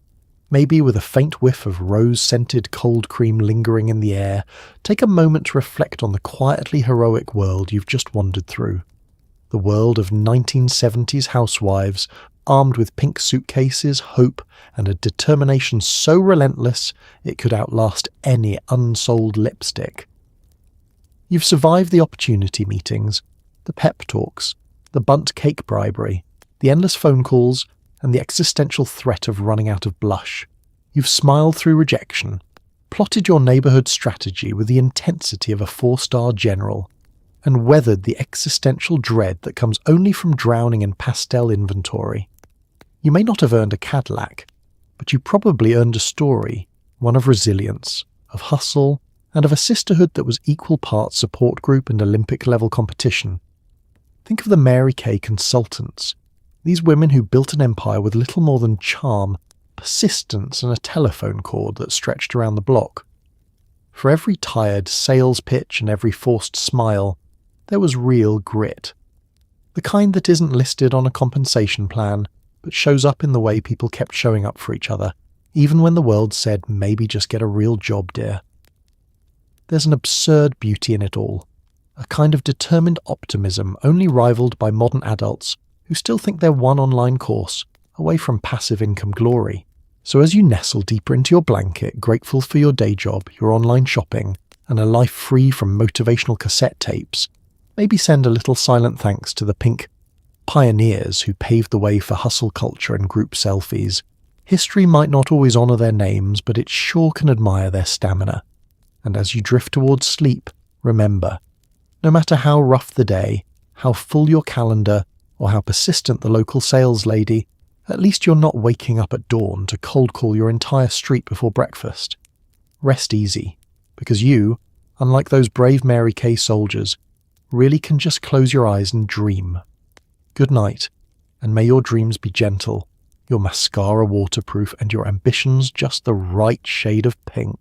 maybe with a faint whiff of rose-scented cold cream lingering in the air, take a moment to reflect on the quietly heroic world you've just wandered through. The world of 1970s housewives, armed with pink suitcases, hope, and a determination so relentless it could outlast any unsold lipstick. You've survived the opportunity meetings, the pep talks, the bundt cake bribery, the endless phone calls, and the existential threat of running out of blush. You've smiled through rejection, plotted your neighborhood strategy with the intensity of a 4-star general, and weathered the existential dread that comes only from drowning in pastel inventory. You may not have earned a Cadillac, but you probably earned a story, one of resilience, of hustle, and of a sisterhood that was equal parts support group and Olympic-level competition. Think of the Mary Kay consultants, these women who built an empire with little more than charm, persistence, and a telephone cord that stretched around the block. For every tired sales pitch and every forced smile, there was real grit. The kind that isn't listed on a compensation plan, but shows up in the way people kept showing up for each other, even when the world said, maybe just get a real job, dear. There's an absurd beauty in it all, a kind of determined optimism only rivaled by modern adults who still think they're one online course away from passive income glory. So as you nestle deeper into your blanket, grateful for your day job, your online shopping, and a life free from motivational cassette tapes, maybe send a little silent thanks to the pink pioneers who paved the way for hustle culture and group selfies. History might not always honour their names, but it sure can admire their stamina. And as you drift towards sleep, remember, no matter how rough the day, how full your calendar, or how persistent the local sales lady, at least you're not waking up at dawn to cold call your entire street before breakfast. Rest easy, because you, unlike those brave Mary Kay soldiers, really can just close your eyes and dream. Good night, and may your dreams be gentle, your mascara waterproof, and your ambitions just the right shade of pink.